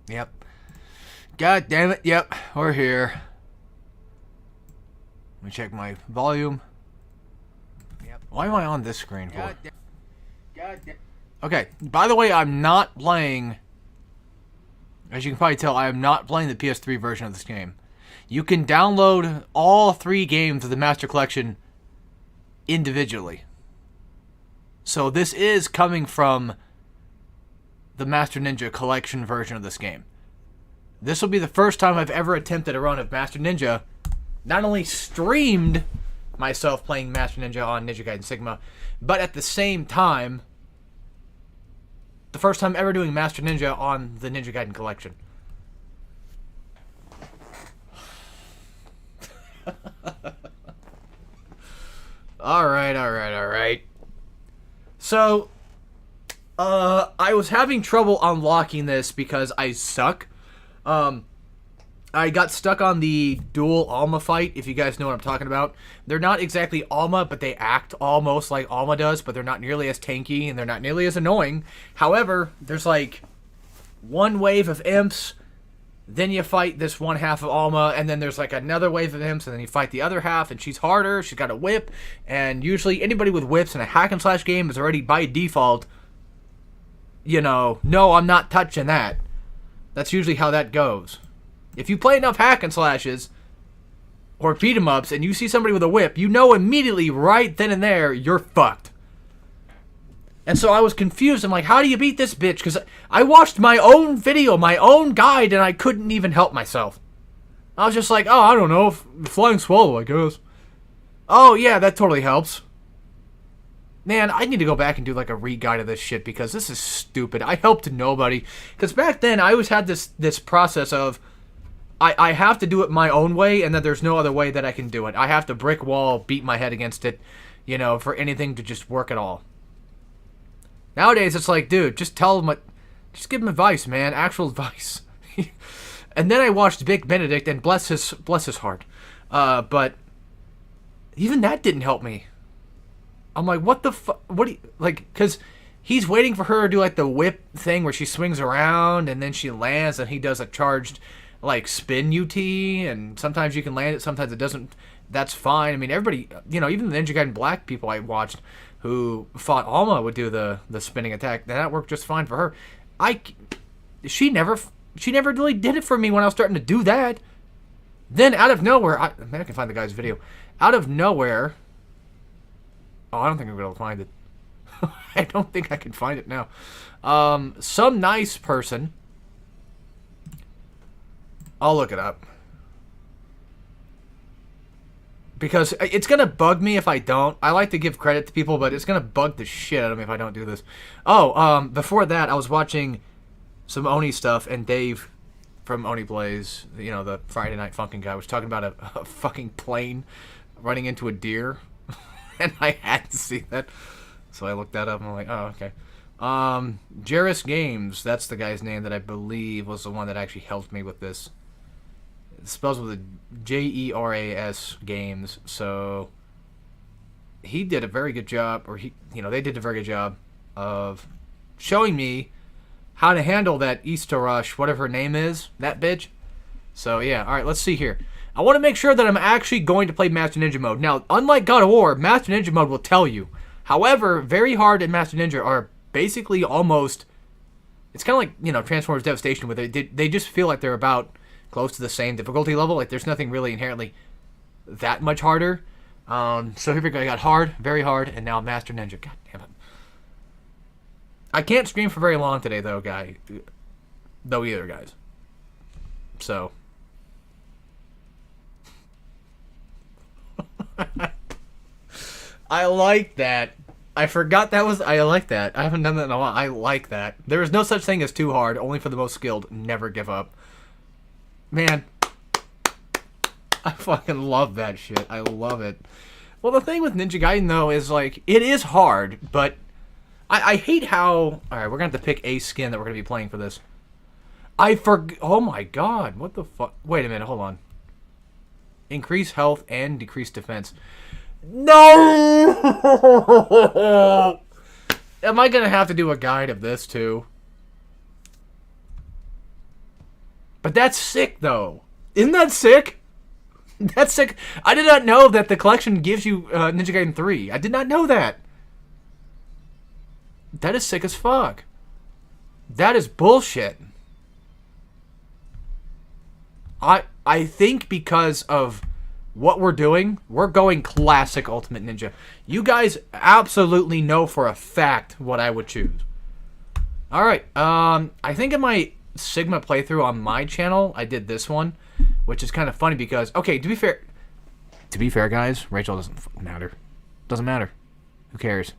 Yep. God damn it. Yep. We're here. Let me check my volume. Yep. Why am I on this screen for? God damn. Okay. By the way, I'm not playing... As you can probably tell, I am not playing the PS3 version of this game. You can download all 3 games of the Master Collection individually. So this is coming from the Master Ninja Collection version of this game. This will be the first time I've ever attempted a run of Master Ninja. Not only streamed myself playing Master Ninja on Ninja Gaiden Sigma, but at the same time, the first time ever doing Master Ninja on the Ninja Gaiden Collection. Alright. So, I was having trouble unlocking this because I suck. I got stuck on the dual Alma fight, if you guys know what I'm talking about. They're not exactly Alma, but they act almost like Alma does, but they're not nearly as tanky, and they're not nearly as annoying. However, there's like one wave of imps, then you fight this one half of Alma, and then there's like another wave of imps, and then you fight the other half, and she's harder, she's got a whip, and usually anybody with whips in a hack and slash game is already by default, you know, no, I'm not touching that. That's usually how that goes. If you play enough hack and slashes or beat 'em ups and you see somebody with a whip, you know immediately right then and there you're fucked. And so I was confused. I'm like, how do you beat this bitch? Because I watched my own video, my own guide, and I couldn't even help myself. I was just like, oh, I don't know, flying swallow, I guess. Oh yeah, that totally helps. Man, I need to go back and do like a re-guide of this shit because this is stupid. I helped nobody. Because back then, I always had this process of, I have to do it my own way, and then there's no other way that I can do it. I have to brick wall, beat my head against it, you know, for anything to just work at all. Nowadays, it's like, dude, just tell them just give them advice, man, actual advice. And then I watched Big Benedict, and bless his heart. But even that didn't help me. I'm like, what the fuck? What do you, like, because he's waiting for her to do, like, the whip thing where she swings around and then she lands and he does a charged, like, spin UT, and sometimes you can land it, sometimes it doesn't. That's fine. I mean, everybody, you know, even the Ninja Gaiden Black people I watched who fought Alma would do the spinning attack. And that worked just fine for her. She never really did it for me when I was starting to do that. Then, out of nowhere, I can find the guy's video. Out of nowhere... Oh, I don't think I'm going to find it. I don't think I can find it now. Some nice person. I'll look it up. Because it's going to bug me if I don't. I like to give credit to people, but it's going to bug the shit out of me if I don't do this. Oh, before that, I was watching some Oni stuff, and Dave from Oni Plays, you know, the Friday Night Funkin' guy, was talking about a fucking plane running into a deer. And I had to see that. So I looked that up and I'm like, oh, okay. Jairus Games, that's the guy's name that I believe was the one that actually helped me with this. It spells with a Jeras Games. So he did a very good job, or they did a very good job of showing me how to handle that Easter Rush, whatever her name is, that bitch. So yeah, all right, let's see here. I want to make sure that I'm actually going to play Master Ninja mode. Now, unlike God of War, Master Ninja mode will tell you. However, Very Hard and Master Ninja are basically almost... It's kind of like, you know, Transformers Devastation, where they just feel like they're about close to the same difficulty level. Like, there's nothing really inherently that much harder. So here we go. I got Hard, Very Hard, and now Master Ninja. God damn it. I can't stream for very long today, though, either, guys. So... I like that. I forgot that was... I like that. I haven't done that in a while. I like that. There is no such thing as too hard, only for the most skilled. Never give up. Man. I fucking love that shit. I love it. Well, the thing with Ninja Gaiden, though, is, like, it is hard, but I hate how... Alright, we're going to have to pick a skin that we're going to be playing for this. Oh my god. What the fuck? Wait a minute. Hold on. Increase health and decrease defense. No! Am I going to have to do a guide of this, too? But that's sick, though. Isn't that sick? That's sick. I did not know that the collection gives you Ninja Gaiden 3. I did not know that. That is sick as fuck. That is bullshit. I think because of what we're doing, we're going classic Ultimate Ninja. You guys absolutely know for a fact what I would choose. Alright, I think in my Sigma playthrough on my channel, I did this one, which is kind of funny because, okay, to be fair, guys, Rachel doesn't matter. Doesn't matter. Who cares?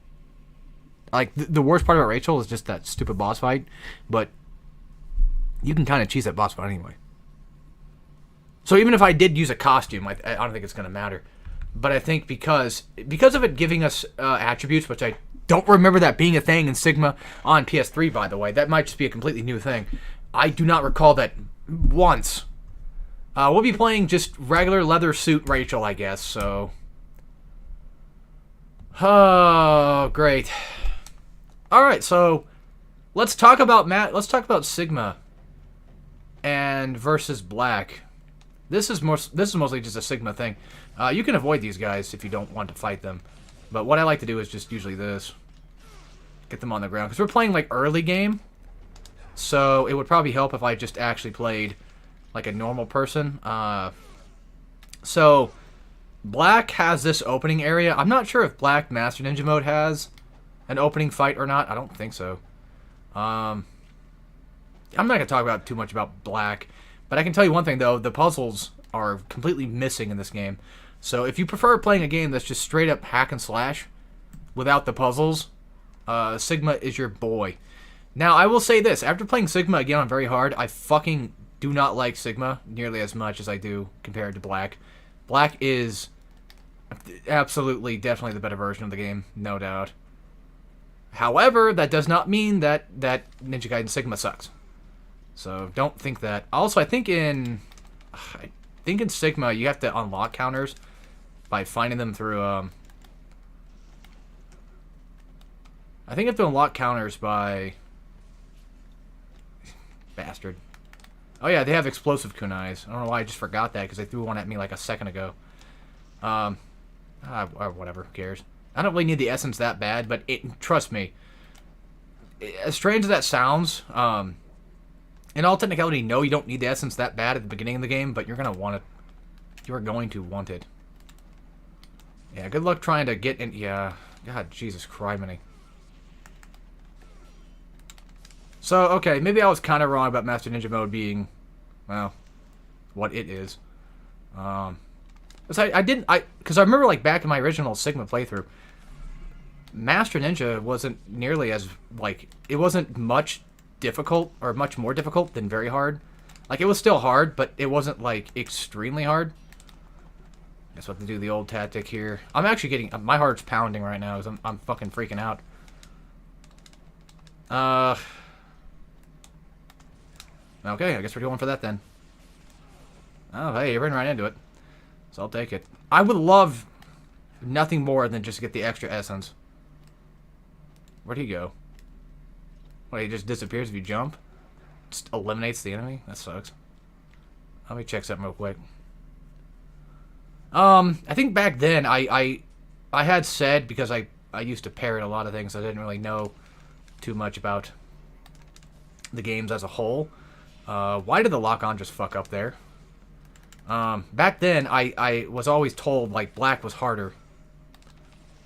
Like, the worst part about Rachel is just that stupid boss fight, but you can kind of cheese that boss fight anyway. So even if I did use a costume, I don't think it's going to matter. But I think because of it giving us attributes, which I don't remember that being a thing in Sigma on PS3, by the way. That might just be a completely new thing. I do not recall that once. We'll be playing just regular leather suit Rachel, I guess, so... Oh, great. Alright, so let's talk about Sigma and versus Black. This is mostly just a Sigma thing. You can avoid these guys if you don't want to fight them. But what I like to do is just usually this. Get them on the ground. Because we're playing, like, early game. So it would probably help if I just actually played like a normal person. So Black has this opening area. I'm not sure if Black Master Ninja Mode has an opening fight or not. I don't think so. I'm not going to talk about too much about Black. But I can tell you one thing, though. The puzzles are completely missing in this game. So if you prefer playing a game that's just straight up hack and slash without the puzzles, Sigma is your boy. Now, I will say this. After playing Sigma again on very hard, I fucking do not like Sigma nearly as much as I do compared to Black. Black is absolutely, definitely the better version of the game, no doubt. However, that does not mean that Ninja Gaiden Sigma sucks. So don't think that. Also, I think in Sigma you have to unlock counters by finding them through. I think you have to unlock counters by bastard. Oh yeah, they have explosive kunais. I don't know why I just forgot that because they threw one at me like a second ago. Whatever, who cares? I don't really need the essence that bad, but trust me. As strange as that sounds, in all technicality, no, you don't need the essence that bad at the beginning of the game, but you're going to want it. You're going to want it. Yeah, good luck trying to get in... Yeah, God, Jesus criminy. So, okay, maybe I was kind of wrong about Master Ninja Mode being, well, what it is. Because I remember, like, back in my original Sigma playthrough, Master Ninja wasn't nearly as, like, it wasn't much difficult, or much more difficult than very hard. Like, it was still hard, but it wasn't, like, extremely hard. Guess we'll have to do the old tactic here. I'm actually getting, my heart's pounding right now, because I'm fucking freaking out. Okay, I guess we're going for that then. Oh, hey, you're running right into it. So I'll take it. I would love nothing more than just to get the extra essence. Where'd he go? What, he just disappears if you jump? Just eliminates the enemy? That sucks. Let me check something real quick. I think back then I had said, because I used to parrot a lot of things, I didn't really know too much about the games as a whole. Why did the lock-on just fuck up there? Back then, I was always told, like, Black was harder.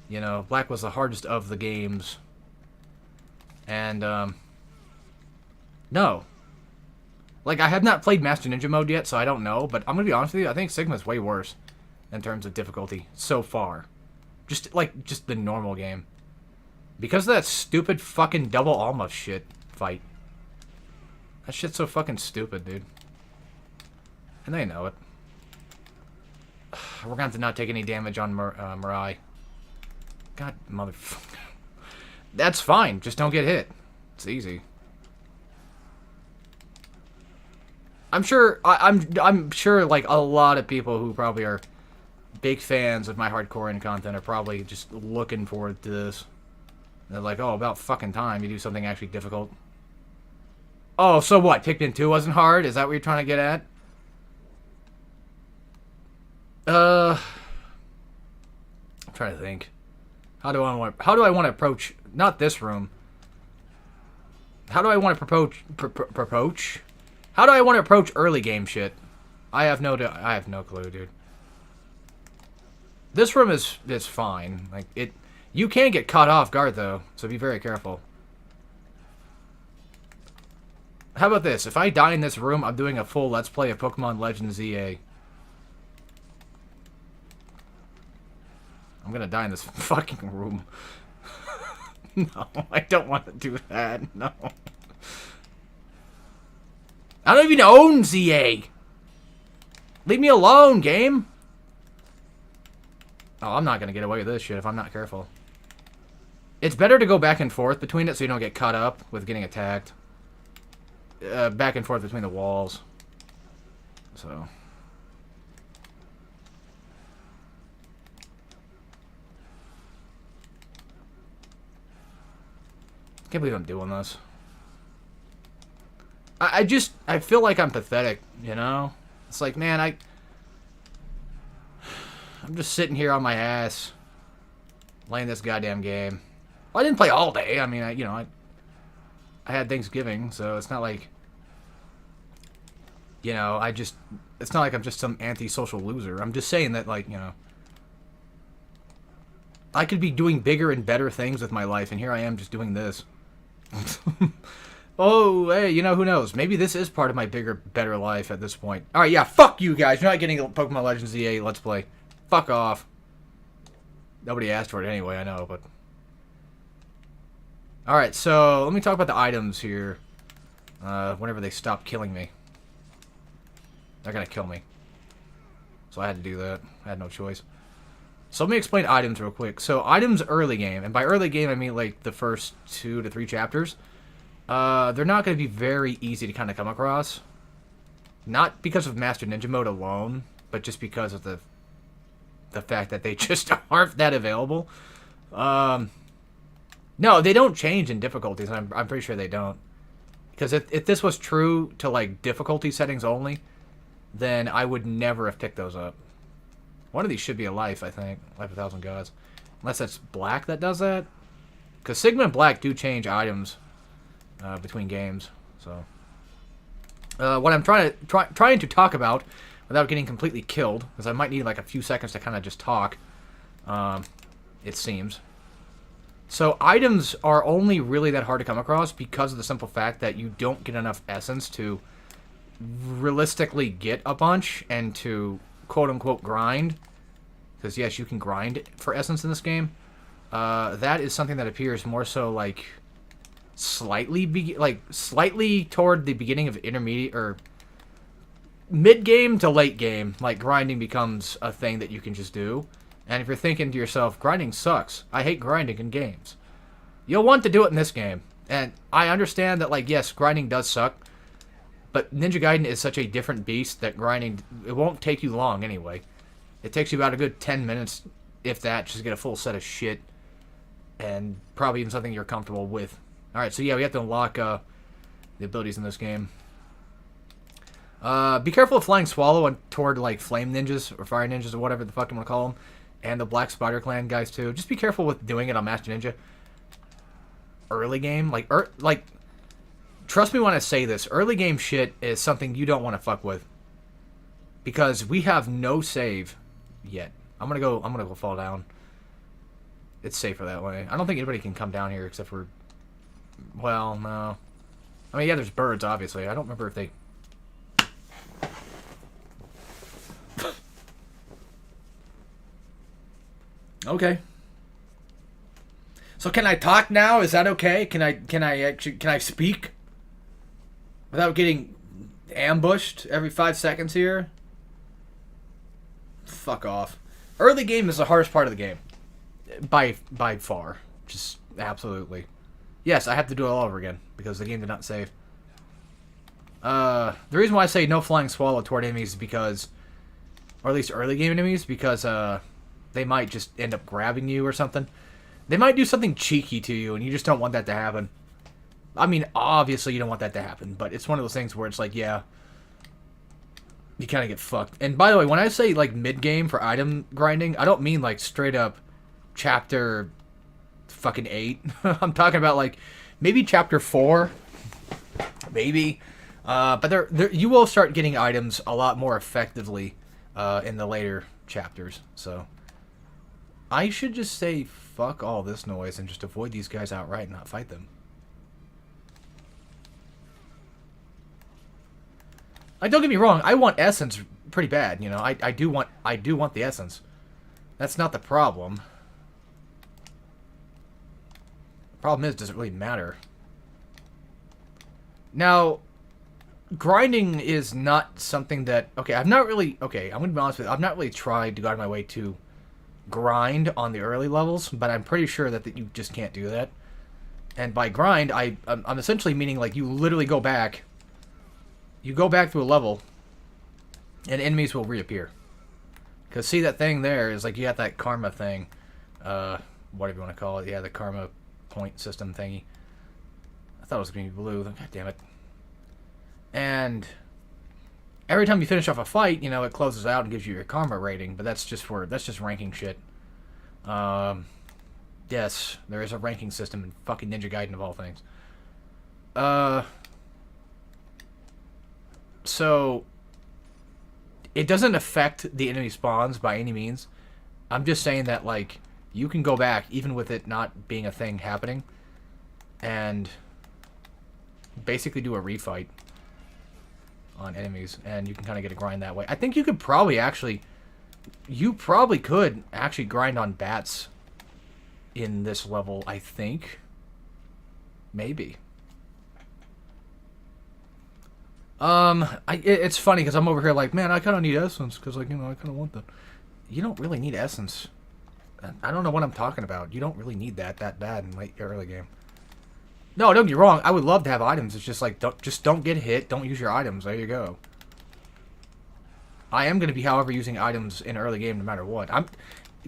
You know, Black was the hardest of the games. And, no. Like, I have not played Master Ninja Mode yet, so I don't know. But I'm going to be honest with you, I think Sigma's way worse in terms of difficulty so far. Just the normal game. Because of that stupid fucking double Alma shit fight. That shit's so fucking stupid, dude. And they know it. We're going to have to not take any damage on Mirai. God, motherfucker. That's fine. Just don't get hit. It's easy. I'm sure, I'm sure, like, a lot of people who probably are big fans of my hardcore content are probably just looking forward to this. They're like, oh, about fucking time you do something actually difficult. Oh, so what? Pikmin 2 wasn't hard? Is that what you're trying to get at? I'm trying to think. How do I want to approach not this room? How do I want to approach? How do I want to approach early game shit? I have no clue, dude. This room is fine. Like it you can get caught off guard though, so be very careful. How about this? If I die in this room, I'm doing a full Let's Play of Pokemon Legends ZA. I'm gonna die in this fucking room. No, I don't want to do that. No. I don't even own ZA. Leave me alone, game. Oh, I'm not gonna get away with this shit if I'm not careful. It's better to go back and forth between it so you don't get caught up with getting attacked. Back and forth between the walls. So. Can't believe I'm doing this. I feel like I'm pathetic, you know? It's like, man, I'm just sitting here on my ass playing this goddamn game. Well, I didn't play all day. I mean, I had Thanksgiving, so it's not like, you know, it's not like I'm just some antisocial loser. I'm just saying that, like, you know, I could be doing bigger and better things with my life, and here I am just doing this. Oh, hey, you know, who knows? Maybe this is part of my bigger, better life at this point. Alright, yeah, fuck you guys. You're not getting a Pokemon Legends ZA Let's Play. Fuck off. Nobody asked for it anyway, I know, but... Alright, so let me talk about the items here. Whenever they stop killing me. They're gonna kill me. So I had to do that. I had no choice. So let me explain items real quick. So items early game, and by early game I mean like the first 2 to 3 chapters. They're not going to be very easy to kind of come across. Not because of Master Ninja Mode alone, but just because of the fact that they just aren't that available. No, they don't change in difficulties. I'm pretty sure they don't. Because if this was true to like difficulty settings only, then I would never have picked those up. One of these should be a life, I think. Life of 1,000 Gods. Unless that's Black that does that. Because Sigma and Black do change items between games. So, what I'm trying to talk about, without getting completely killed, because I might need like a few seconds to kind of just talk, it seems. So items are only really that hard to come across because of the simple fact that you don't get enough essence to realistically get a bunch and to quote-unquote grind. Because yes, you can grind for essence in this game. That is something that appears more so like slightly toward the beginning of intermediate or mid game to late game. Like grinding becomes a thing that you can just do. And if you're thinking to yourself, grinding sucks, I hate grinding in games, you'll want to do it in this game. And I understand that, like, yes, grinding does suck, but Ninja Gaiden is such a different beast that grinding, it won't take you long anyway. It takes you about a good 10 minutes, if that, just to get a full set of shit. And probably even something you're comfortable with. Alright, so yeah, we have to unlock the abilities in this game. Be careful of Flying Swallow toward, like, Flame Ninjas, or Fire Ninjas, or whatever the fuck you want to call them. And the Black Spider Clan guys, too. Just be careful with doing it on Master Ninja. Early game, like, trust me when I say this, early game shit is something you don't want to fuck with. Because we have no save yet. I'm gonna go fall down. It's safer that way. I don't think anybody can come down here except for, well, no. I mean, yeah, there's birds, obviously. I don't remember if they... Okay. So can I talk now? Is that okay? Can I speak without getting ambushed every 5 seconds here? Fuck off. Early game is the hardest part of the game. By far. Just absolutely. Yes, I have to do it all over again because the game did not save. The reason why I say no Flying Swallow toward enemies is because, or at least early game enemies, because they might just end up grabbing you or something. They might do something cheeky to you, and you just don't want that to happen. I mean, obviously you don't want that to happen, but it's one of those things where it's like, yeah, you kind of get fucked. And by the way, when I say like mid-game for item grinding, I don't mean like straight up chapter fucking 8. I'm talking about like maybe chapter 4, maybe. But there, you will start getting items a lot more effectively in the later chapters. So I should just say fuck all this noise and just avoid these guys outright and not fight them. Like, don't get me wrong, I want essence pretty bad, you know. I do want the essence. That's not the problem. The problem is, does it really matter? Now, grinding is not something that... Okay, I'm going to be honest with you. I've not really tried to go out of my way to grind on the early levels, but I'm pretty sure that you just can't do that. And by grind, I'm essentially meaning, like, you literally go back... You go back through a level, and enemies will reappear. Because, see, that thing there is, like, you got that karma thing. Whatever you want to call it. Yeah, the karma point system thingy. I thought it was going to be blue. God damn it. And every time you finish off a fight, you know, it closes out and gives you your karma rating. But that's just ranking shit. Yes, there is a ranking system in fucking Ninja Gaiden of all things. So, it doesn't affect the enemy spawns by any means. I'm just saying that, like, you can go back, even with it not being a thing happening, and basically do a refight on enemies, and you can kind of get a grind that way. I think you could probably actually... You probably could actually grind on bats in this level, I think. Maybe. It's funny because I'm over here like, man, I kind of need essence because, like, you know, I kind of want that. You don't really need essence. I don't know what I'm talking about. You don't really need that bad in late early game. No, don't get me wrong. I would love to have items. It's just like, don't get hit. Don't use your items. There you go. I am going to be, however, using items in early game no matter what.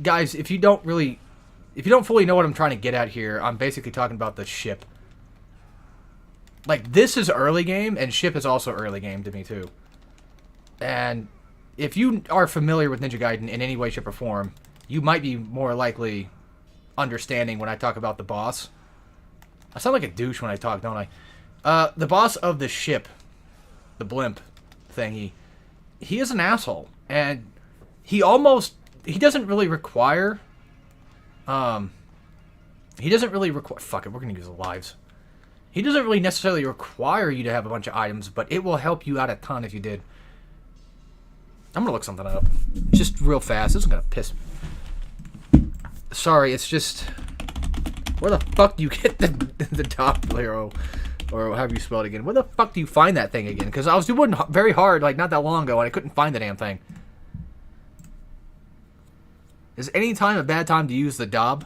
Guys, if you don't fully know what I'm trying to get at here, I'm basically talking about the ship. Like, this is early game, and ship is also early game to me, too. And if you are familiar with Ninja Gaiden in any way, shape, or form, you might be more likely understanding when I talk about the boss. I sound like a douche when I talk, don't I? The boss of the ship, the blimp thingy, he is an asshole. And he doesn't really require... Fuck it, we're gonna use the lives. He doesn't really necessarily require you to have a bunch of items, but it will help you out a ton if you did. I'm going to look something up. Just real fast. This is going to piss me. Sorry, it's just... Where the fuck do you get the top layer, or however you spell it again? Where the fuck do you find that thing again? Because I was doing very hard, like, not that long ago, and I couldn't find the damn thing. Is any time a bad time to use the Dob?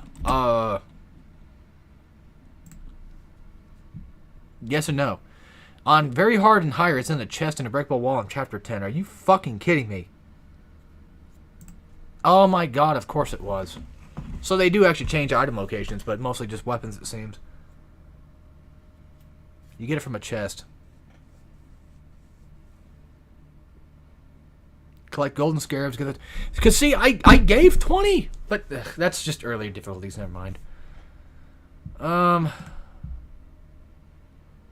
Yes and no. On very hard and higher, it's in the chest and a breakable wall in chapter 10. Are you fucking kidding me? Oh my god, of course it was. So they do actually change item locations, but mostly just weapons, it seems. You get it from a chest. Collect golden scarabs. Get it. Because, see, I gave 20! But that's just earlier difficulties, never mind.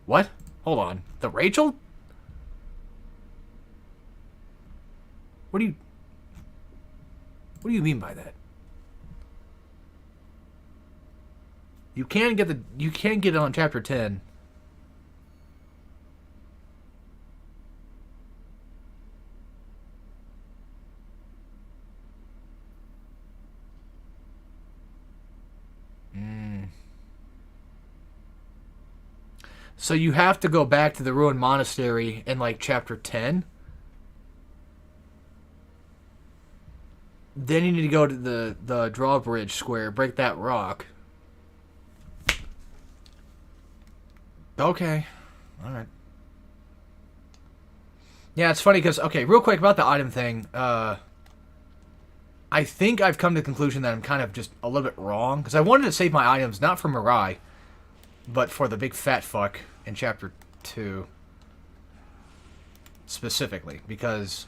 What? Hold on. The Rachel? What do you mean by that? You can get it on chapter 10. So you have to go back to the ruined monastery in, like, chapter 10. Then you need to go to the drawbridge square, break that rock. Okay. Alright. Yeah, it's funny because, okay, real quick about the item thing. I think I've come to the conclusion that I'm kind of just a little bit wrong. Because I wanted to save my items, not for Mirai. but for the big fat fuck in Chapter 2. Specifically, because,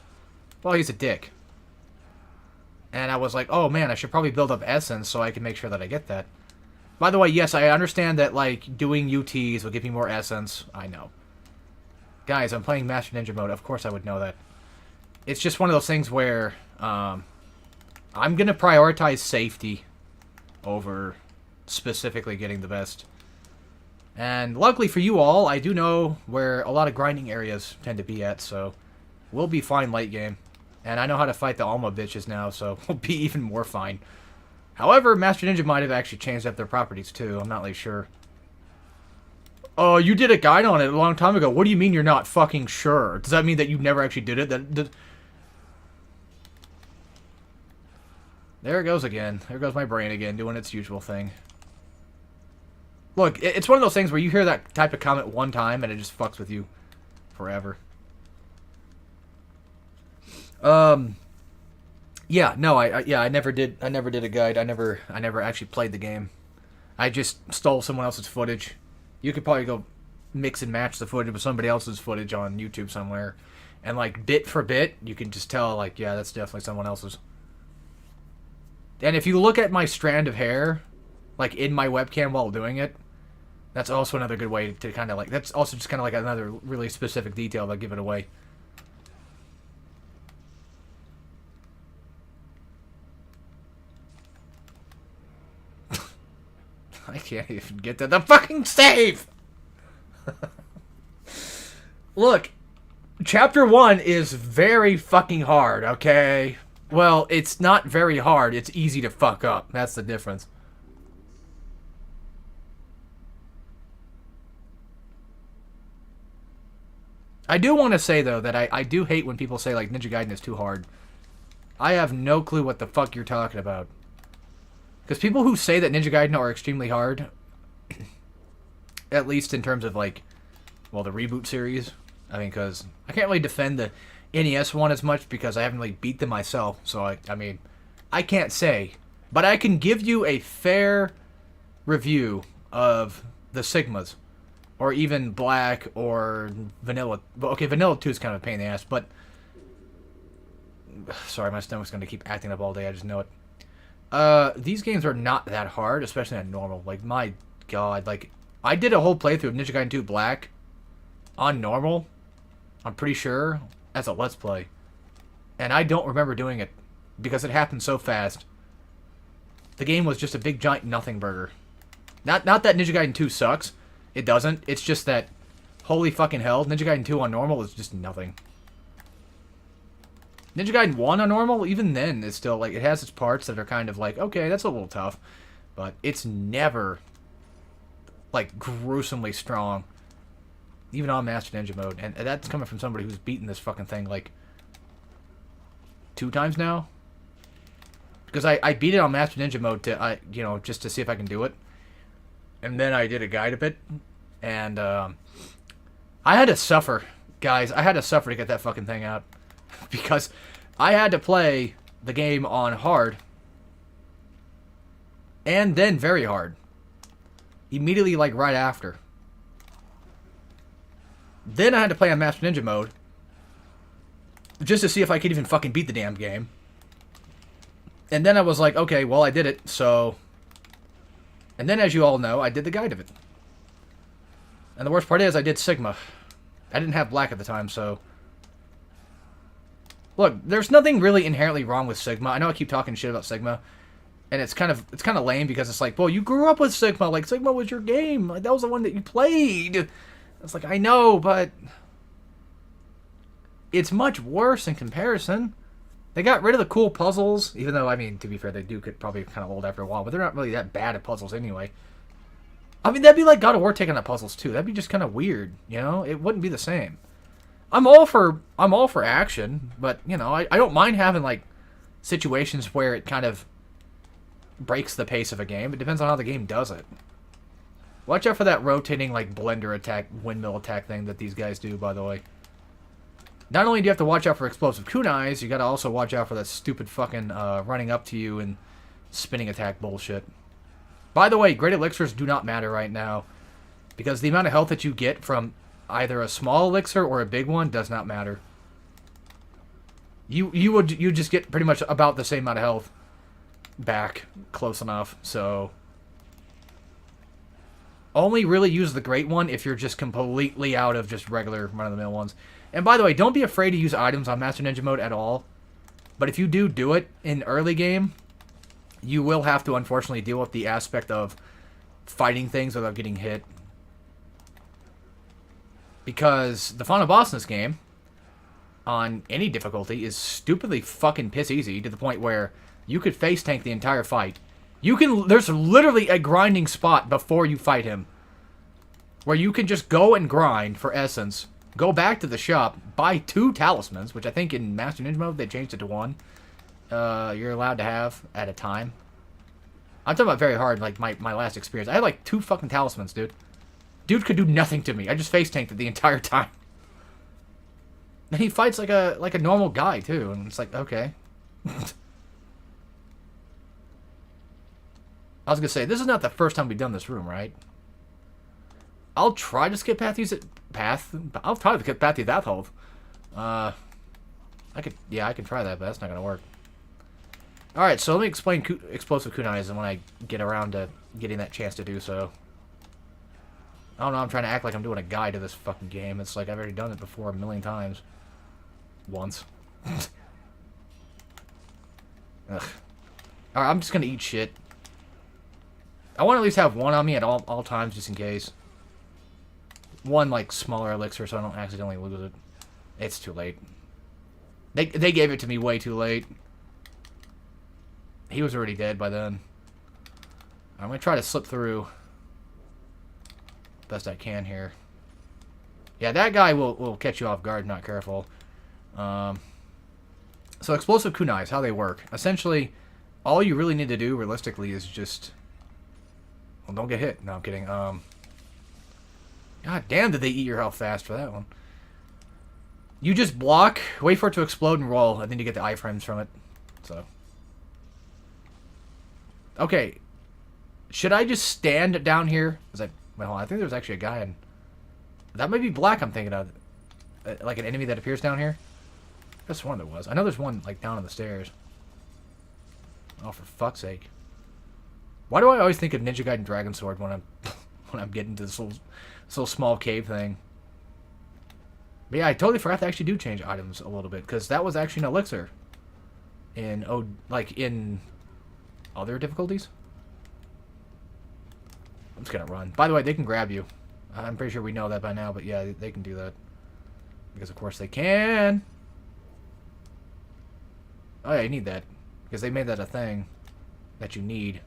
well, he's a dick. And I was like, oh man, I should probably build up essence so I can make sure that I get that. By the way, yes, I understand that, like, doing UTs will give me more essence. I know. Guys, I'm playing Master Ninja mode. Of course I would know that. It's just one of those things where, I'm gonna prioritize safety over specifically getting the best. And luckily for you all, I do know where a lot of grinding areas tend to be at, so we'll be fine late game. And I know how to fight the Alma bitches now, so we'll be even more fine. However, Master Ninja might have actually changed up their properties too. I'm not really sure. Oh, you did a guide on it a long time ago. What do you mean you're not fucking sure? Does that mean that you never actually did it? There it goes again. There goes my brain again, doing its usual thing. Look, it's one of those things where you hear that type of comment one time and it just fucks with you forever. Yeah, no, I never did a guide. I never actually played the game. I just stole someone else's footage. You could probably go mix and match the footage with somebody else's footage on YouTube somewhere. And like bit for bit, you can just tell like, yeah, that's definitely someone else's. And if you look at my strand of hair, like in my webcam while doing it, that's also another good way to kind of like, that's also just kind of like another really specific detail that'll give it away. I can't even get to the fucking save! Look, Chapter 1 is very fucking hard, okay? Well, it's not very hard, it's easy to fuck up. That's the difference. I do want to say, though, that I do hate when people say, like, Ninja Gaiden is too hard. I have no clue what the fuck you're talking about. Because people who say that Ninja Gaiden are extremely hard, at least in terms of, like, well, the reboot series. I mean, because I can't really defend the NES one as much because I haven't really beat them myself. So, I mean, I can't say. But I can give you a fair review of the Sigmas. Or even Black or Vanilla. Okay, Vanilla 2 is kind of a pain in the ass, but... Sorry, my stomach's going to keep acting up all day, I just know it. These games are not that hard, especially on normal. Like, my god, like... I did a whole playthrough of Ninja Gaiden 2 Black on normal, I'm pretty sure, as a Let's Play. And I don't remember doing it, because it happened so fast. The game was just a big giant nothing burger. Not that Ninja Gaiden 2 sucks. It doesn't. It's just that, holy fucking hell, Ninja Gaiden 2 on normal is just nothing. Ninja Gaiden 1 on normal, even then, is still, like, it has its parts that are kind of like, okay, that's a little tough. But it's never, like, gruesomely strong. Even on Master Ninja mode. And that's coming from somebody who's beaten this fucking thing, like, 2 times now. Because I beat it on Master Ninja mode to, you know, just to see if I can do it. And then I did a guide of it. And, I had to suffer, guys. I had to suffer to get that fucking thing out. Because I had to play the game on hard. And then very hard. Immediately, like, right after. Then I had to play on Master Ninja mode. Just to see if I could even fucking beat the damn game. And then I was like, okay, well, I did it, so... And then, as you all know, I did the guide of it. And the worst part is, I did Sigma. I didn't have Black at the time, so... Look, there's nothing really inherently wrong with Sigma. I know I keep talking shit about Sigma. And it's kind of lame because it's like, well, you grew up with Sigma. Like, Sigma was your game. Like, that was the one that you played. It's like, I know, but... It's much worse in comparison. They got rid of the cool puzzles, even though, I mean, to be fair, they do get probably kind of old after a while, but they're not really that bad at puzzles anyway. I mean, that'd be like God of War taking out puzzles too. That'd be just kind of weird, you know? It wouldn't be the same. I'm all for action, but, you know, I don't mind having, like, situations where it kind of breaks the pace of a game. It depends on how the game does it. Watch out for that rotating, like, blender attack, windmill attack thing that these guys do, by the way. Not only do you have to watch out for explosive kunais, you gotta also watch out for that stupid fucking running up to you and spinning attack bullshit. By the way, great elixirs do not matter right now. Because the amount of health that you get from either a small elixir or a big one does not matter. You just get pretty much about the same amount of health back, close enough. So only really use the great one if you're just completely out of just regular run-of-the-mill ones. And by the way, don't be afraid to use items on Master Ninja mode at all. But if you do it in early game, you will have to unfortunately deal with the aspect of fighting things without getting hit. Because the final boss in this game, on any difficulty, is stupidly fucking piss easy to the point where you could face tank the entire fight. There's literally a grinding spot before you fight him, where you can just go and grind for essence, go back to the shop, buy 2 talismans, which I think in Master Ninja mode they changed it to 1. You're allowed to have at a time. I'm talking about very hard, like my last experience. I had like 2 fucking talismans, dude. Dude could do nothing to me. I just face tanked it the entire time. And he fights like a normal guy too, and it's like, okay. I was gonna say, this is not the first time we've done this room, right? I'll try to skip I'll try to skip Pathy's Athole. I can try that, but that's not gonna work. Alright, so let me explain explosive kunais when I get around to getting that chance to do so. I don't know, I'm trying to act like I'm doing a guide to this fucking game. It's like I've already done it before a million times. Once. Ugh. Alright, I'm just gonna eat shit. I want to at least have one on me at all times, just in case. One, like, smaller elixir, so I don't accidentally lose it. It's too late. They gave it to me way too late. He was already dead by then. I'm going to try to slip through best I can here. Yeah, that guy will catch you off guard, not careful. So explosive kunais, how they work. Essentially, all you really need to do, realistically, is just... Well, don't get hit. No, I'm kidding. God damn, did they eat your health fast for that one. You just block, wait for it to explode and roll, and then you get the iframes from it. So. Okay. Should I just stand down here? Well, I think there's actually a guy in... That might be black I'm thinking of. Like an enemy that appears down here? That's one there was. I know there's one, like, down on the stairs. Oh, for fuck's sake. Why do I always think of Ninja Gaiden Dragon Sword when I'm getting to this little small cave thing? But yeah, I totally forgot to actually do change items a little bit, because that was actually an elixir in in other difficulties. I'm just gonna run. By the way, they can grab you. I'm pretty sure we know that by now, but yeah, they can do that because of course they can. Oh yeah, you need that because they made that a thing that you need.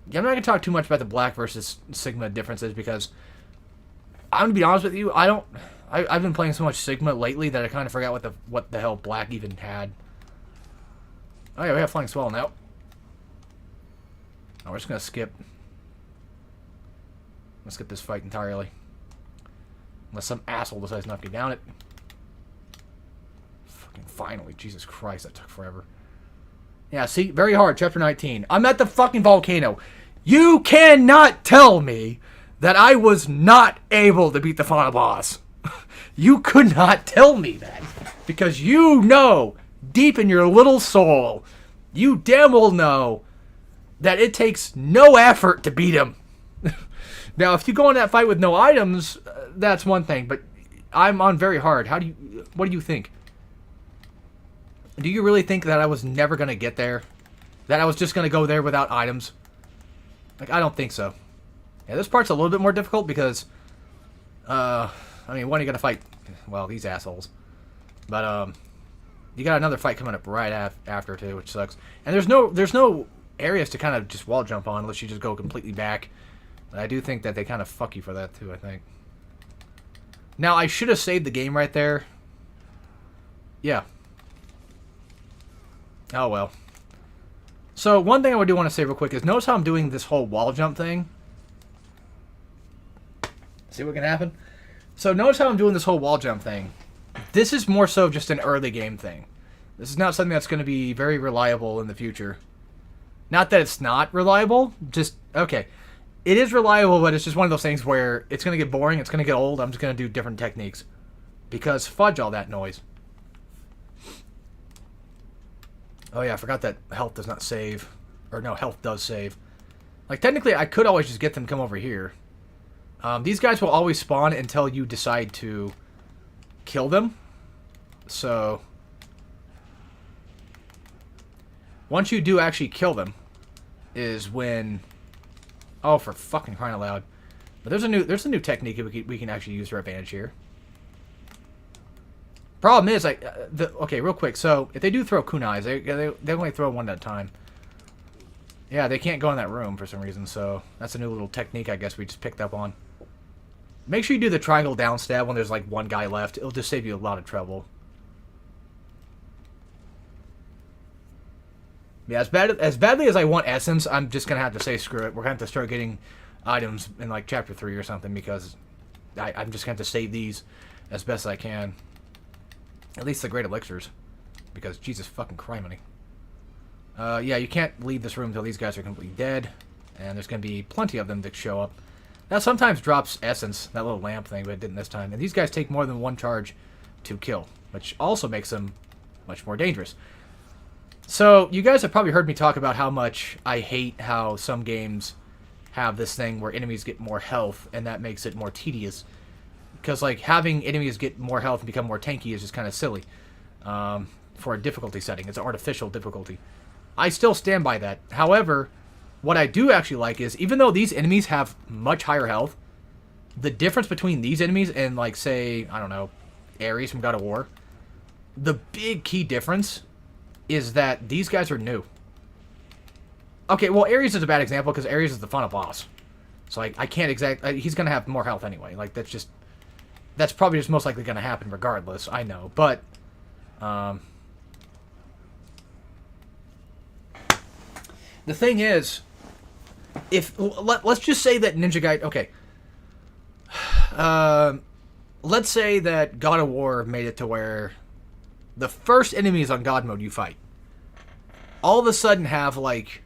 Yeah, I'm not going to talk too much about the Black versus Sigma differences because I'm going to be honest with you, I've been playing so much Sigma lately that I kind of forgot what the hell Black even had. Oh yeah, we have Flying Swell now. Oh, we're just going to skip. Let's skip this fight entirely. Unless some asshole decides not to get down it. Fucking finally, Jesus Christ, that took forever. Yeah, see, very hard, chapter 19. I'm at the fucking volcano. You cannot tell me that I was not able to beat the final boss. You could not tell me that. Because you know, deep in your little soul, you damn well know that it takes no effort to beat him. Now, if you go in that fight with no items, that's one thing. But I'm on very hard. What do you think? Do you really think that I was never going to get there? That I was just going to go there without items? Like, I don't think so. Yeah, this part's a little bit more difficult because, I mean, when are you going to fight? Well, these assholes. But, you got another fight coming up right after, too, which sucks. And there's no areas to kind of just wall jump on unless you just go completely back. But I do think that they kind of fuck you for that, too, I think. Now, I should have saved the game right there. Yeah. Oh, well. So, one thing I do want to say real quick is notice how I'm doing this whole wall jump thing? See what can happen? So, notice how I'm doing this whole wall jump thing. This is more so just an early game thing. This is not something that's going to be very reliable in the future. Not that it's not reliable, just, okay. It is reliable, but it's just one of those things where it's going to get boring, it's going to get old, I'm just going to do different techniques. Because fudge all that noise. Oh yeah, I forgot that health does not save. Or no, health does save. Like, technically, I could always just get them to come over here. These guys will always spawn until you decide to kill them. So, once you do actually kill them, is when... Oh, for fucking crying out loud! But there's a new technique we can actually use to our advantage here. Problem is, like, okay, real quick. So, if they do throw kunais, they only throw one at a time. Yeah, they can't go in that room for some reason. So that's a new little technique, I guess we just picked up on. Make sure you do the triangle down stab when there's like one guy left. It'll just save you a lot of trouble. Yeah, as badly as I want essence, I'm just gonna have to say screw it. We're gonna have to start getting items in like chapter 3 or something because I'm just gonna have to save these as best I can. At least the great elixirs, because Jesus fucking criminy. Yeah, you can't leave this room until these guys are completely dead, and there's gonna be plenty of them that show up. That sometimes drops essence, that little lamp thing, but it didn't this time. And these guys take more than one charge to kill, which also makes them much more dangerous. So, you guys have probably heard me talk about how much I hate how some games have this thing where enemies get more health, and that makes it more tedious. Because, like, having enemies get more health and become more tanky is just kind of silly. For a difficulty setting. It's an artificial difficulty. I still stand by that. However, what I do actually like is, even though these enemies have much higher health, the difference between these enemies and, like, say, I don't know, Ares from God of War, the big key difference is that these guys are new. Okay, well, Ares is a bad example because Ares is the final boss. So I can't exactly... He's going to have more health anyway. Like, that's probably just most likely going to happen regardless. I know, but... the thing is, if let's just say that Ninja Gaiden, okay, let's say that God of War made it to where the first enemies on God mode you fight all of a sudden have like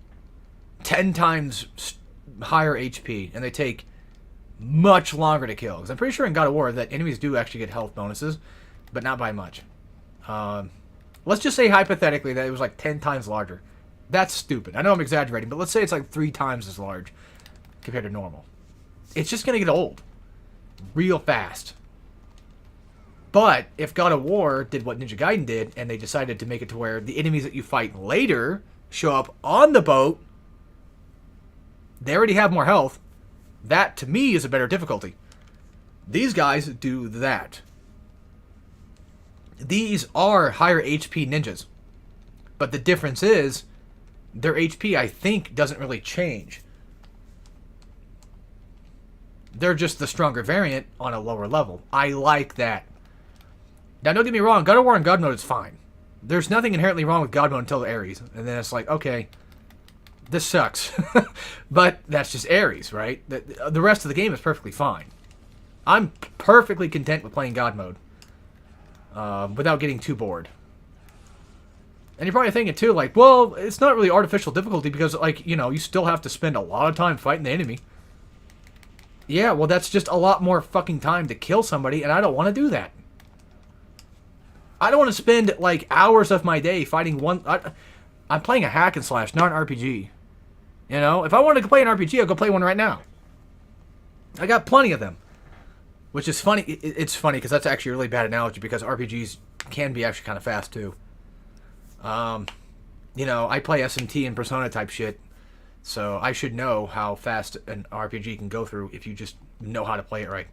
10 times higher HP, and they take much longer to kill. Because I'm pretty sure in God of War that enemies do actually get health bonuses, but not by much. Let's just say hypothetically that it was like 10 times larger. That's stupid. I know I'm exaggerating, but let's say it's like 3 times as large compared to normal. It's just going to get old real fast. But if God of War did what Ninja Gaiden did, and they decided to make it to where the enemies that you fight later show up on the boat, they already have more health. That, to me, is a better difficulty. These guys do that. These are higher HP ninjas. But the difference is, their HP, I think, doesn't really change. They're just the stronger variant on a lower level. I like that. Now, don't get me wrong, God of War and God Mode is fine. There's nothing inherently wrong with God Mode until Ares. And then it's like, okay, this sucks. But that's just Ares, right? The rest of the game is perfectly fine. I'm perfectly content with playing God Mode. Without getting too bored. And you're probably thinking, too, like, well, it's not really artificial difficulty because, like, you know, you still have to spend a lot of time fighting the enemy. Yeah, well, that's just a lot more fucking time to kill somebody, and I don't want to do that. I don't want to spend, like, hours of my day fighting one... I'm playing a hack and slash, not an RPG. You know? If I wanted to play an RPG, I'd go play one right now. I got plenty of them. Which is funny. It's funny because that's actually a really bad analogy because RPGs can be actually kind of fast, too. You know, I play SMT and Persona type shit, so I should know how fast an RPG can go through if you just know how to play it right.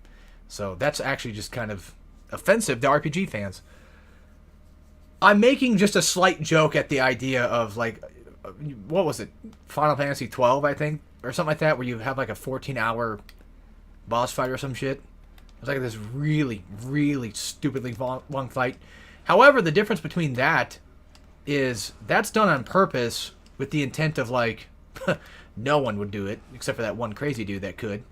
So that's actually just kind of offensive to RPG fans. I'm making just a slight joke at the idea of, like, what was it? Final Fantasy 12, I think? Or something like that, where you have, like, a 14-hour boss fight or some shit. It's like this really, really stupidly long fight. However, the difference between that is that's done on purpose with the intent of, like, no one would do it, except for that one crazy dude that could.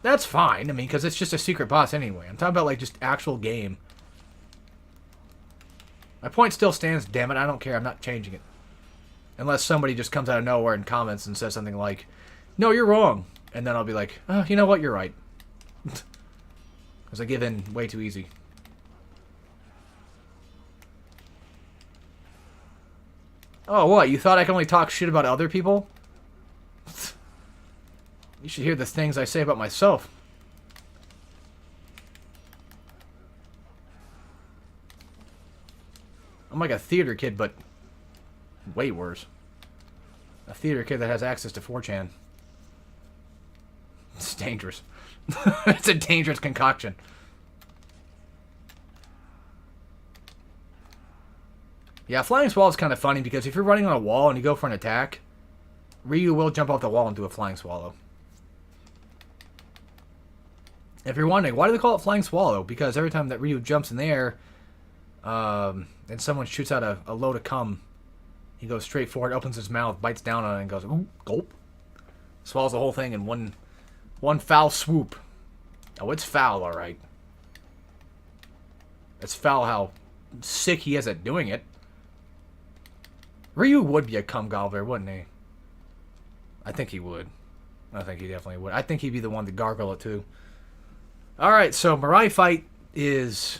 That's fine, I mean, because it's just a secret boss anyway. I'm talking about, like, just actual game. My point still stands, damn it, I don't care, I'm not changing it. Unless somebody just comes out of nowhere and comments and says something like, no, you're wrong. And then I'll be like, oh, you know what, you're right. Because I give in way too easy. Oh, what? You thought I can only talk shit about other people? You should hear the things I say about myself. I'm like a theater kid, but way worse. A theater kid that has access to 4chan. It's dangerous. It's a dangerous concoction. Yeah, flying swallow is kind of funny because if you're running on a wall and you go for an attack, Ryu will jump off the wall and do a flying swallow. If you're wondering, why do they call it flying swallow? Because every time that Ryu jumps in the air, and someone shoots out a load of cum, he goes straight forward, opens his mouth, bites down on it, and goes, ooh, gulp. Swallows the whole thing in one foul swoop. Oh, it's foul, alright. It's foul how sick he is at doing it. Ryu would be a cum gobbler, wouldn't he? I think he would. I think he definitely would. I think he'd be the one to gargle it, too. Alright, so Mirai fight is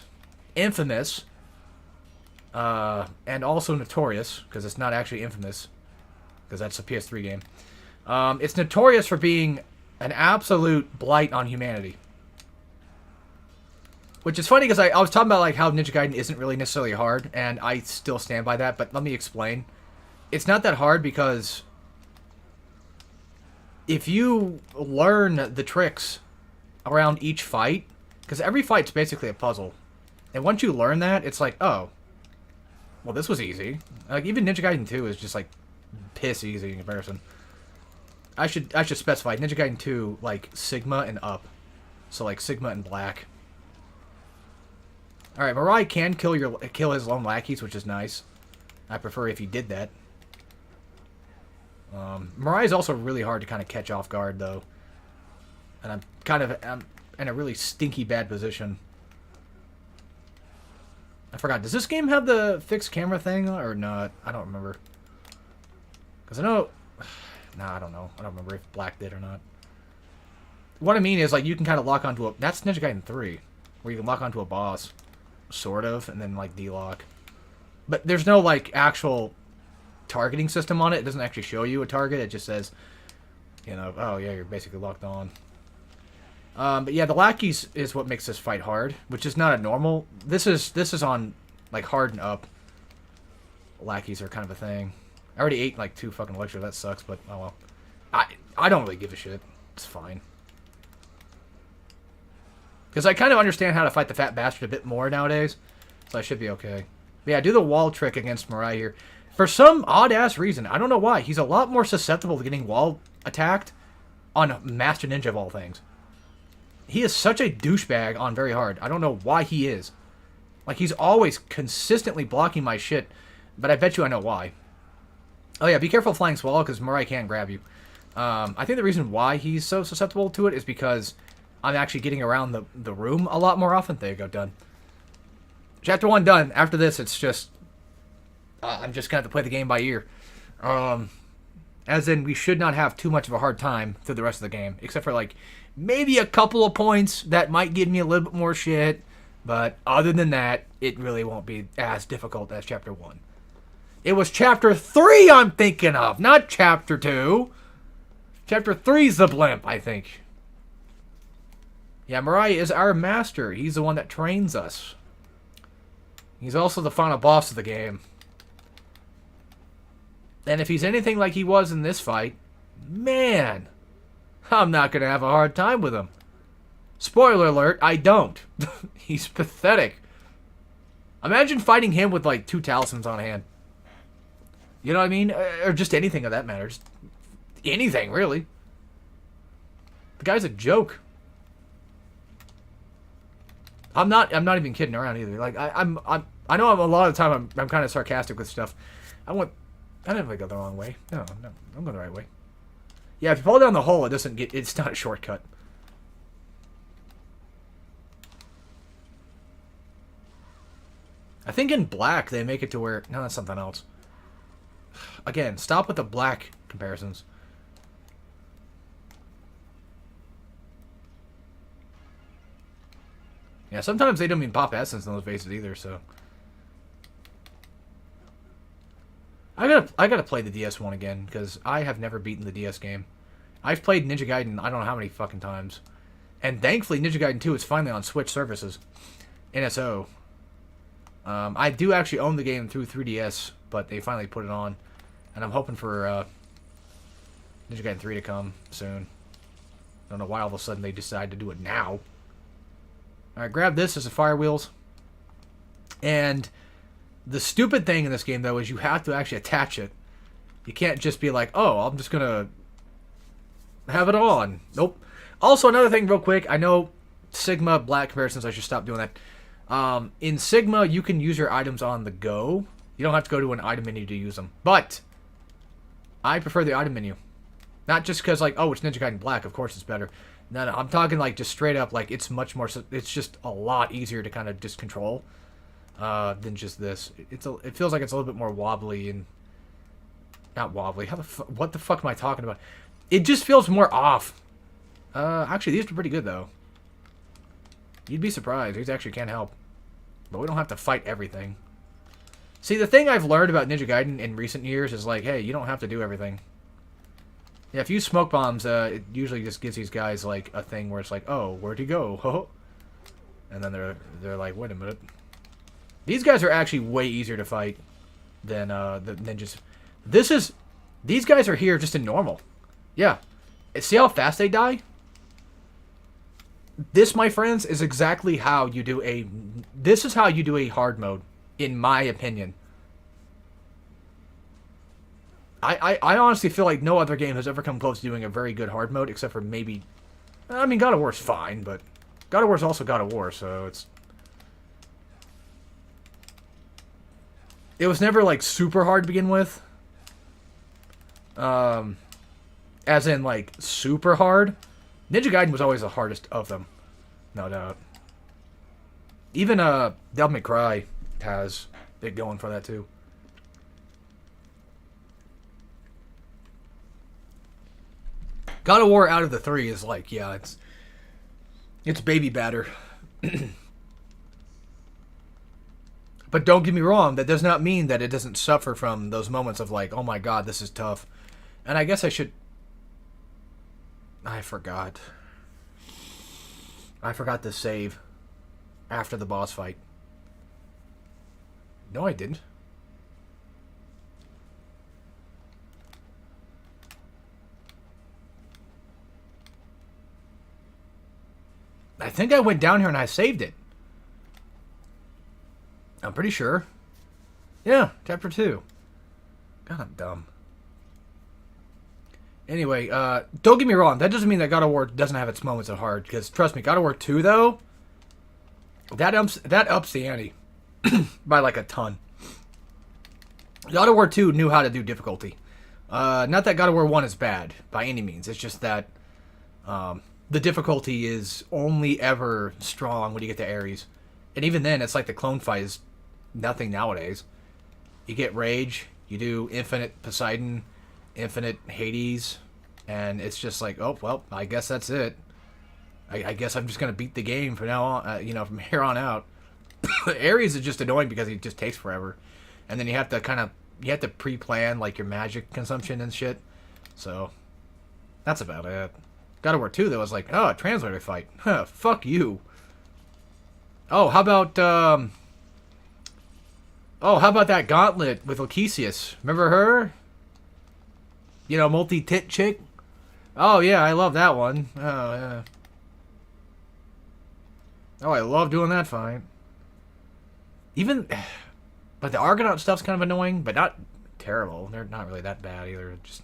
infamous. And also notorious, because it's not actually infamous. Because that's a PS3 game. It's notorious for being an absolute blight on humanity. Which is funny because I was talking about like how Ninja Gaiden isn't really necessarily hard, and I still stand by that, but let me explain. It's not that hard because if you learn the tricks around each fight, because every fight's basically a puzzle, and once you learn that, it's like, oh, well, this was easy. Like, even Ninja Gaiden 2 is just, like, piss easy in comparison. I should specify, Ninja Gaiden 2, like, Sigma and up. So, like, Sigma and black. Alright, Mirai can kill his lone lackeys, which is nice. I prefer if he did that. Mirai is also really hard to kind of catch off guard, though. And I'm in a really stinky bad position. I forgot. Does this game have the fixed camera thing or not? I don't remember. Because I know... Nah, I don't know. I don't remember if Black did or not. What I mean is, like, you can kind of lock onto a... That's Ninja Gaiden 3. Where you can lock onto a boss. Sort of. And then, like, de-lock. But there's no, like, actual targeting system on it. It doesn't actually show you a target. It just says, you know, oh, yeah, you're basically locked on. But yeah, the lackeys is what makes this fight hard, which is not a normal. This is on like hard and up. Lackeys are kind of a thing. I already ate like 2 fucking lectures. That sucks, but oh well. I don't really give a shit. It's fine. Because I kind of understand how to fight the fat bastard a bit more nowadays, so I should be okay. But yeah, do the wall trick against Mirai here. For some odd ass reason, I don't know why, he's a lot more susceptible to getting wall attacked on Master Ninja of all things. He is such a douchebag on very hard. I don't know why he is. Like, he's always consistently blocking my shit. But I bet you I know why. Oh yeah, be careful flying swallow, because Mirai can grab you. I think the reason why he's so susceptible to it is because I'm actually getting around the room a lot more often. There you go, done. Chapter 1 done. After this, it's just... I'm just going to have to play the game by ear. As in, we should not have too much of a hard time through the rest of the game. Except for, like... maybe a couple of points that might give me a little bit more shit, but other than that, it really won't be as difficult as Chapter 1. It was Chapter 3 I'm thinking of, not Chapter 2. Chapter 3's the blimp, I think. Yeah, Mirai is our master. He's the one that trains us. He's also the final boss of the game. And if he's anything like he was in this fight, man... I'm not going to have a hard time with him. Spoiler alert, I don't. He's pathetic. Imagine fighting him with, like, 2 talismans on hand. You know what I mean? Or just anything of that matter. Just anything, really. The guy's a joke. I'm not even kidding around either. Like, I know a lot of the time I'm kind of sarcastic with stuff. I didn't go the wrong way. No, I'm going the right way. Yeah, if you fall down the hole, it's not a shortcut. I think in black they make it to where... No, that's something else. Again, stop with the black comparisons. Yeah, sometimes they don't even pop essence in those vases either, so. I gotta play the DS one again, because I have never beaten the DS game. I've played Ninja Gaiden I don't know how many fucking times. And thankfully, Ninja Gaiden 2 is finally on Switch services. NSO. I do actually own the game through 3DS, but they finally put it on. And I'm hoping for Ninja Gaiden 3 to come soon. I don't know why all of a sudden they decide to do it now. Alright, grab this as a fire wheels. And the stupid thing in this game, though, is you have to actually attach it. You can't just be like, oh, I'm just gonna have it on. Nope. Also, another thing real quick. I know Sigma, Black comparisons, I should stop doing that. In Sigma, you can use your items on the go. You don't have to go to an item menu to use them. But I prefer the item menu. Not just because, like, oh, it's Ninja Gaiden Black. Of course it's better. No, I'm talking, like, just straight up, like, it's much more... It's just a lot easier to kind of just control than just this. It feels like it's a little bit more wobbly and... Not wobbly. What the fuck am I talking about? It just feels more off. Actually, these are pretty good, though. You'd be surprised. These actually can help. But we don't have to fight everything. See, the thing I've learned about Ninja Gaiden in recent years is, like, hey, you don't have to do everything. Yeah, if you use smoke bombs, it usually just gives these guys, like, a thing where it's like, oh, where'd he go? And then they're like, wait a minute. These guys are actually way easier to fight than the ninjas. These guys are here just in normal. Yeah. See how fast they die? This, my friends, is exactly how you do a... This is how you do a hard mode, in my opinion. I honestly feel like no other game has ever come close to doing a very good hard mode, except for maybe... I mean, God of War's fine, but... God of War's also God of War, so it's... It was never, like, super hard to begin with. As in, like, super hard. Ninja Gaiden was always the hardest of them. No doubt. Even, Devil May Cry has it going for that, too. God of War out of the three is like, yeah, it's baby batter. But don't get me wrong, that does not mean that it doesn't suffer from those moments of like, oh my god, this is tough. And I guess I forgot. I forgot to save after the boss fight. No, I didn't. I think I went down here and I saved it. I'm pretty sure. Yeah, chapter 2. God, I'm dumb. Anyway, don't get me wrong. That doesn't mean that God of War doesn't have its moments of hard. Because, trust me, God of War 2, though, that ups the ante by, like, a ton. God of War 2 knew how to do difficulty. Not that God of War 1 is bad, by any means. It's just that the difficulty is only ever strong when you get to Ares. And even then, it's like the clone fight is nothing nowadays. You get Rage, you do Infinite Poseidon, Infinite Hades, and it's just like, oh, well, I guess that's it. I guess I'm just going to beat the game from now on, from here on out. Ares is just annoying because it just takes forever. And then you have to pre-plan, like, your magic consumption and shit. So, that's about it. God of War 2, though, was like, oh, a translator fight. Huh, fuck you. Oh, how about that gauntlet with Lachesis? Remember her? Multi-tit chick? Oh, yeah, I love that one. Oh, yeah. Oh, I love doing that fight. But the Argonaut stuff's kind of annoying, but not terrible. They're not really that bad either. Just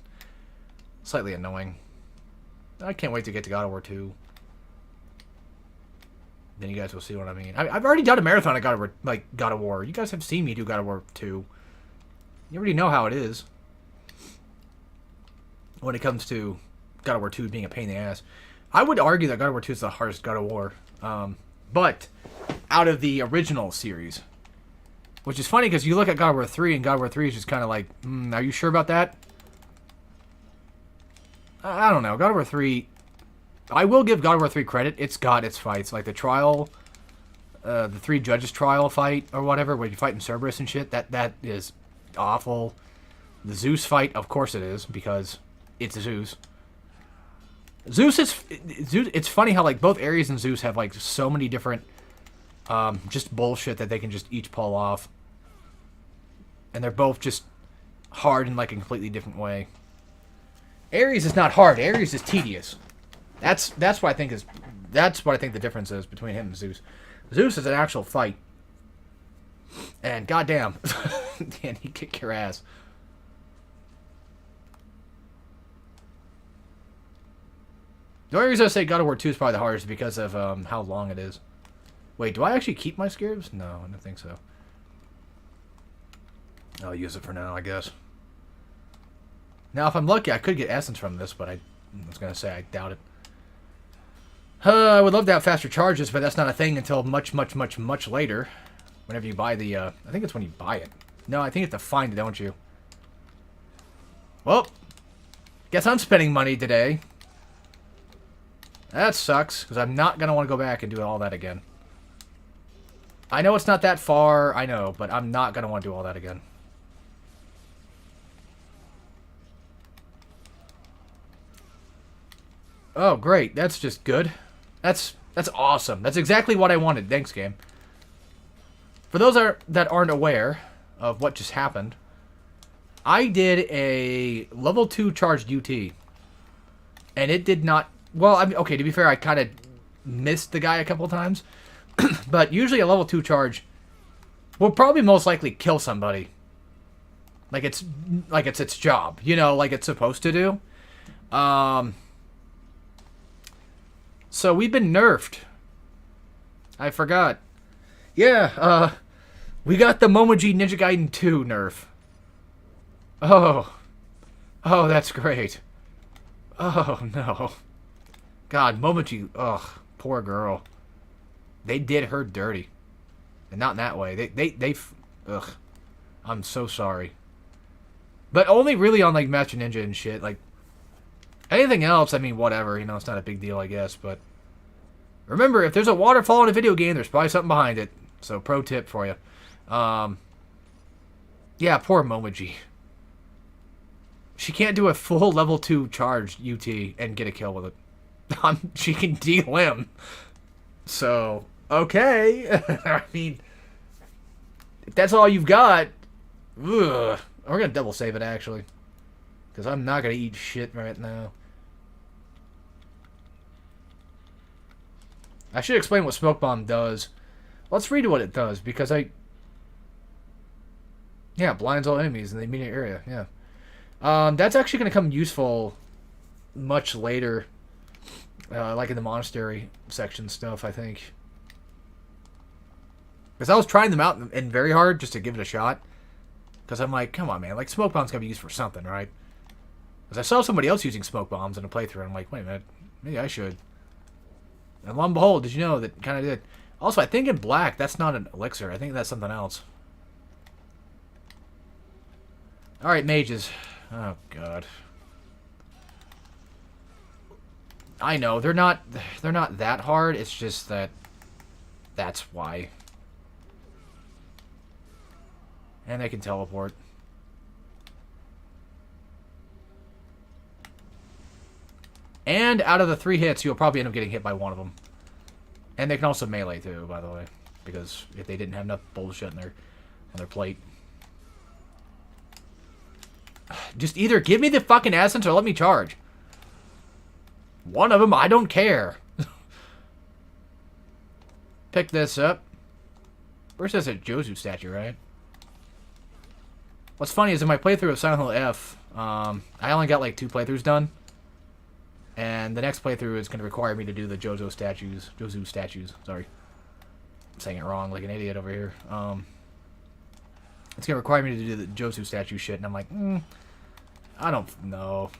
slightly annoying. I can't wait to get to God of War 2. Then you guys will see what I mean. I've already done a marathon of God of War. You guys have seen me do God of War 2. You already know how it is. When it comes to God of War 2 being a pain in the ass. I would argue that God of War 2 is the hardest God of War. But out of the original series. Which is funny because you look at God of War 3 and God of War 3 is just kind of like, are you sure about that? I don't know. God of War 3... I will give God of War 3 credit. It's got its fights. Like the trial the three judges trial fight or whatever, where you fight in Cerberus and shit. That is awful. The Zeus fight, of course it is, because it's Zeus. Zeus. It's funny how like both Ares and Zeus have like so many different just bullshit that they can just each pull off, and they're both just hard in like a completely different way. Ares is not hard. Ares is tedious. That's what I think the difference is between him and Zeus. Zeus is an actual fight, and goddamn, man, he kick your ass. The only reason I say God of War 2 is probably the hardest is because of how long it is. Wait, do I actually keep my scarabs? No, I don't think so. I'll use it for now, I guess. Now, if I'm lucky, I could get essence from this, but I was going to say I doubt it. I would love to have faster charges, but that's not a thing until much, much, much, much later. Whenever you buy the, I think it's when you buy it. No, I think you have to find it, don't you? Well, guess I'm spending money today. That sucks, because I'm not going to want to go back and do all that again. I know it's not that far, I know, but I'm not going to want to do all that again. Oh, great. That's just good. That's awesome. That's exactly what I wanted. Thanks, game. For those that aren't aware of what just happened, I did a level 2 charged UT. And it did not... Well, I mean, okay, to be fair, I kind of missed the guy a couple times. But usually a level 2 charge will probably most likely kill somebody. Like it's its job. You know, like it's supposed to do. So we've been nerfed. I forgot. Yeah, we got the Momoji Ninja Gaiden 2 nerf. Oh, that's great. Oh, no. God, Momoji, ugh, poor girl. They did her dirty. And not in that way. Ugh. I'm so sorry. But only really on, like, Master Ninja and shit. Like, anything else, I mean, whatever. You know, it's not a big deal, I guess. But remember, if there's a waterfall in a video game, there's probably something behind it. So, pro tip for you. Yeah, poor Momoji. She can't do a full level 2 charged UT and get a kill with it. She can deal him. So, okay. I mean, if that's all you've got, ugh. We're going to double save it, actually. Because I'm not going to eat shit right now. I should explain what Smoke Bomb does. Let's read what it does, because yeah, blinds all enemies in the immediate area, yeah. That's actually going to come useful much later. Like in the monastery section stuff, I think. Because I was trying them out in very hard just to give it a shot. Because I'm like, come on, man. Like, smoke bombs got to be used for something, right? Because I saw somebody else using smoke bombs in a playthrough, and I'm like, wait a minute. Maybe I should. And lo and behold, did you know that kind of did. Also, I think in black, that's not an elixir. I think that's something else. Alright, mages. Oh, God. I know, they're not that hard. It's just that that's why. And they can teleport. And out of the 3 hits, you'll probably end up getting hit by one of them. And they can also melee too, by the way, because if they didn't have enough bullshit on their plate. Just either give me the fucking essence or let me charge. One of them, I don't care. Pick this up. First, there's a Jozu statue, right? What's funny is in my playthrough of Silent Hill F, I only got like 2 playthroughs done. And the next playthrough is going to require me to do the Jozu statues. Sorry. I'm saying it wrong like an idiot over here. It's going to require me to do the Jozu statue shit, and I'm like, I don't know.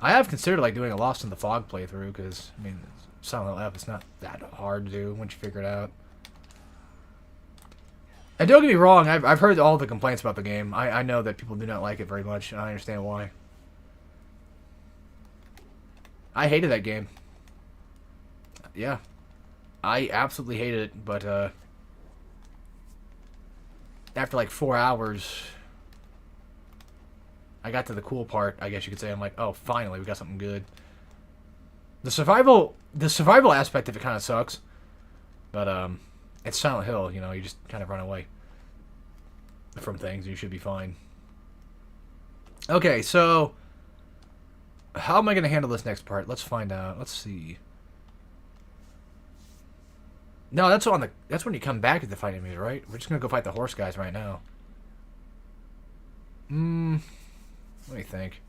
I have considered like doing a Lost in the Fog playthrough, because, I mean, Silent Hill F, it's not that hard to do once you figure it out. And don't get me wrong, I've heard all the complaints about the game. I know that people do not like it very much, and I understand why. I hated that game. Yeah. I absolutely hated it, but after like 4 hours, I got to the cool part, I guess you could say. I'm like, oh, finally, we got something good. The survival aspect of it kind of sucks, but it's Silent Hill, you know, you just kind of run away from things, you should be fine. Okay, so how am I going to handle this next part? Let's find out. Let's see. No, that's when you come back to the fight enemies, right? We're just going to go fight the horse guys right now. Let me think.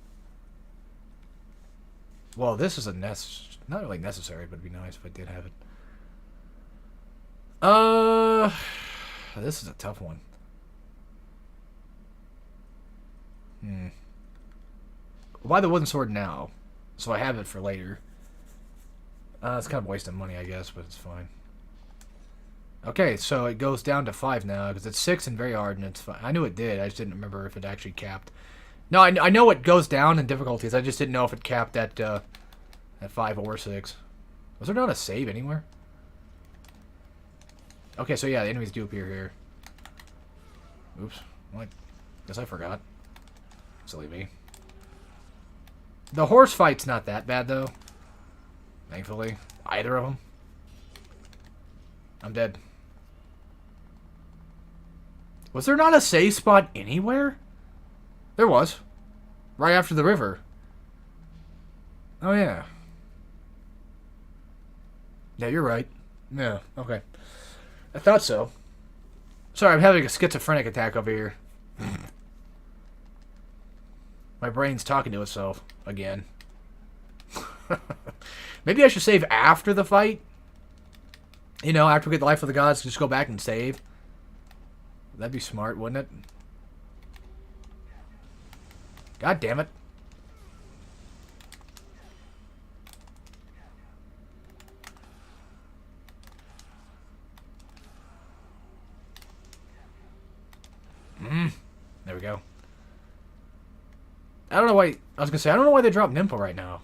Well, this is not really necessary, but it'd be nice if I did have it. This is a tough one. I'll buy the wooden sword now, so I have it for later. It's kind of wasting money, I guess, but it's fine. Okay, so it goes down to 5 now, because it's 6 and very hard, and it's fine. I knew it did, I just didn't remember if it actually capped. No, I know it goes down in difficulties, I just didn't know if it capped at 5 or 6. Was there not a save anywhere? Okay, so yeah, the enemies do appear here. Oops. Well, guess I forgot. Silly me. The horse fight's not that bad, though. Thankfully. Either of them. I'm dead. Was there not a save spot anywhere? There was. Right after the river. Oh, yeah. Yeah, you're right. Yeah, okay. I thought so. Sorry, I'm having a schizophrenic attack over here. My brain's talking to itself again. Maybe I should save after the fight. You know, after we get the Life of the Gods, just go back and save. That'd be smart, wouldn't it? God damn it. There we go. I don't know why... I was going to say, I don't know why they dropped Nimpo right now.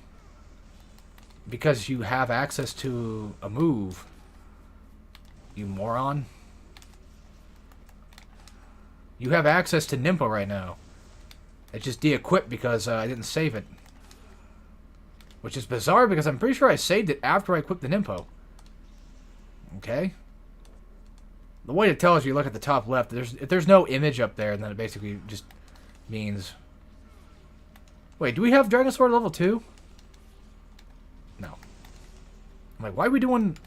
Because you have access to a move. You moron. You have access to Nimpo right now. It's just de-equipped because I didn't save it. Which is bizarre because I'm pretty sure I saved it after I equipped the Nimpo. Okay. The way to tell is you look at the top left. If there's no image up there, then it basically just means... Wait, do we have Dragon Sword level 2? No. I'm like, why are we doing...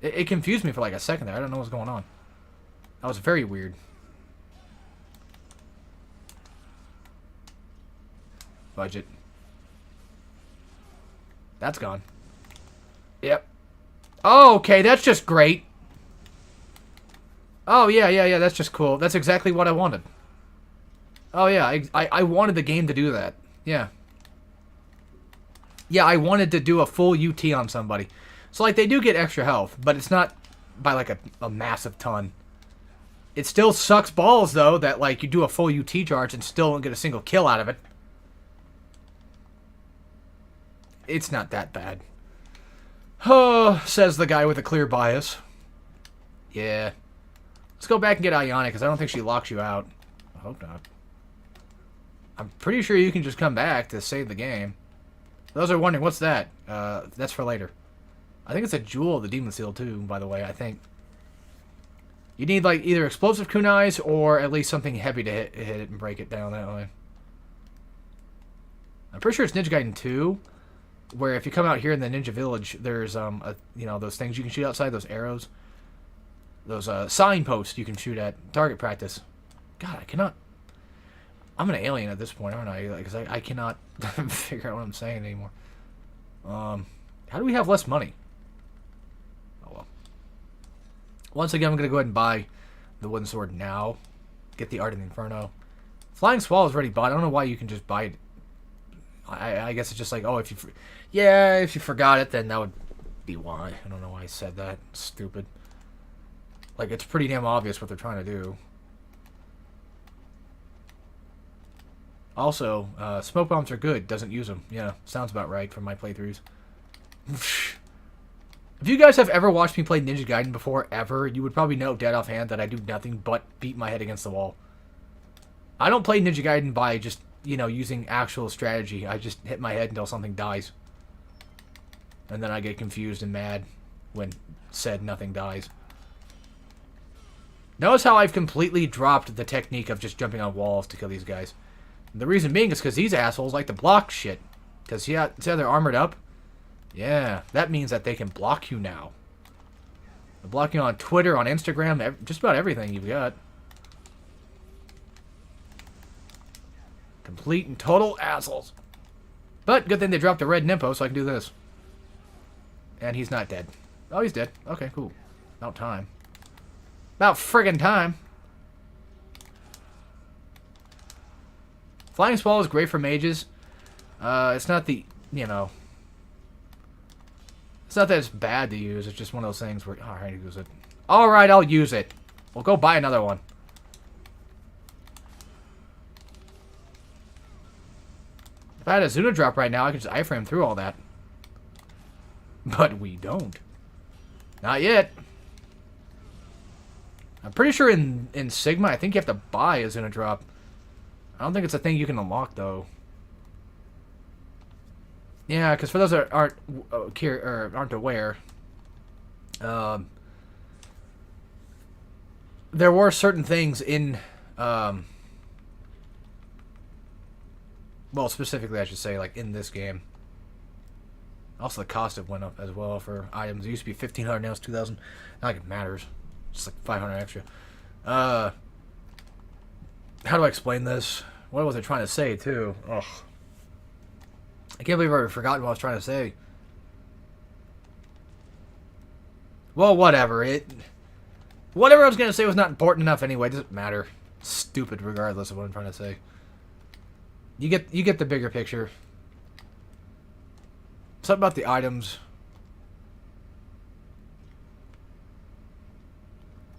It confused me for like a second there. I don't know what's going on. That was very weird. Budget. That's gone. Yep. Oh, okay, that's just great. Oh, yeah, that's just cool. That's exactly what I wanted. Oh, yeah, I wanted the game to do that. Yeah. Yeah, I wanted to do a full UT on somebody. So, like, they do get extra health, but it's not by, like, a massive ton. It still sucks balls, though, that, like, you do a full UT charge and still don't get a single kill out of it. It's not that bad. Oh, says the guy with a clear bias. Yeah. Let's go back and get Ayane, because I don't think she locks you out. I hope not. I'm pretty sure you can just come back to save the game. Those are wondering, what's that? That's for later. I think it's a jewel of the Demon Seal, too, by the way, I think. You need, like, either explosive kunais or at least something heavy to hit it and break it down that way. I'm pretty sure it's Ninja Gaiden 2, where if you come out here in the Ninja Village, there's, you know, those things you can shoot outside, those arrows. Those, signposts you can shoot at. Target practice. God, I cannot... I'm an alien at this point, aren't I? Because I cannot figure out what I'm saying anymore. How do we have less money? Oh, well. Once again, I'm going to go ahead and buy the wooden sword now. Get the Art of the Inferno. Flying Swallow is already bought. I don't know why you can just buy it. I guess it's just like, oh, if you... Yeah, if you forgot it, then that would be why. I don't know why I said that. Stupid. Like, it's pretty damn obvious what they're trying to do. Also, smoke bombs are good. Doesn't use them. Yeah, sounds about right from my playthroughs. If you guys have ever watched me play Ninja Gaiden before, ever, you would probably know dead offhand that I do nothing but beat my head against the wall. I don't play Ninja Gaiden by just, you know, using actual strategy. I just hit my head until something dies. And then I get confused and mad when said nothing dies. Notice how I've completely dropped the technique of just jumping on walls to kill these guys. And the reason being is because these assholes like to block shit. Because, yeah, see how they're armored up? Yeah, that means that they can block you now. They'll block you on Twitter, on Instagram, just about everything you've got. Complete and total assholes. But good thing they dropped the red Nympho so I can do this. And he's not dead. Oh, he's dead. Okay, cool. About time. About friggin' time. Flying Swallow is great for mages. It's not the, you know... It's not that it's bad to use. It's just one of those things where... Alright, I'll use it. Alright, I'll use it. We'll go buy another one. If I had a Zuna drop right now, I could just iframe through all that. But we don't. Not yet. I'm pretty sure in Sigma, I think you have to buy a Zuna drop. I don't think it's a thing you can unlock, though. Yeah, because for those that aren't aware, there were certain things in, well, specifically, I should say, like in this game. Also, the cost of went up as well for items. It used to be $1,500, now it's $2,000. Not like it matters. It's like $500 extra. How do I explain this? What was I trying to say, too? Ugh. I can't believe I've already forgotten what I was trying to say. Well, whatever. Whatever I was going to say was not important enough anyway. It doesn't matter. Stupid regardless of what I'm trying to say. You get the bigger picture. Something about the items.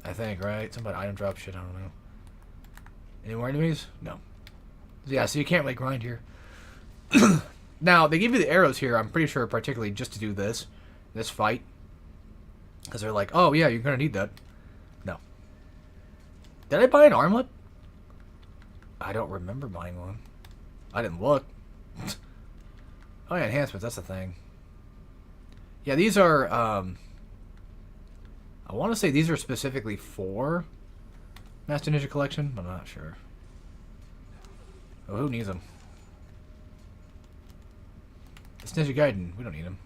I think, right? Something about item drop shit, I don't know. Any more enemies? No. Yeah, so you can't really grind here. Now, they give you the arrows here, I'm pretty sure, particularly just to do this fight. Because they're like, oh yeah, you're going to need that. No. Did I buy an armlet? I don't remember buying one. I didn't look. Oh yeah, enhancements, that's the thing. Yeah, these are, I want to say these are specifically for Master Ninja Collection, but I'm not sure. Oh, who needs them? It's Ninja Gaiden. We don't need them.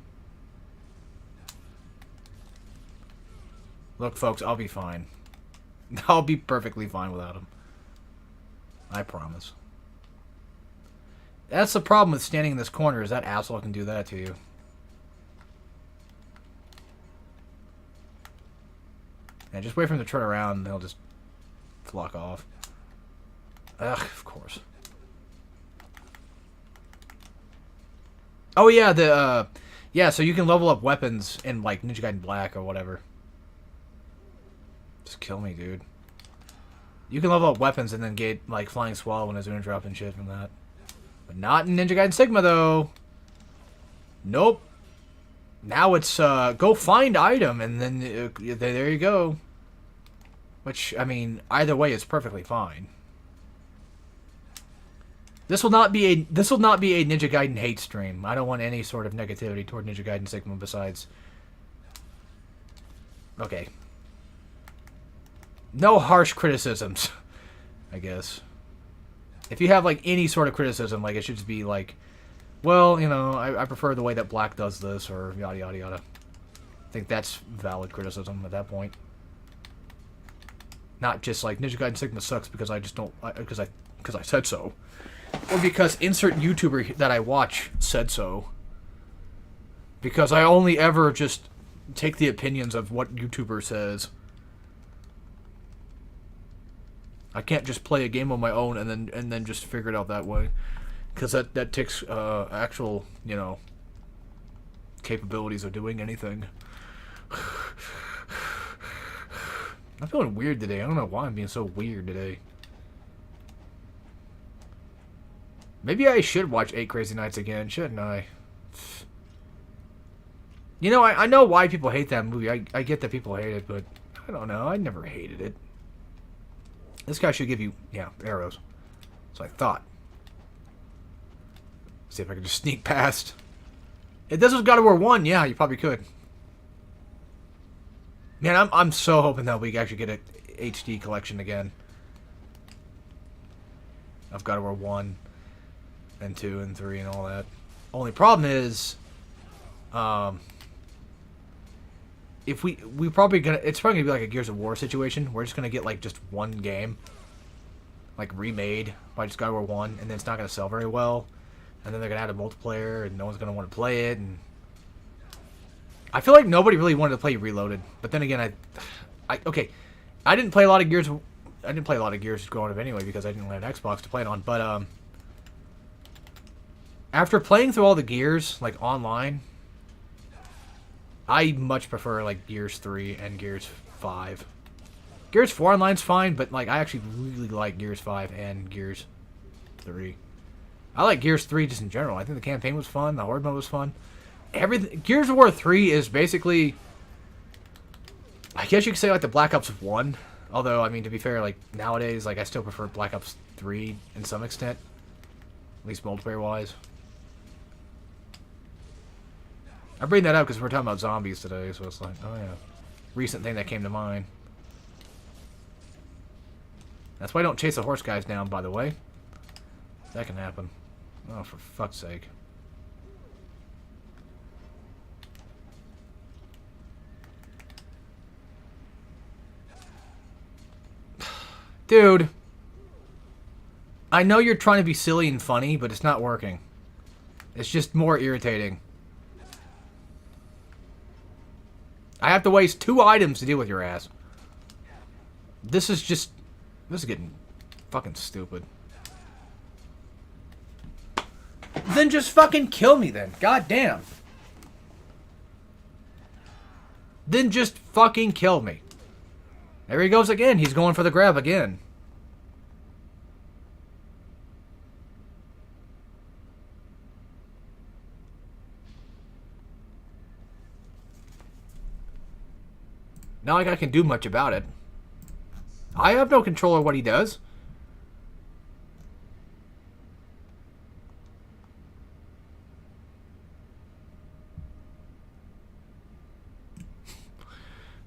Look, folks, I'll be fine. I'll be perfectly fine without them. I promise. That's the problem with standing in this corner, is that asshole can do that to you. And just wait for him to turn around and they'll just flock off. Ugh, of course. Oh yeah, yeah, so you can level up weapons in like Ninja Gaiden Black or whatever. Just kill me, dude. You can level up weapons and then get like Flying Swallow and a Zuna drop and shit from that. But not in Ninja Gaiden Sigma though. Nope. Now it's go find item and then there you go. Which, I mean, either way is perfectly fine. This will not be a Ninja Gaiden hate stream. I don't want any sort of negativity toward Ninja Gaiden Sigma besides. Okay. No harsh criticisms, I guess. If you have like any sort of criticism, like it should just be like, well, you know, I prefer the way that Black does this, or yada yada yada. I think that's valid criticism at that point. Not just like Ninja Gaiden Sigma sucks because I just don't, because I said so. Or because insert YouTuber that I watch said so. Because I only ever just take the opinions of what YouTuber says. I can't just play a game on my own and then just figure it out that way. Because that takes actual, you know, capabilities of doing anything. I'm feeling weird today. I don't know why I'm being so weird today. Maybe I should watch 8 Crazy Nights again, shouldn't I? You know, I know why people hate that movie. I get that people hate it, but I don't know. I never hated it. This guy should give you, yeah, arrows. So I thought. See if I can just sneak past. If this was God of War 1, yeah, you probably could. Man, I'm so hoping that we actually get a HD collection again. Of God of War 1 and 2 and 3 and all that. Only problem is, if we probably gonna, it's probably gonna be like a Gears of War situation. We're just gonna get like just one game, like remade by just God of War 1, and then it's not gonna sell very well, and then they're gonna add a multiplayer, and no one's gonna want to play it. And I feel like nobody really wanted to play Reloaded, but then again, okay, I didn't play a lot of Gears. I didn't play a lot of Gears growing up anyway because I didn't have an Xbox to play it on. But after playing through all the Gears like online, I much prefer like Gears 3 and Gears 5. Gears 4 online's fine, but like I actually really like Gears 5 and Gears 3. I like Gears 3 just in general. I think the campaign was fun, the horde mode was fun. Everything. Gears of War 3 is basically, I guess you could say like the Black Ops 1. Although, I mean, to be fair, like nowadays, like I still prefer Black Ops 3 in some extent, at least multiplayer-wise. I bring that up because we're talking about zombies today, so it's like, oh yeah, recent thing that came to mind. That's why I don't chase the horse guys down, by the way. That can happen. Oh, for fuck's sake. Dude, I know you're trying to be silly and funny, but it's not working. It's just more irritating. I have to waste 2 items to deal with your ass. This is getting fucking stupid. Then just fucking kill me then. God damn. Then just fucking kill me. There he goes again. He's going for the grab again. Not like I can do much about it. I have no control over what he does.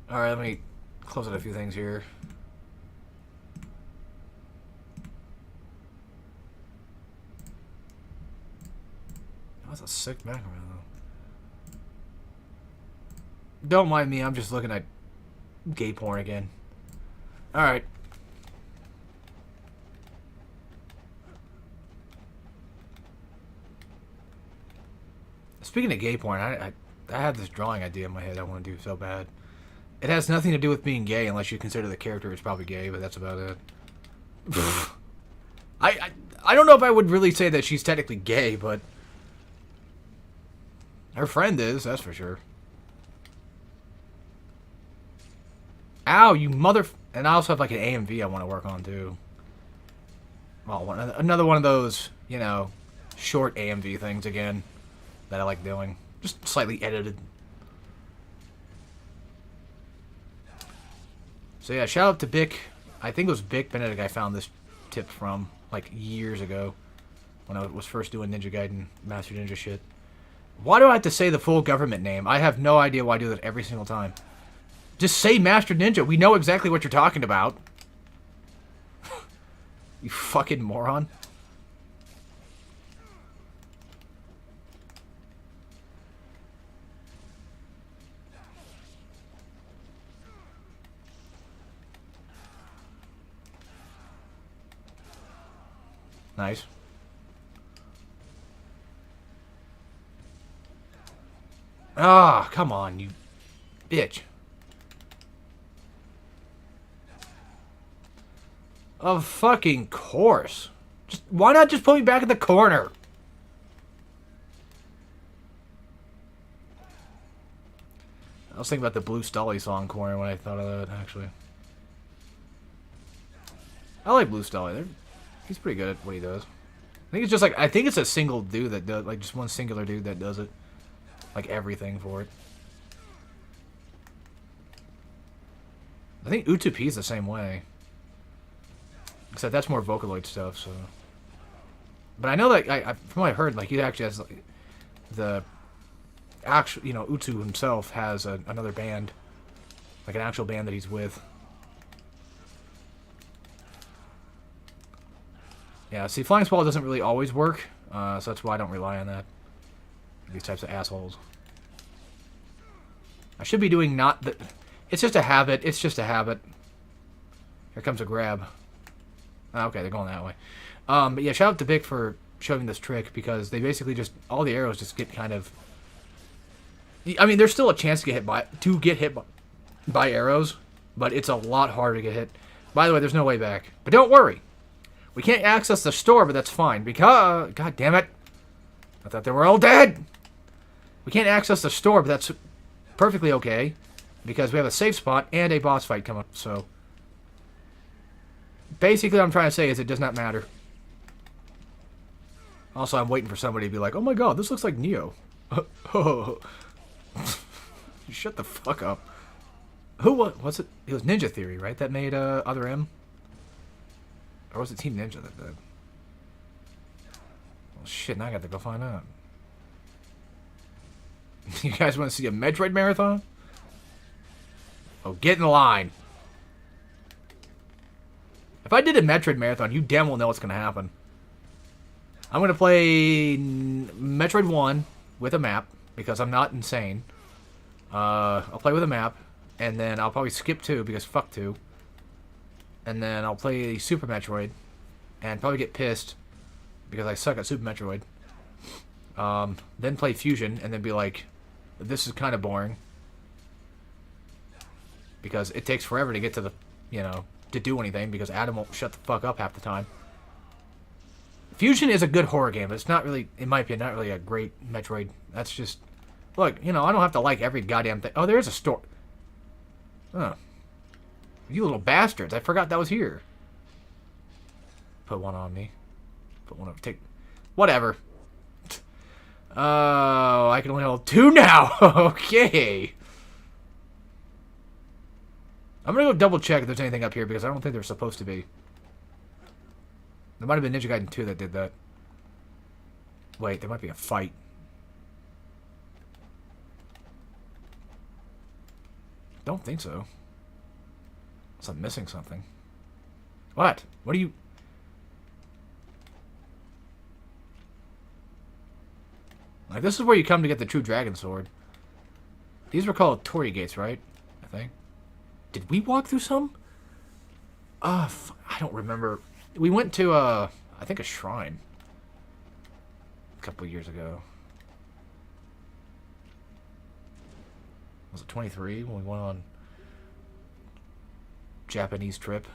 Alright, let me close out a few things here. That's a sick macro though. Don't mind me, I'm just looking at gay porn again. Alright. Speaking of gay porn, I have this drawing idea in my head I want to do so bad. It has nothing to do with being gay unless you consider the character is probably gay, but that's about it. I don't know if I would really say that she's technically gay, but her friend is, that's for sure. Ow, you mother... And I also have like an AMV I want to work on too. Well, another one of those, you know, short AMV things again that I like doing. Just slightly edited. So yeah, shout out to Bic. I think it was Bic Benedict I found this tip from, like, years ago. When I was first doing Ninja Gaiden, Master Ninja shit. Why do I have to say the full government name? I have no idea why I do that every single time. Just say Master Ninja. We know exactly what you're talking about. You fucking moron. Nice. Ah, come on, you bitch. Of fucking course. Why not just put me back in the corner? I was thinking about the Blue Stolly song corner when I thought of that, actually. I like Blue Stolly. He's pretty good at what he does. I think it's just like, I think it's a single dude that does, like just one singular dude that does it. Like everything for it. I think U2P is the same way. Except that's more Vocaloid stuff, so... But I know that, from what I heard, like, he actually has, like, the actual, you know, Utu himself has another band. Like, an actual band that he's with. Yeah, see, Flying Squall doesn't really always work, so that's why I don't rely on that. These types of assholes. I should be doing not the... It's just a habit. It's just a habit. Here comes a grab. Oh, okay, they're going that way. But yeah, shout out to Vic for showing this trick, because they basically just... All the arrows just get kind of... I mean, there's still a chance to get hit by arrows, but it's a lot harder to get hit. By the way, there's no way back. But don't worry. We can't access the store, but that's fine, because... God damn it. I thought they were all dead. We can't access the store, but that's perfectly okay, because we have a safe spot and a boss fight coming up, so... Basically, what I'm trying to say is it does not matter. Also, I'm waiting for somebody to be like, oh my god, this looks like Neo. Shut the fuck up. Who was it? It was Ninja Theory, right? That made Other M? Or was it Team Ninja that did? Well, shit, now I got to go find out. You guys want to see a Metroid marathon? Oh, get in line. If I did a Metroid marathon, you damn well know what's going to happen. I'm going to play Metroid 1 with a map, because I'm not insane. I'll play with a map, and then I'll probably skip 2, because fuck 2. And then I'll play Super Metroid, and probably get pissed, because I suck at Super Metroid. Then play Fusion, and then be like, this is kind of boring. Because it takes forever to get to the, you know, to do anything, because Adam won't shut the fuck up half the time. Fusion is a good horror game, but it's not really, in my opinion, not really a great Metroid. That's just, look, you know, I don't have to like every goddamn thing. Oh, there is a store. Oh. You little bastards, I forgot that was here. Put one on me. Put one up, take, whatever. Oh, I can only hold 2 now. Okay. I'm gonna go double check if there's anything up here, because I don't think there's supposed to be. There might have been Ninja Gaiden 2 that did that. Wait, there might be a fight. Don't think so. Unless I'm missing something. What? What are you... Like, this is where you come to get the true dragon sword. These were called Torii gates, right? I think. Did we walk through some? I don't remember. We went to, I think a shrine. A couple years ago. Was it 23 when we went on Japanese trip?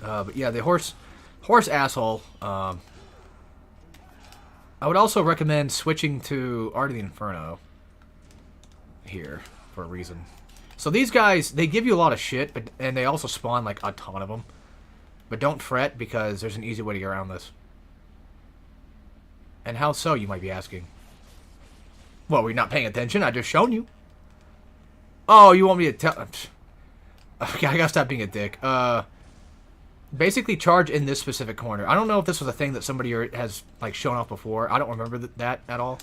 But yeah, the horse asshole. I would also recommend switching to Art of the Inferno here for a reason. So these guys, they give you a lot of shit, and they also spawn like a ton of them. But don't fret, because there's an easy way to get around this. And how so, you might be asking? Well, we're not paying attention. I just shown you. Oh, you want me to tell? Okay, I gotta stop being a dick. Basically charge in this specific corner. I don't know if this was a thing that somebody has like shown off before. I don't remember that at all.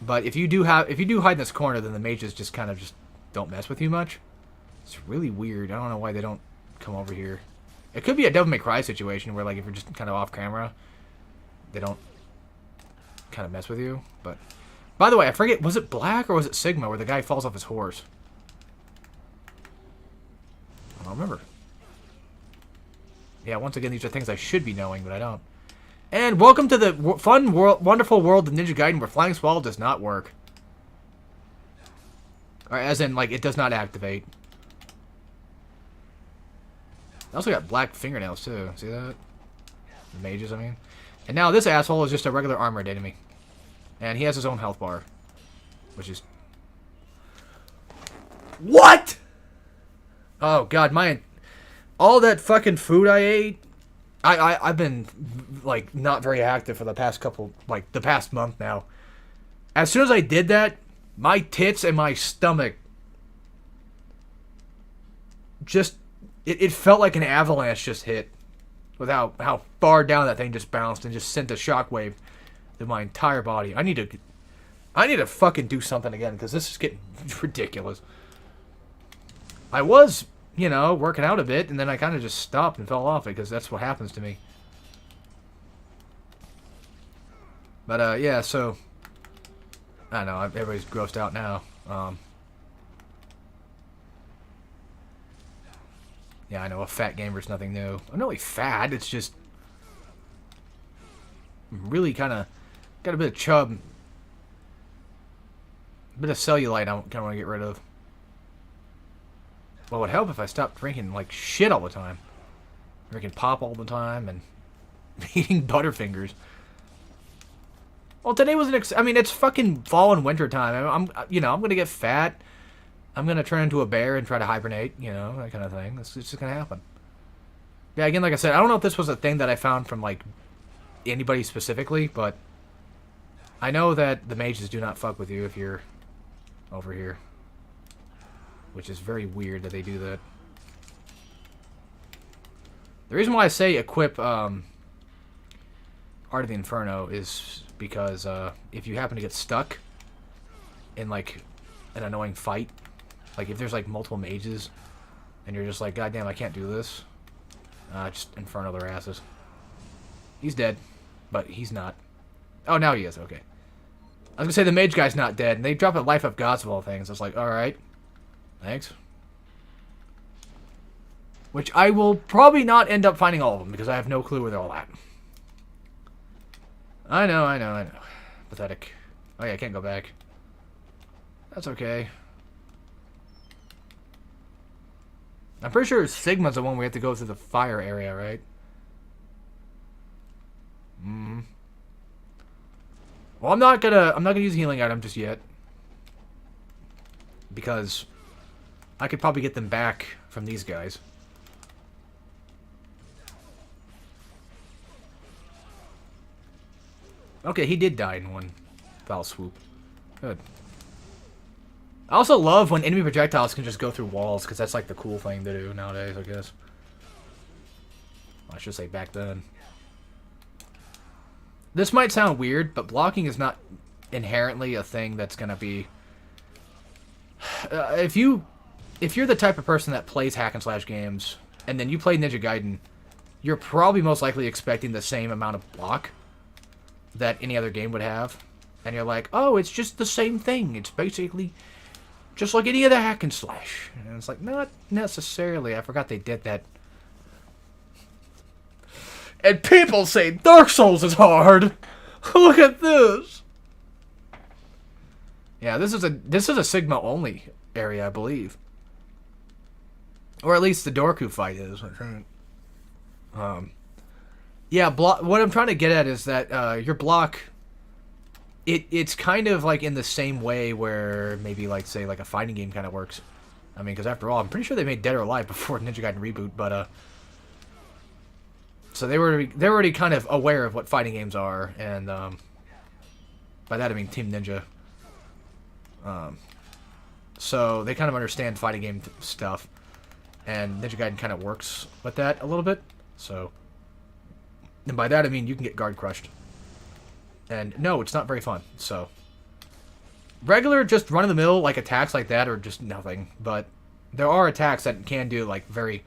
But if you do hide in this corner, then the mages just kind of just don't mess with you much. It's really weird. I don't know why they don't come over here. It could be a Devil May Cry situation where, like, if you're just kind of off camera, they don't kind of mess with you. But by the way, I forget, was it Black or was it Sigma where the guy falls off his horse? I don't remember. Yeah, once again, these are things I should be knowing, but I don't. And welcome to the fun, wonderful world of Ninja Gaiden, where Flying Squall does not work. Or as in, like, it does not activate. I also got black fingernails, too. See that? The mages, I mean. And now this asshole is just a regular armored enemy. And he has his own health bar. Which is... What?! Oh, God, all that fucking food I ate, I've been, like, not very active for the past the past month now. As soon as I did that, my tits and my stomach just, it felt like an avalanche just hit. With how far down that thing just bounced and just sent a shockwave through my entire body. I need to fucking do something again, because this is getting ridiculous. I was, working out a bit, and then I kind of just stopped and fell off it, because that's what happens to me. But, yeah, so, I don't know, everybody's grossed out now. Yeah, I know, a fat gamer's nothing new. I'm not really fat, it's just really kind of got a bit of chub. A bit of cellulite I kind of want to get rid of. Well, it would help if I stopped drinking like shit all the time. Drinking pop all the time and eating Butterfingers. Well, today was I mean, it's fucking fall and winter time. I'm going to get fat. I'm going to turn into a bear and try to hibernate, that kind of thing. It's just going to happen. Yeah, again, like I said, I don't know if this was a thing that I found from, like, anybody specifically, but I know that the mages do not fuck with you if you're over here. Which is very weird that they do that. The reason why I say equip Art of the Inferno is because if you happen to get stuck in, like, an annoying fight, like, if there's, like, multiple mages, and you're just like, God damn, I can't do this, just Inferno their asses. He's dead, but he's not. Oh, now he is, okay. I was gonna say the mage guy's not dead, and they drop a Life of Gods of all things. I was like, alright. Thanks. Which I will probably not end up finding all of them, because I have no clue where they're all at. I know. Pathetic. Oh yeah, I can't go back. That's okay. I'm pretty sure Sigma's the one we have to go through the fire area, right? Well, I'm not gonna use a healing item just yet. Because I could probably get them back from these guys. Okay, he did die in one foul swoop. Good. I also love when enemy projectiles can just go through walls, because that's like the cool thing to do nowadays, I guess. I should say back then. This might sound weird, but blocking is not inherently a thing that's going to be... if you're the type of person that plays hack and slash games, and then you play Ninja Gaiden, you're probably most likely expecting the same amount of block that any other game would have. And you're like, oh, it's just the same thing. It's basically just like any other hack and slash. And it's like, not necessarily. I forgot they did that. And people say Dark Souls is hard. Look at this. Yeah, this is a Sigma only area, I believe. Or at least the Dorku fight is. Yeah, what I'm trying to get at is that your block, it's kind of like in the same way where maybe like say like a fighting game kind of works. I mean, because after all, I'm pretty sure they made Dead or Alive before Ninja Gaiden reboot, but so they're already kind of aware of what fighting games are, and by that I mean Team Ninja. So they kind of understand fighting game stuff, and Ninja Gaiden kind of works with that a little bit. So, and by that I mean you can get guard crushed. And no, it's not very fun. So, regular just run-of-the-mill like attacks like that are just nothing. But there are attacks that can do like very,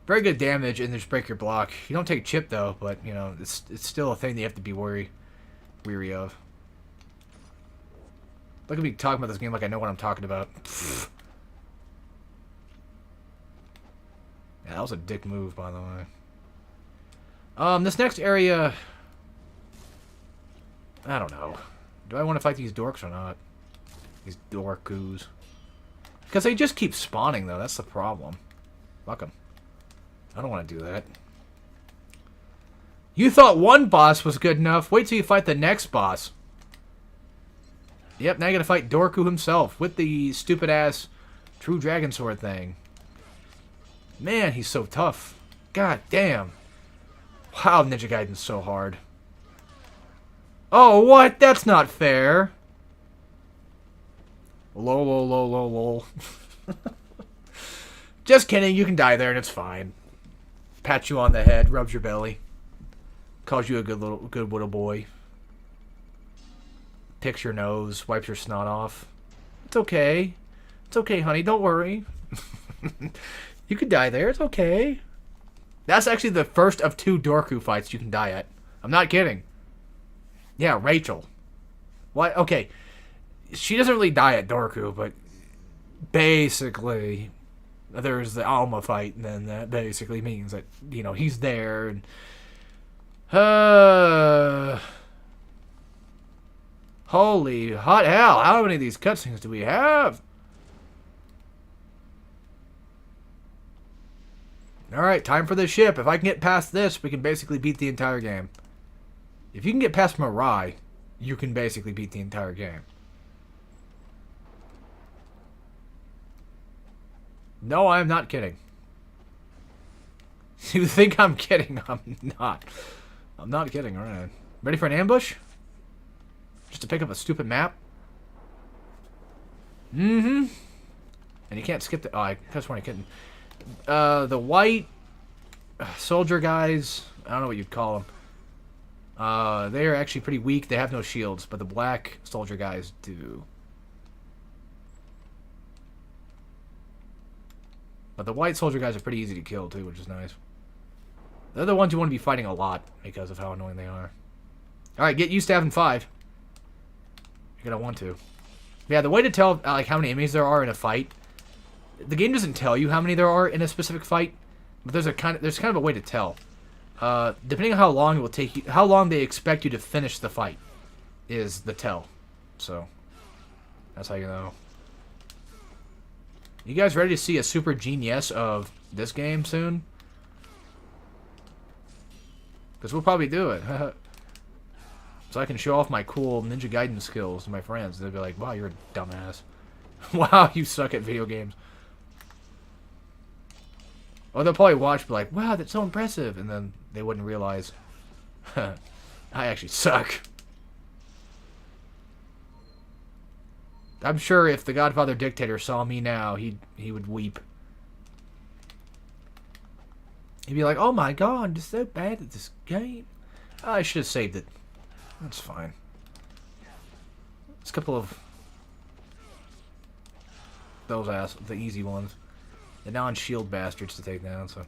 very good damage and just break your block. You don't take chip though, but you know it's still a thing that you have to be weary of. Look at me talking about this game like I know what I'm talking about. Yeah, that was a dick move, by the way. This next area, I don't know. Do I want to fight these dorks or not? These dorkus. Because they just keep spawning, though. That's the problem. Fuck them. I don't want to do that. You thought one boss was good enough. Wait till you fight the next boss. Yep, now you gotta fight Dorku himself with the stupid-ass True Dragon Sword thing. Man, he's so tough. God damn. Wow, Ninja Gaiden's so hard. Oh, what? That's not fair. Lol, lol, lol, lol, lol. Just kidding, you can die there and it's fine. Pats you on the head, rubs your belly. Calls you a good little boy. Picks your nose, wipes your snot off. It's okay. It's okay, honey, don't worry. You could die there, it's okay. That's actually the first of 2 Dorku fights you can die at. I'm not kidding. Yeah, Rachel. What? Okay. She doesn't really die at Dorku, but basically there's the Alma fight, and then that basically means that, you know, he's there, and holy hot hell, how many of these cutscenes do we have? Alright, time for the ship. If I can get past this, we can basically beat the entire game. If you can get past Mirai, you can basically beat the entire game. No, I'm not kidding. You think I'm kidding? I'm not. I'm not kidding. Alright. Ready for an ambush? Just to pick up a stupid map? Mm-hmm. And you can't skip the... Oh, I just want to kitten. The white soldier guys, I don't know what you'd call them. They are actually pretty weak. They have no shields, but the black soldier guys do. But the white soldier guys are pretty easy to kill too, which is nice. They're the ones you want to be fighting a lot because of how annoying they are. Alright, get used to having 5. You're gonna want to. Yeah, the way to tell like how many enemies there are in a fight, the game doesn't tell you how many there are in a specific fight, but there's kind of a way to tell. Depending on how long it will take you, how long they expect you to finish the fight, is the tell. So that's how you know. You guys ready to see a super genius of this game soon? Because we'll probably do it. So I can show off my cool Ninja Gaiden skills to my friends. They'll be like, wow, you're a dumbass. Wow, you suck at video games. Or they'll probably watch and be like, wow, that's so impressive. And then they wouldn't realize, I actually suck. I'm sure if the Godfather Dictator saw me now, he would weep. He'd be like, oh my god, I'm just so bad at this game. I should have saved it. That's fine. It's a couple of those the easy ones. The non-shield bastards to take down, so.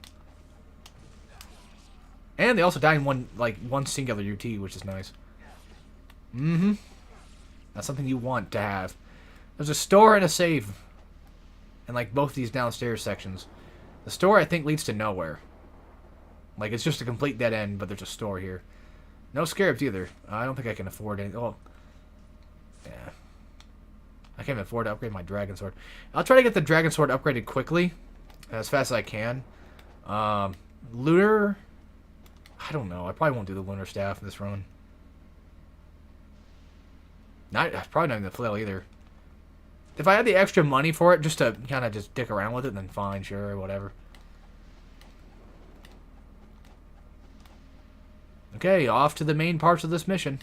And they also die in one singular UT, which is nice. Mm-hmm. That's something you want to have. There's a store and a save in like both these downstairs sections. The store I think leads to nowhere. Like it's just a complete dead end, but there's a store here. No scarabs either. I don't think I can afford any. Oh, yeah. I can't afford to upgrade my dragon sword. I'll try to get the dragon sword upgraded quickly, as fast as I can. Lunar. I don't know. I probably won't do the lunar staff in this run. Probably not even the flail either. If I had the extra money for it, just to kind of just dick around with it, then fine, sure, whatever. Okay, off to the main parts of this mission.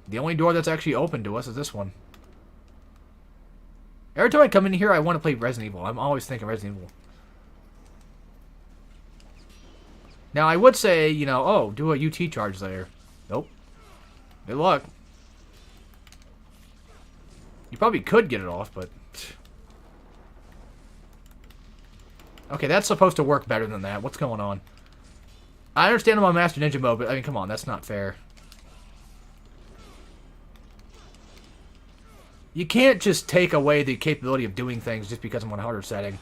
The only door that's actually open to us is this one. Every time I come in here, I want to play Resident Evil. I'm always thinking Resident Evil. Now, I would say, you know, oh, do a UT charge there. Nope. Good luck. You probably could get it off, but... Okay, that's supposed to work better than that. What's going on? I understand I'm on Master Ninja mode, but, I mean, come on, that's not fair. You can't just take away the capability of doing things just because I'm on a harder setting.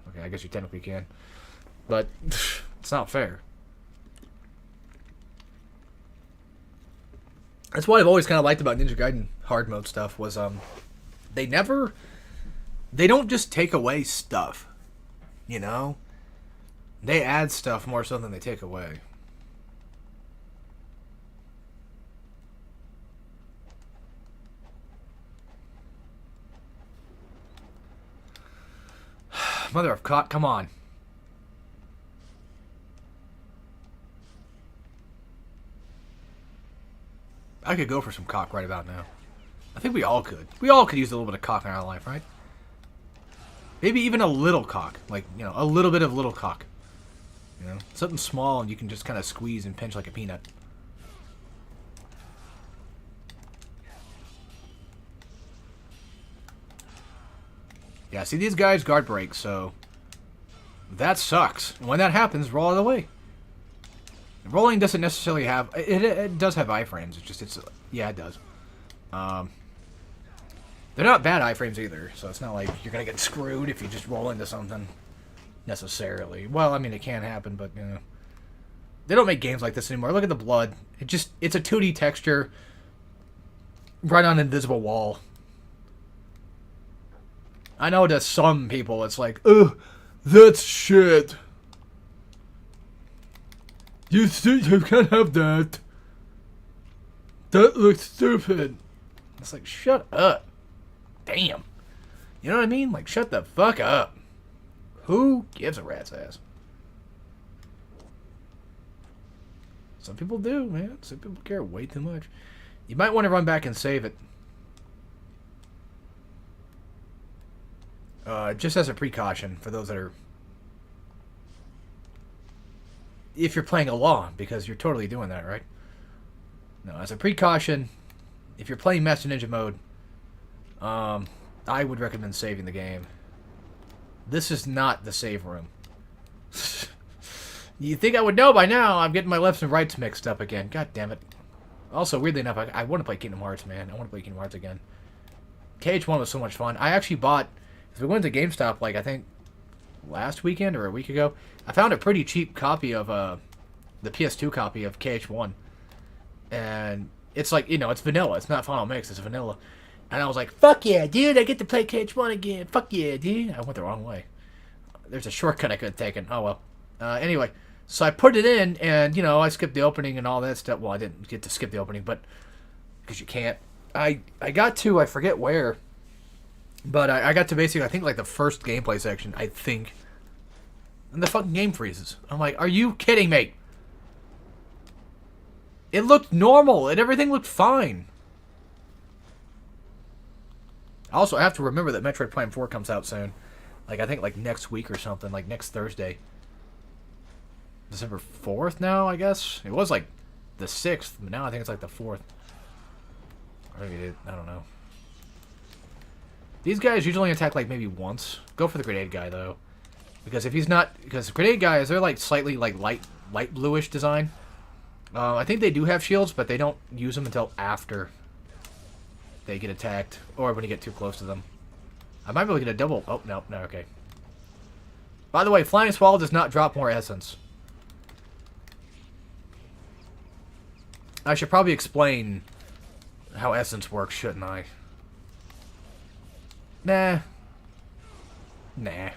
Okay, I guess you technically can. But, it's not fair. That's what I've always kind of liked about Ninja Gaiden hard mode stuff was, they don't just take away stuff, you know? They add stuff more so than they take away. Mother of God, come on. I could go for some cock right about now. I think we all could. We all could use a little bit of cock in our life, right? Maybe even a little cock. Like, you know, a little bit of little cock. You know? Something small and you can just kind of squeeze and pinch like a peanut. Yeah, see, these guys guard break, so that sucks. And when that happens, roll out of the way. Rolling doesn't necessarily have... It does have iframes. It's just... yeah, it does. They're not bad iframes either, so it's not like you're going to get screwed if you just roll into something necessarily. Well, I mean, it can happen, but, you know. They don't make games like this anymore. Look at the blood. It's a 2D texture right on an invisible wall. I know to some people it's like, ugh, that's shit. You can't have that. That looks stupid. It's like, shut up. Damn. You know what I mean? Like, shut the fuck up. Who gives a rat's ass? Some people do, man. Some people care way too much. You might want to run back and save it. Just as a precaution for those that are... If you're playing along, because you're totally doing that, right? No, as a precaution, if you're playing Master Ninja mode, I would recommend saving the game. This is not the save room. You think I would know by now? I'm getting my lefts and rights mixed up again. God damn it. Also, weirdly enough, I want to play Kingdom Hearts, man. I want to play Kingdom Hearts again. KH1 was so much fun. I actually bought... We went to GameStop, like, I think, last weekend or a week ago. I found a pretty cheap copy of, the PS2 copy of KH1. And it's like, you know, it's vanilla. It's not Final Mix. It's vanilla. And I was like, fuck yeah, dude. I get to play KH1 again. Fuck yeah, dude. I went the wrong way. There's a shortcut I could have taken. Oh, well. Anyway, so I put it in, and, you know, I skipped the opening and all that stuff. Well, I didn't get to skip the opening, but... Because you can't. I got to, I forget where... But I got to basically, I think, like, the first gameplay section, I think. And the fucking game freezes. I'm like, are you kidding me? It looked normal, and everything looked fine. Also, I have to remember that Metroid Prime 4 comes out soon. Like, I think, like, next week or something. Like, next Thursday. December 4th now, I guess? It was, like, the 6th, but now I think it's, like, the 4th. Or maybe I don't know. These guys usually attack, like, maybe once. Go for the grenade guy, though. Because if he's not... Because grenade guys, they're, like, slightly, like, light bluish design. I think they do have shields, but they don't use them until after they get attacked. Or when you get too close to them. I might be able to get a double... Oh, no, okay. By the way, Flying Swallow does not drop more essence. I should probably explain how essence works, shouldn't I? Nah. I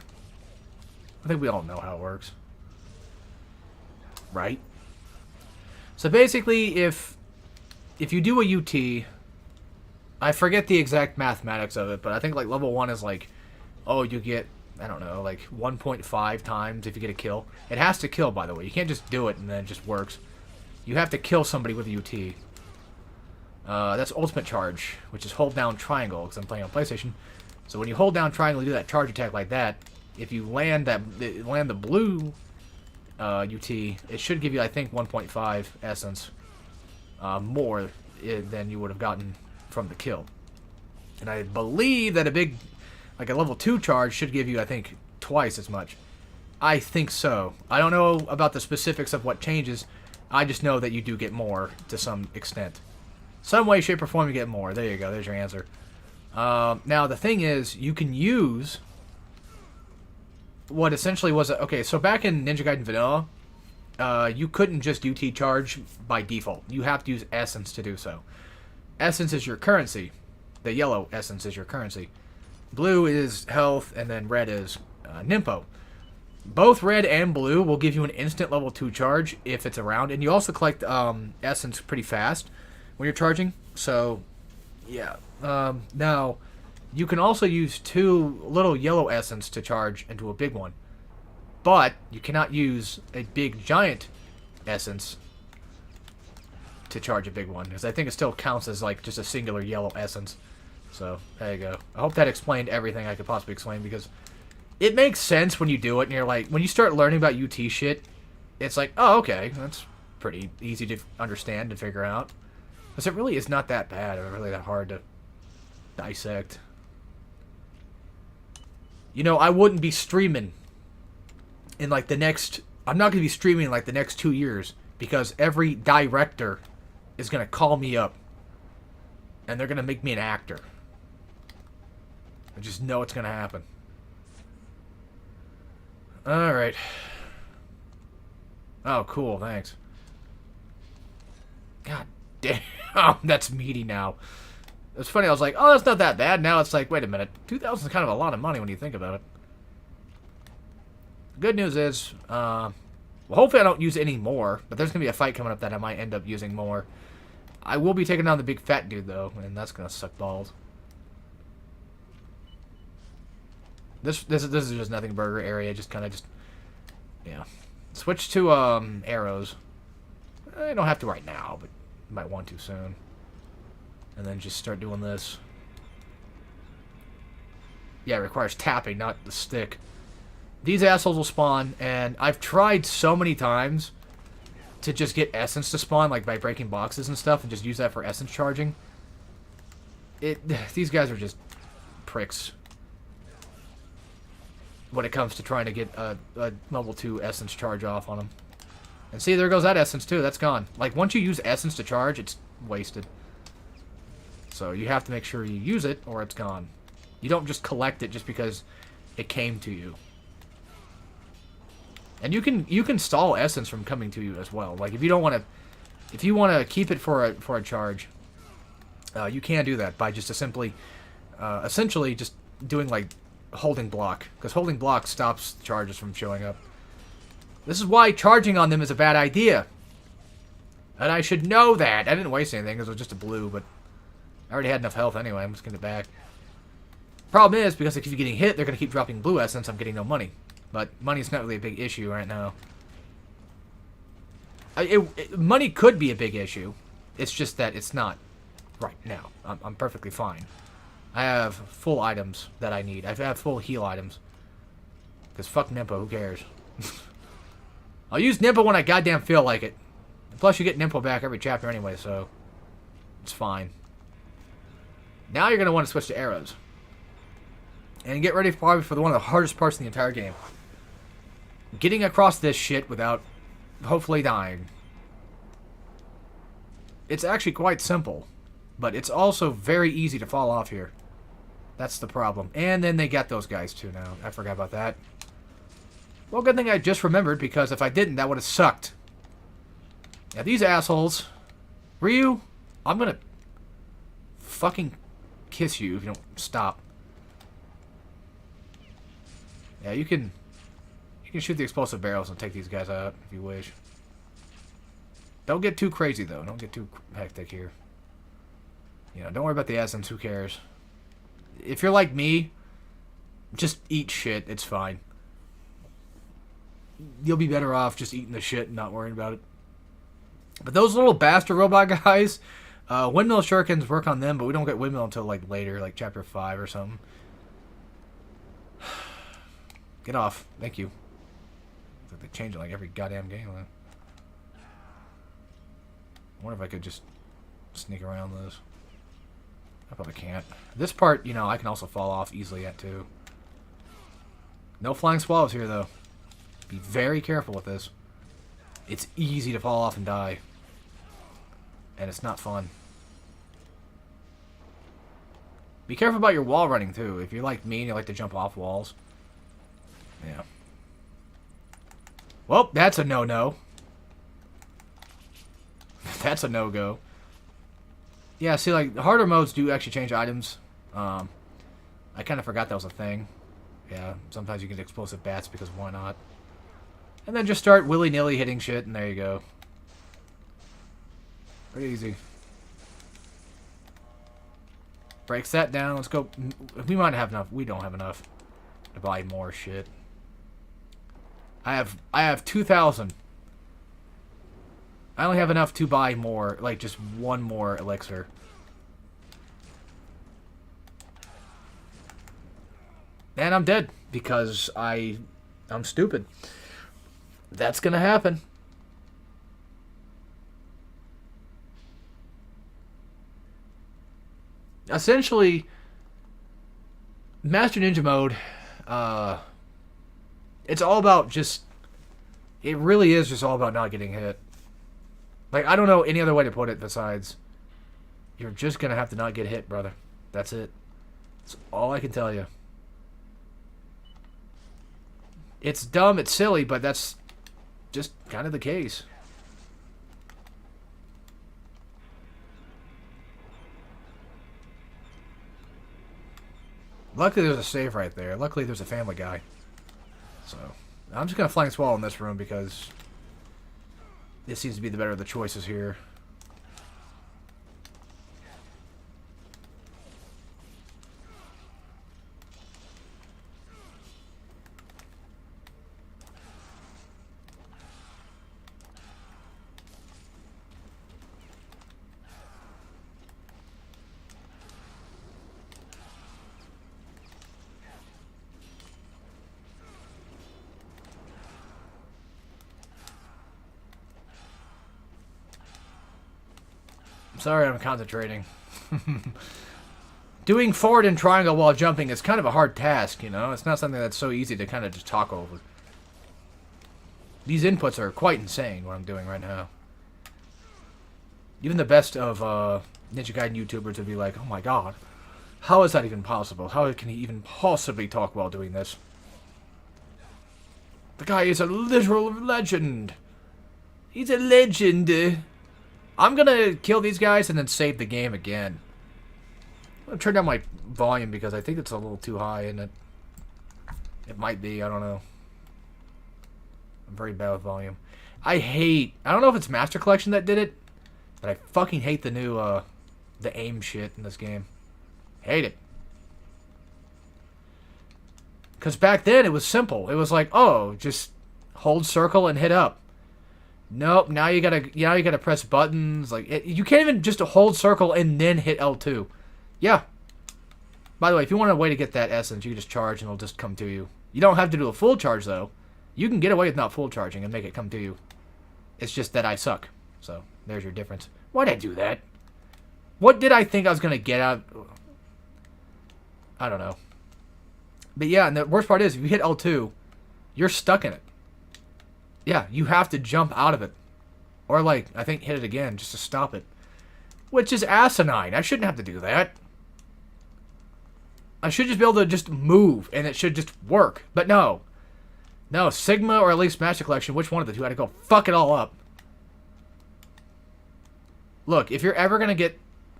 think we all know how it works. Right? So basically, if you do a UT, I forget the exact mathematics of it, but I think like level 1 is like, oh, you get, I don't know, like 1.5 times if you get a kill. It has to kill, by the way. You can't just do it and then it just works. You have to kill somebody with a UT. That's ultimate charge, which is hold down triangle, because I'm playing on PlayStation. So when you hold down triangle and do that charge attack like that, if you land the blue UT, it should give you, I think, 1.5 essence more than you would have gotten from the kill. And I believe that a level 2 charge should give you, I think, twice as much. I think so. I don't know about the specifics of what changes. I just know that you do get more to some extent. Some way, shape, or form you get more. There you go. There's your answer. Now, the thing is, you can use what essentially was... Okay, so back in Ninja Gaiden Vanilla, you couldn't just UT charge by default. You have to use Essence to do so. Essence is your currency. The yellow Essence is your currency. Blue is health, and then red is Nimpo. Both red and blue will give you an instant level 2 charge if it's around, and you also collect Essence pretty fast when you're charging, so... Yeah. Now, you can also use 2 little yellow essence to charge into a big one. But you cannot use a big giant essence to charge a big one, because I think it still counts as like just a singular yellow essence. So there you go. I hope that explained everything I could possibly explain, because it makes sense when you do it, and you're like, when you start learning about UT shit, it's like, oh, okay, that's pretty easy to understand and figure out. Because it really is not that bad, or really that hard to dissect. You know, I wouldn't be streaming in like the next... I'm not going to be streaming in like the next 2 years, because every director is going to call me up, and they're going to make me an actor. I just know it's going to happen. Alright. Oh, cool, thanks. God damn, that's meaty now. It's funny, I was like, oh, that's not that bad. Now it's like, wait a minute. 2,000 is kind of a lot of money when you think about it. Good news is, well, hopefully I don't use any more, but there's going to be a fight coming up that I might end up using more. I will be taking down the big fat dude, though, and that's going to suck balls. This is just nothing burger area, just kind of yeah. Switch to, arrows. I don't have to right now, but you might want to soon. And then just start doing this. Yeah, it requires tapping, not the stick. These assholes will spawn, and I've tried so many times to just get essence to spawn, like by breaking boxes and stuff, and just use that for essence charging. These guys are just pricks when it comes to trying to get a level 2 essence charge off on them. And see, there goes that essence too. That's gone. Like, once you use essence to charge, it's wasted. So you have to make sure you use it, or it's gone. You don't just collect it just because it came to you. And you can stall essence from coming to you as well. Like, if you don't want to, if you want to keep it for a charge, you can do that by just essentially just doing like holding block, because holding block stops charges from showing up. This is why charging on them is a bad idea. And I should know that. I didn't waste anything because it was just a blue, but I already had enough health anyway. I'm just getting it back. Problem is, because they keep getting hit, they're going to keep dropping blue essence. I'm getting no money. But money's not really a big issue right now. Money could be a big issue. It's just that it's not right now. I'm perfectly fine. I have full items that I need. I have full heal items. Because fuck Nimpo, who cares? I'll use Nimpo when I goddamn feel like it. Plus, you get Nimpo back every chapter anyway, so it's fine. Now you're going to want to switch to arrows. And get ready probably for one of the hardest parts in the entire game. Getting across this shit without hopefully dying. It's actually quite simple. But it's also very easy to fall off here. That's the problem. And then they get those guys too now. I forgot about that. Well, good thing I just remembered, because if I didn't, that would have sucked. Now, these assholes... Ryu, I'm gonna fucking kiss you if you don't stop. Yeah, you can shoot the explosive barrels and take these guys out if you wish. Don't get too crazy, though. Don't get too hectic here. You know, don't worry about the essence. Who cares? If you're like me, just eat shit. It's fine. You'll be better off just eating the shit and not worrying about it. But those little bastard robot guys, windmill shurikens work on them, but we don't get windmill until like later, like chapter 5 or something. Get off. Thank you. They change it like every goddamn game. I wonder if I could just sneak around this. I probably can't. This part, you know, I can also fall off easily at too. No flying swallows here, though. Be very careful with this. It's easy to fall off and die. And it's not fun. Be careful about your wall running, too. If you're like me and you like to jump off walls. Yeah. Well, that's a no-no. That's a no-go. Yeah, see, like, harder modes do actually change items. I kind of forgot that was a thing. Yeah, sometimes you get explosive bats because why not? And then just start willy-nilly hitting shit, and there you go. Pretty easy. Breaks that down. Let's go. We might have enough. We don't have enough to buy more shit. I have 2,000. I only have enough to buy more, like just one more elixir. And I'm dead because I'm stupid. That's gonna happen. Essentially, Master Ninja mode, it's all about just... It really is just all about not getting hit. Like, I don't know any other way to put it besides... You're just gonna have to not get hit, brother. That's it. That's all I can tell you. It's dumb, it's silly, but that's just kind of the case. Luckily, there's a save right there. Luckily, there's a Family Guy. So, I'm just going to Flying Swallow in this room because this seems to be the better of the choices here. Sorry, I'm concentrating. Doing forward and triangle while jumping is kind of a hard task, you know? It's not something that's so easy to kind of just talk over. These inputs are quite insane, what I'm doing right now. Even the best of Ninja Gaiden YouTubers would be like, oh my god, how is that even possible? How can he even possibly talk while doing this? The guy is a literal legend. He's a legend. I'm gonna kill these guys and then save the game again. I'm gonna turn down my volume because I think it's a little too high, and it might be, I don't know. I'm very bad with volume. I don't know if it's Master Collection that did it, but I fucking hate the new, the aim shit in this game. Hate it. Because back then it was simple. It was like, oh, just hold circle and hit up. Nope, now you gotta press buttons. Like, you can't even just hold circle and then hit L2. Yeah. By the way, if you want a way to get that essence, you can just charge and it'll just come to you. You don't have to do a full charge, though. You can get away with not full charging and make it come to you. It's just that I suck. So, there's your difference. Why'd I do that? What did I think I was gonna get out? I don't know. But yeah, and the worst part is, if you hit L2, you're stuck in it. Yeah, you have to jump out of it. Or, like, I think hit it again just to stop it. Which is asinine. I shouldn't have to do that. I should just be able to just move, and it should just work. But no. No, Sigma or at least Master Collection, which one of the two had to go fuck it all up. Look, if you're ever going to get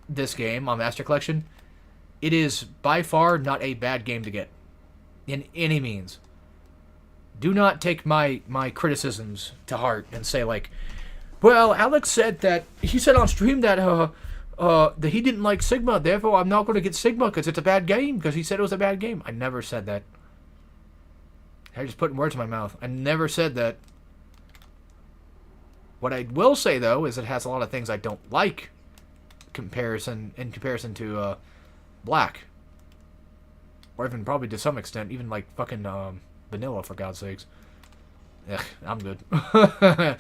this game on Master Collection, it is by far not a bad game to get. In any means. Do not take my criticisms to heart and say, like, well, Alex said that, he said on stream that that he didn't like Sigma, therefore I'm not going to get Sigma because it's a bad game, because he said it was a bad game. I never said that. I just put words in my mouth. I never said that. What I will say, though, is it has a lot of things I don't like in comparison to Black. Or even probably to some extent, even like fucking Vanilla, for God's sakes. Ugh, I'm good. I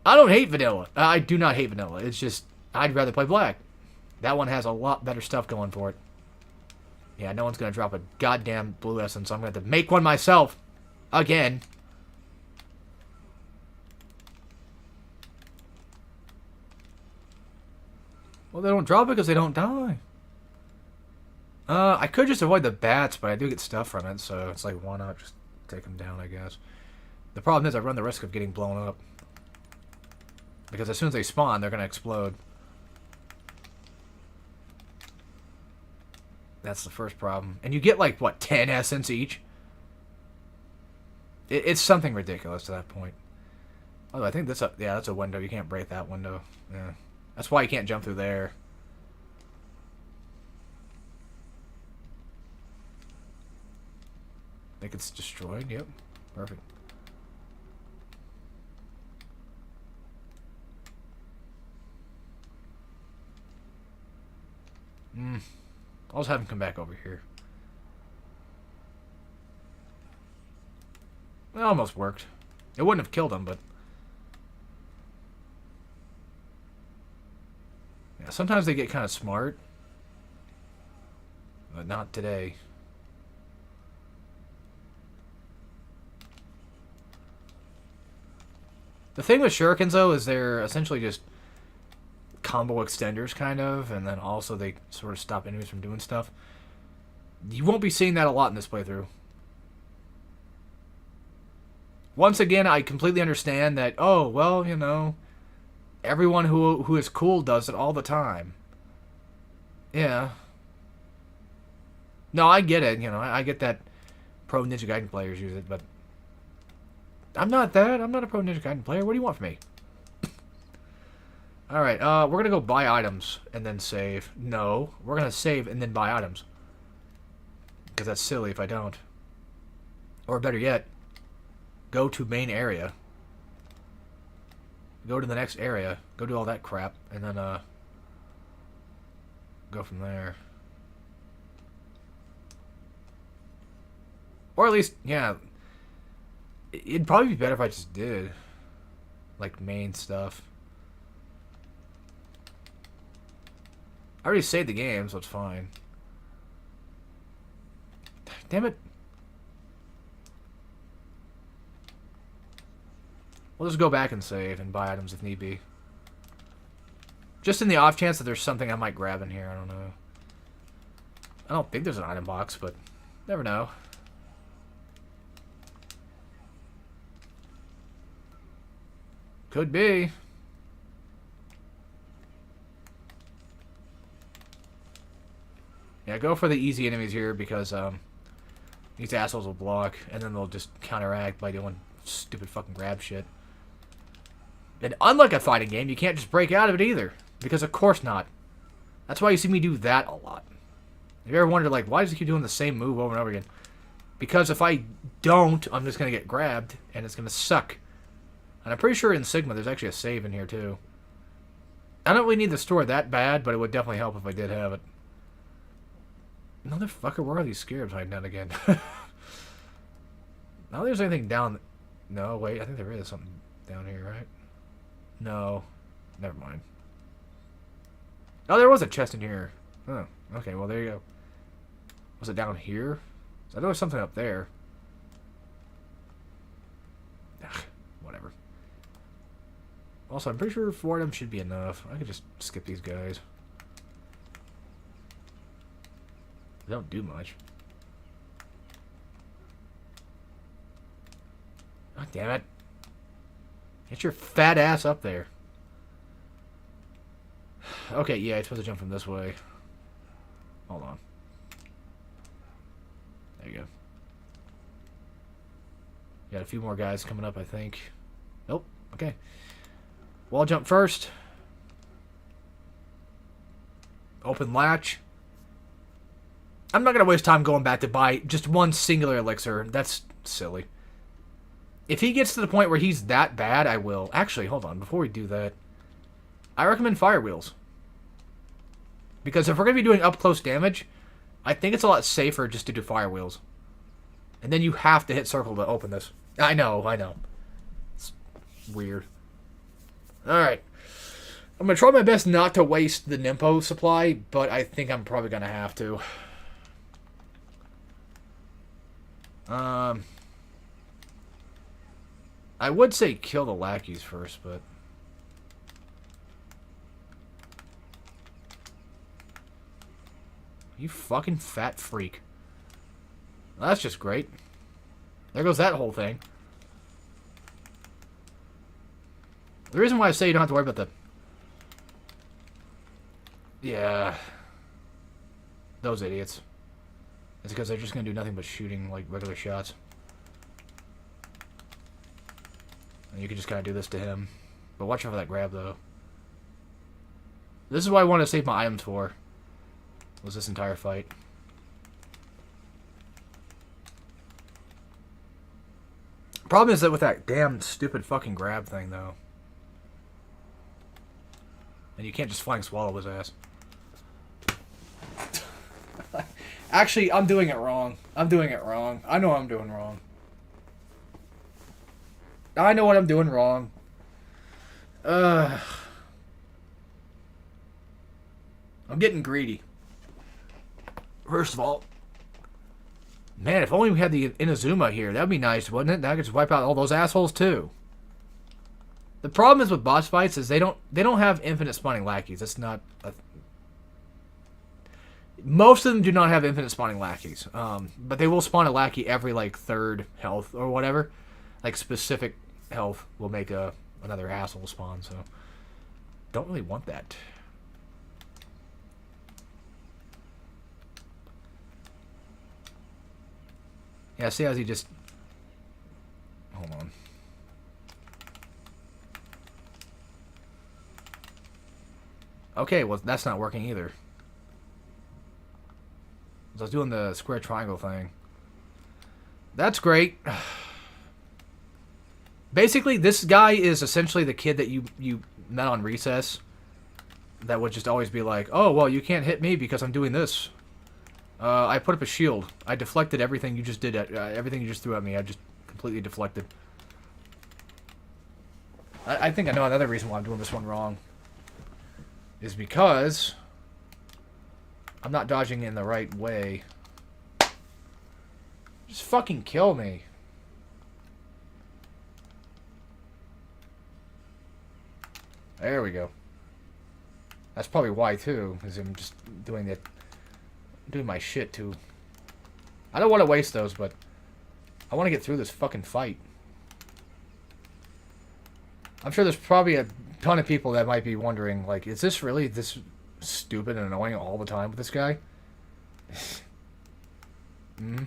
don't hate Vanilla. I do not hate Vanilla. It's just, I'd rather play Black. That one has a lot better stuff going for it. Yeah, no one's going to drop a goddamn blue essence, so I'm going to have to make one myself. Again. Well, they don't drop it because they don't die. I could just avoid the bats, but I do get stuff from it, so it's like, why not just take them down, I guess. The problem is I run the risk of getting blown up. Because as soon as they spawn, they're going to explode. That's the first problem. And you get, like, what, 10 essence each? It's something ridiculous to that point. Oh, I think that's a window. You can't break that window. Yeah. That's why you can't jump through there. I think it's destroyed. Yep. Perfect. I'll just have him come back over here. It almost worked. It wouldn't have killed him, but... Yeah, sometimes they get kind of smart. But not today. The thing with shurikens, though, is they're essentially just combo extenders, kind of, and then also they sort of stop enemies from doing stuff. You won't be seeing that a lot in this playthrough. Once again, I completely understand that, oh, well, you know, everyone who is cool does it all the time. Yeah. No, I get it, you know, I get that pro Ninja Gaiden players use it, but I'm not that. I'm not a pro Ninja Gaiden player. What do you want from me? Alright, we're gonna go buy items and then save. No, we're gonna save and then buy items. Because that's silly if I don't. Or better yet, go to main area. Go to the next area. Go do all that crap. And then, go from there. Or at least, yeah. It'd probably be better if I just did. Like, main stuff. I already saved the game, so it's fine. Damn it. We'll just go back and save and buy items if need be. Just in the off chance that there's something I might grab in here, I don't know. I don't think there's an item box, but never know. Could be. Yeah, go for the easy enemies here because these assholes will block and then they'll just counteract by doing stupid fucking grab shit. And unlike a fighting game, you can't just break out of it either. Because of course not. That's why you see me do that a lot. Have you ever wondered, like, why does he keep doing the same move over and over again? Because if I don't, I'm just going to get grabbed and it's going to suck. And I'm pretty sure in Sigma there's actually a save in here too. I don't really need the store that bad, but it would definitely help if I did have it. Motherfucker, where are these scarabs hiding out again? Now there's anything down... No, wait, I think there is something down here, right? No. Never mind. Oh, there was a chest in here. Oh, okay, well, there you go. Was it down here? I know there was something up there. Ugh, whatever. Also, I'm pretty sure 4 of them should be enough. I could just skip these guys. They don't do much. God damn it. Get your fat ass up there. Okay, yeah, it's supposed to jump from this way. Hold on. There you go. Got a few more guys coming up, I think. Nope. Okay. Wall jump first. Open latch. I'm not going to waste time going back to buy just one singular elixir. That's silly. If he gets to the point where he's that bad, I will. Actually, hold on. Before we do that, I recommend fire wheels. Because if we're going to be doing up-close damage, I think it's a lot safer just to do fire wheels. And then you have to hit circle to open this. I know. It's weird. Alright. I'm going to try my best not to waste the Nimpo supply, but I think I'm probably going to have to. I would say kill the lackeys first, but... You fucking fat freak. Well, that's just great. There goes that whole thing. The reason why I say you don't have to worry about the... Yeah. Those idiots. It's because they're just going to do nothing but shooting, like, regular shots. And you can just kind of do this to him. But watch out for that grab, though. This is what I wanted to save my items for. Was this entire fight. Problem is that with that damn stupid fucking grab thing, though. And you can't just flying swallow his ass. Actually, I'm doing it wrong. I'm doing it wrong. I know I'm doing wrong. I know what I'm doing wrong. I'm getting greedy. First of all, man, if only we had the Inazuma here, that'd be nice, wouldn't it? Now I could just wipe out all those assholes too. The problem is with boss fights is they don't have infinite spawning lackeys. That's not a... Most of them do not have infinite spawning lackeys. But they will spawn a lackey every like third health or whatever. Like specific health will make another asshole spawn, so don't really want that. Yeah, see how he just... Hold on. Okay, well, that's not working either. I was doing the square triangle thing. That's great. Basically, this guy is essentially the kid that you met on recess. That would just always be like, oh, well, you can't hit me because I'm doing this. I put up a shield. I deflected everything you just did. Everything you just threw at me, I just completely deflected. I think I know another reason why I'm doing this one wrong. Is because I'm not dodging in the right way. Just fucking kill me. There we go. That's probably why too, is I'm just doing my shit too. I don't want to waste those, but I want to get through this fucking fight. I'm sure there's probably a ton of people that might be wondering, like, is this really this stupid and annoying all the time with this guy? Hmm.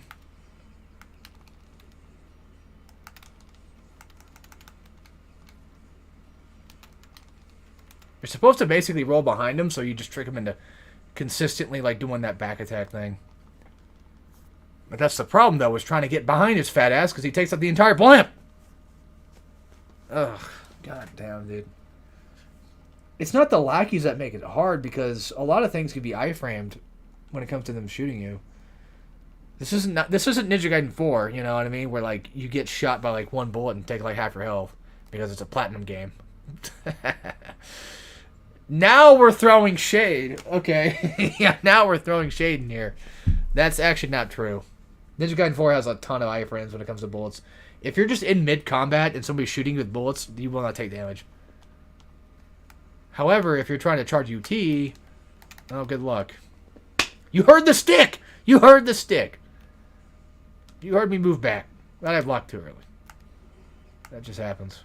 You're supposed to basically roll behind him, so you just trick him into consistently, like, doing that back attack thing. But that's the problem, though, is trying to get behind his fat ass, because he takes up the entire blimp! Ugh. God damn, dude. It's not the lackeys that make it hard, because a lot of things can be iframed when it comes to them shooting you. This isn't Ninja Gaiden 4, you know what I mean? Where, like, you get shot by, like, one bullet and take, like, half your health. Because it's a platinum game. Now we're throwing shade. Okay. Yeah, now we're throwing shade in here. That's actually not true. Ninja Gaiden 4 has a ton of iframes when it comes to bullets. If you're just in mid-combat and somebody's shooting you with bullets, you will not take damage. However, if you're trying to charge UT, oh, good luck. You heard the stick! You heard the stick! You heard me move back. But I blocked too early. That just happens.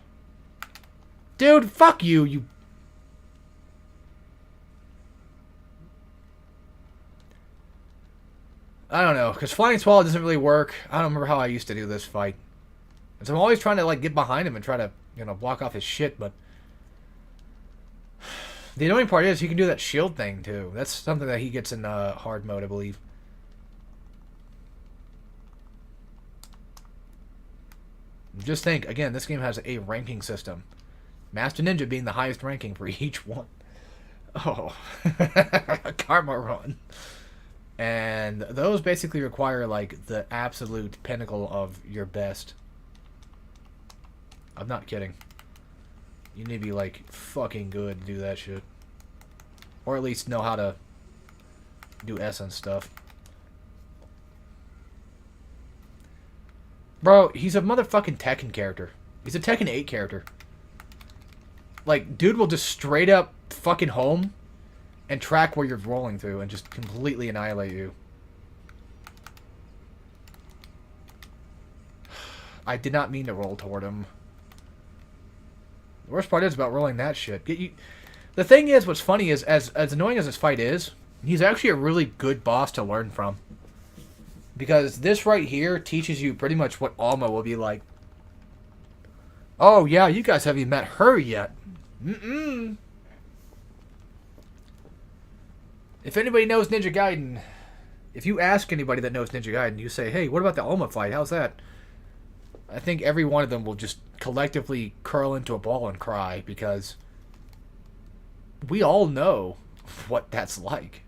Dude, fuck you, you... I don't know, because Flying Swallow doesn't really work. I don't remember how I used to do this fight. So I'm always trying to, like, get behind him and try to, you know, block off his shit, but... The annoying part is he can do that shield thing, too. That's something that he gets in hard mode, I believe. Just think, again, this game has a ranking system. Master Ninja being the highest ranking for each one. Oh. Karma run. And those basically require, like, the absolute pinnacle of your best. I'm not kidding. You need to be, like, fucking good to do that shit. Or at least know how to do essence stuff. Bro, he's a motherfucking Tekken character. He's a Tekken 8 character. Like, dude will just straight up fucking home and track where you're rolling through and just completely annihilate you. I did not mean to roll toward him. The worst part is about rolling that shit. The thing is, what's funny is, as annoying as this fight is, he's actually a really good boss to learn from. Because this right here teaches you pretty much what Alma will be like. Oh, yeah, you guys haven't even met her yet. Mm-mm. If anybody knows Ninja Gaiden, if you ask anybody that knows Ninja Gaiden, you say, hey, what about the Alma fight? How's that? I think every one of them will just collectively curl into a ball and cry, because we all know what that's like.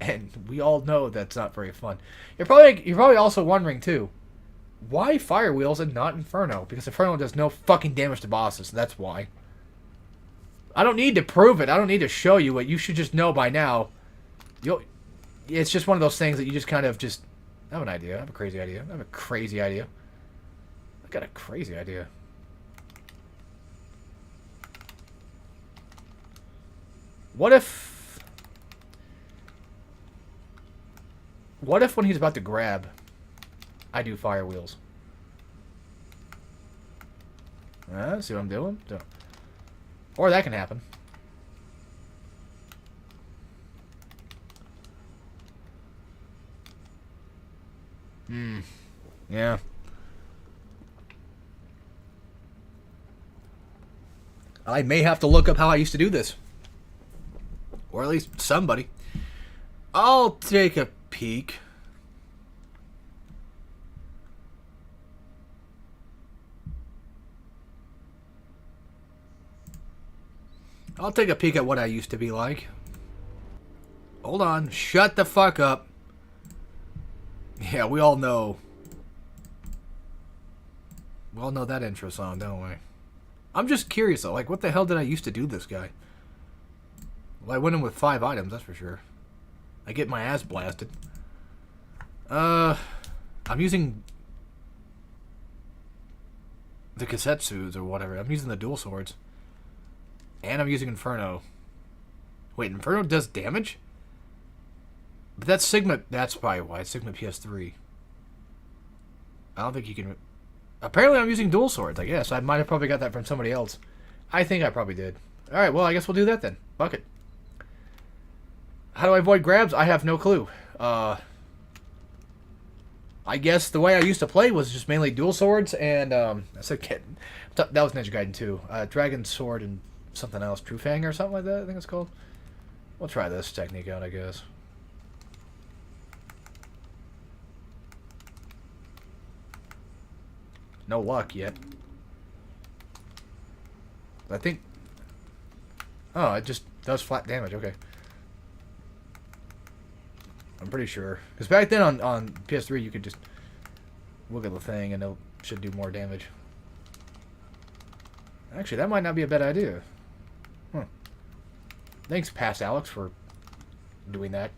And we all know that's not very fun. You're probably also wondering too, why Fire Wheels and not Inferno? Because Inferno does no fucking damage to bosses. That's why. I don't need to prove it. I don't need to show you it. You should just know by now. It's just one of those things that you just kind of just... I have an idea. I have a crazy idea. I got a crazy idea. What if when he's about to grab, I do Fire Wheels? See what I'm doing? Or that can happen. Yeah. I may have to look up how I used to do this. Or at least somebody. I'll take a peek. I'll take a peek at what I used to be like. Hold on. Shut the fuck up. Yeah, we all know. We all know that intro song, don't we? I'm just curious, though. Like, what the hell did I used to do this guy? Well, I went in with 5 items, that's for sure. I get my ass blasted. I'm using the Kasetsus or whatever. I'm using the dual swords. And I'm using Inferno. Wait, Inferno does damage? But that's Sigma. That's probably why. It's Sigma PS3. I don't think you can... Apparently I'm using dual swords, I guess. I might have probably got that from somebody else. I think I probably did. Alright, well, I guess we'll do that then. Fuck it. How do I avoid grabs? I have no clue. I guess the way I used to play was just mainly dual swords and, that's okay. That was Ninja Gaiden 2. Dragon Sword and something else. True Fang or something like that, I think it's called. We'll try this technique out, I guess. No luck yet. I think... Oh, it just does flat damage. Okay. I'm pretty sure. Because back then on PS3, you could just look at the thing and it should do more damage. Actually, that might not be a bad idea. Huh. Thanks, Past Alex, for doing that.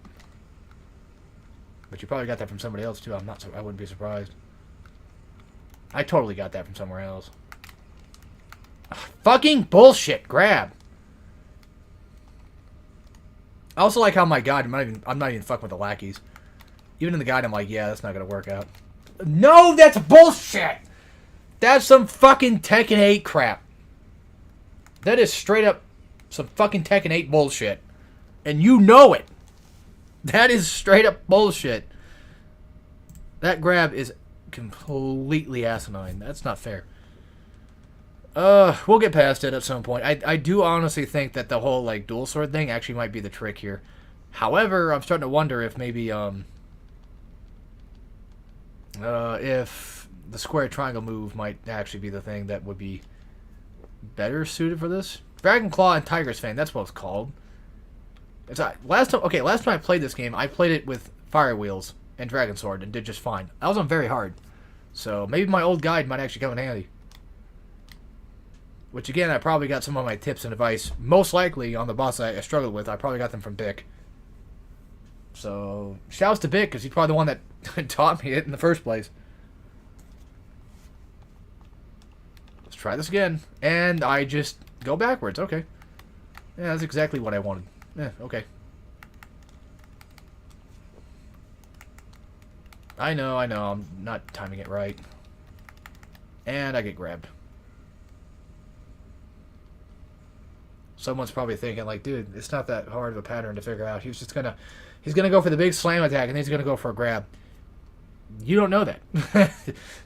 But you probably got that from somebody else, too. I wouldn't be surprised. I totally got that from somewhere else. Ugh, fucking bullshit. Grab. I also like how my guide, I'm not even fucking with the lackeys. Even in the guide, I'm like, yeah, that's not gonna work out. No, that's bullshit! That's some fucking Tekken 8 crap. That is straight up some fucking Tekken 8 bullshit. And you know it. That is straight up bullshit. That grab is completely asinine. That's not fair. We'll get past it at some point. I do honestly think that the whole, like, dual sword thing actually might be the trick here. However, I'm starting to wonder if maybe, if the square triangle move might actually be the thing that would be better suited for this. Dragon Claw and Tiger's Fang, that's what it's called. It's last time I played this game, I played it with Fire Wheels and Dragon Sword and did just fine. I was on very hard. So maybe my old guide might actually come in handy. Which again, I probably got some of my tips and advice, most likely on the boss I struggled with. I probably got them from Bick. So, shouts to Bick, because he's probably the one that taught me it in the first place. Let's try this again. And I just go backwards. Okay. Yeah, that's exactly what I wanted. Yeah, okay. I know, I'm not timing it right. And I get grabbed. Someone's probably thinking, like, dude, it's not that hard of a pattern to figure out. He's gonna go for the big slam attack, and he's gonna go for a grab. You don't know that.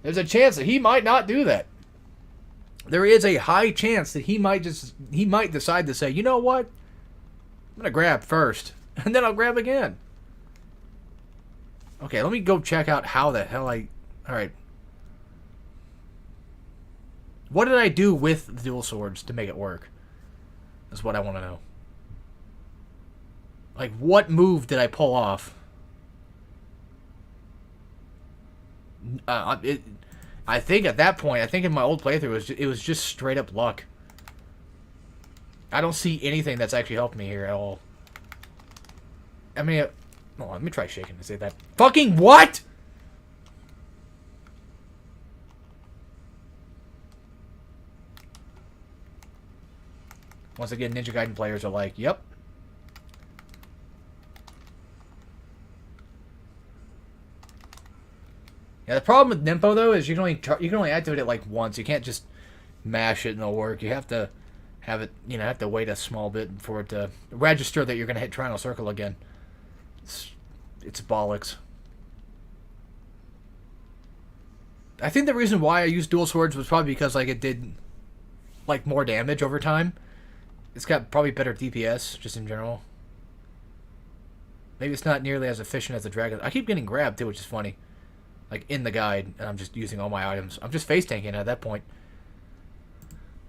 There's a chance that he might not do that. There is a high chance that he might decide to say, you know what? I'm gonna grab first, and then I'll grab again. Okay, let me go check out how the hell Alright. What did I do with the dual swords to make it work? Is what I want to know. Like, what move did I pull off? I think at that point, I think in my old playthrough, it was just straight up luck. I don't see anything that's actually helped me here at all. I mean, hold on, let me try shaking to say that. Fucking what? Once again, Ninja Gaiden players are like, yep. Yeah, the problem with Nympho though is you can only activate it like once. You can't just mash it and it'll work. You have to have it, have to wait a small bit for it to register that you're gonna hit Triangle Circle again. It's bollocks. I think the reason why I used dual swords was probably because like it did like more damage over time. It's got probably better DPS just in general. Maybe it's not nearly as efficient as the dragon. I keep getting grabbed too, which is funny. Like in the guide, and I'm just using all my items. I'm just face tanking at that point.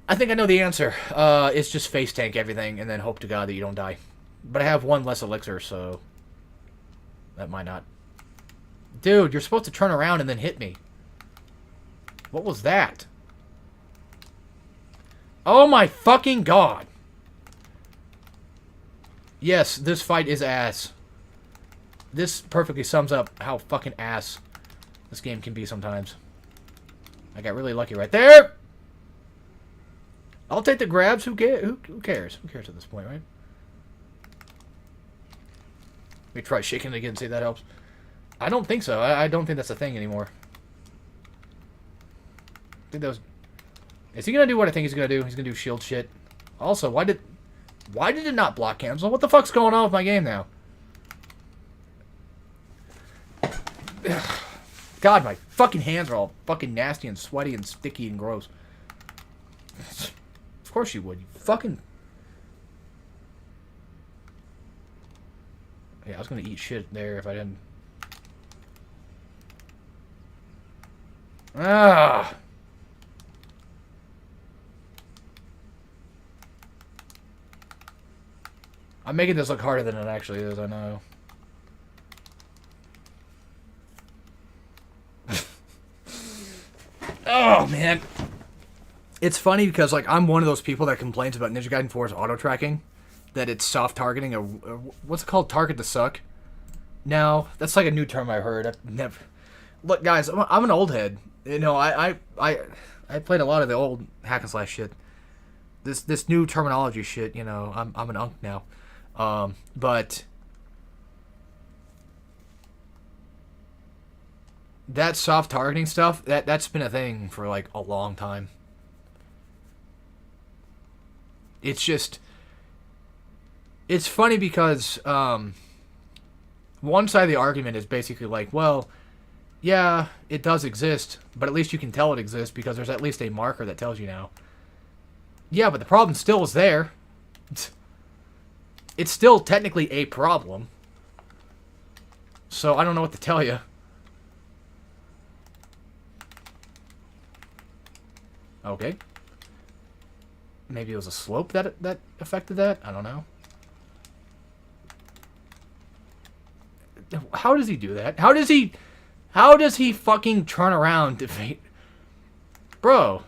I think I know the answer. It's just face tank everything and then hope to God that you don't die. But I have one less elixir, so that might not. Dude, you're supposed to turn around and then hit me. What was that? Oh my fucking God. Yes, this fight is ass. This perfectly sums up how fucking ass this game can be sometimes. I got really lucky right there. I'll take the grabs. Who cares? Who cares? Who cares at this point, right? Let me try shaking it again and see if that helps. I don't think so. I don't think that's a thing anymore. I think that was... Is he gonna do what I think he's gonna do? He's gonna do shield shit. Also, why did it not block cancel? What the fuck's going on with my game now? God, my fucking hands are all fucking nasty and sweaty and sticky and gross. Of course you would. You fucking... Yeah, I was gonna eat shit there if I didn't... Ah! I'm making this look harder than it actually is, I know. Oh, man. It's funny because, like, I'm one of those people that complains about Ninja Gaiden 4's auto-tracking. That it's soft-targeting, or what's it called? Target to suck? No, that's like a new term I heard. I've never... Look, guys, I'm an old head. You know, I played a lot of the old hack-and-slash shit. This new terminology shit, you know, I'm an unk now. But... that soft targeting stuff, that's been a thing for like a long time. It's just, it's funny because one side of the argument is basically like, well, yeah, it does exist, but at least you can tell it exists because there's at least a marker that tells you now. Yeah, but the problem still is there. It's still technically a problem. So I don't know what to tell you. Okay. Maybe it was a slope that affected that? I don't know. How does he do that? How does he fucking turn around to fate? Bro.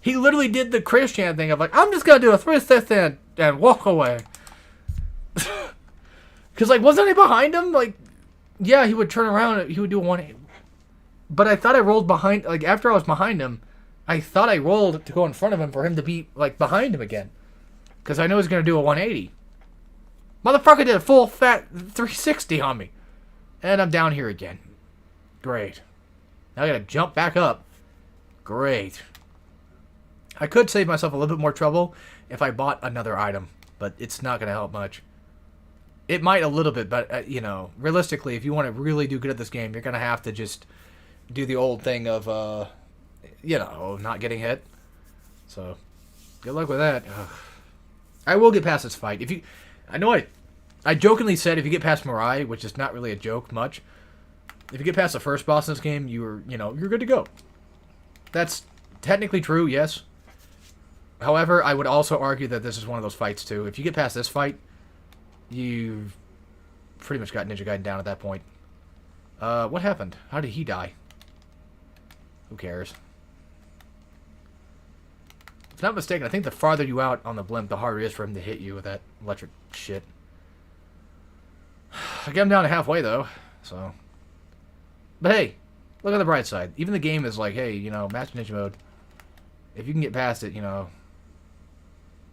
He literally did the Christian thing of like, I'm just gonna do a 360 and walk away. Cause like, wasn't he behind him? Like, yeah, he would turn around, he would do a 180. But I thought I rolled behind, like, after I was behind him, I thought I rolled to go in front of him for him to be, like, behind him again. Because I know he's going to do a 180. Motherfucker did a full fat 360 on me. And I'm down here again. Great. Now I got to jump back up. Great. I could save myself a little bit more trouble if I bought another item. But it's not going to help much. It might a little bit, but, you know, realistically, if you want to really do good at this game, you're going to have to just... do the old thing of, you know, not getting hit. So, good luck with that. Ugh. I will get past this fight. I know I jokingly said if you get past Mirai, which is not really a joke much. If you get past the first boss in this game, you're good to go. That's technically true, yes. However, I would also argue that this is one of those fights too. If you get past this fight, You've pretty much got Ninja Gaiden down at that point. What happened? How did he die? Who cares? If I'm not mistaken, I think the farther you out on the blimp, the harder it is for him to hit you with that electric shit. I got him down to halfway, though, so... But hey, look on the bright side. Even the game is like, hey, you know, Master Ninja Mode. If you can get past it, you know...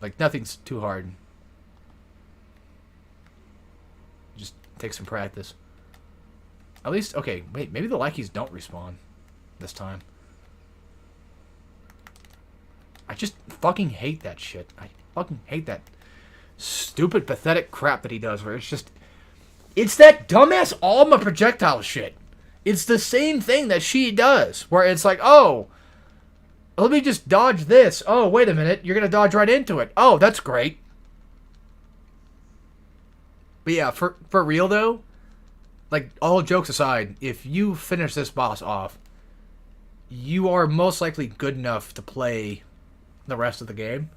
Like, nothing's too hard. Just take some practice. At least, okay, wait, maybe the Lackeys don't respawn this time. I just fucking hate that shit. I fucking hate that stupid, pathetic crap that he does where it's just... It's that dumbass Alma projectile shit. It's the same thing that she does. Where it's like, oh, let me just dodge this. Oh, wait a minute. You're going to dodge right into it. Oh, that's great. But yeah, for real though, like, all jokes aside, if you finish this boss off, you are most likely good enough to play the rest of the game.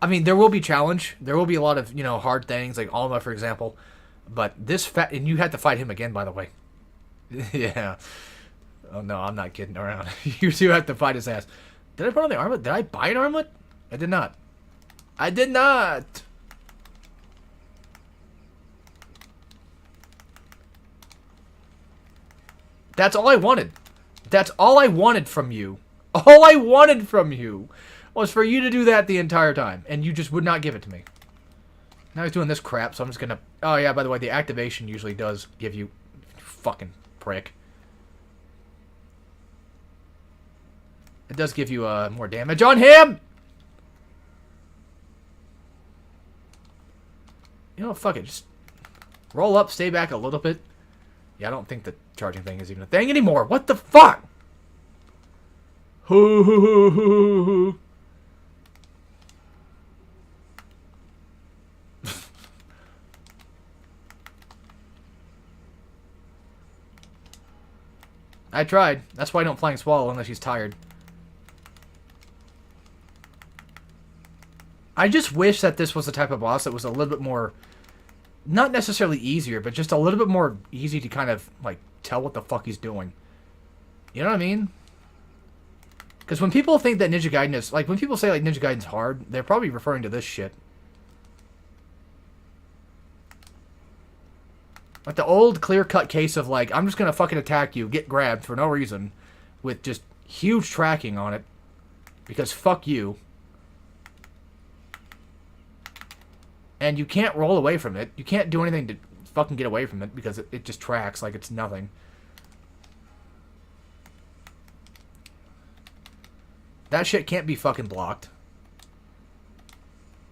I mean, there will be challenge. There will be a lot of, you know, hard things, like Alma, for example. But this and you had to fight him again, by the way. Yeah. Oh, no, I'm not kidding around. You do have to fight his ass. Did I put on the armlet? Did I buy an armlet? I did not. I did not! That's all I wanted. That's all I wanted from you. All I wanted from you was for you to do that the entire time. And you just would not give it to me. Now he's doing this crap, so I'm just gonna... Oh, yeah, by the way, the activation usually does give you... Fucking prick. It does give you more damage on him! You know, fuck it. Just roll up, stay back a little bit. Yeah, I don't think the charging thing is even a thing anymore. What the fuck? Hoo hoo hoo hoo hoo. I tried. That's why I don't flying swallow unless he's tired. I just wish that this was the type of boss that was a little bit more, not necessarily easier, but just a little bit more easy to kind of, like, tell what the fuck he's doing. You know what I mean? Because when people think that Ninja Gaiden is, like, when people say, like, Ninja Gaiden's hard, they're probably referring to this shit. Like the old clear-cut case of, like, I'm just gonna fucking attack you, get grabbed for no reason, with just huge tracking on it, because fuck you. And you can't roll away from it. You can't do anything to fucking get away from it, because it just tracks like it's nothing. That shit can't be fucking blocked.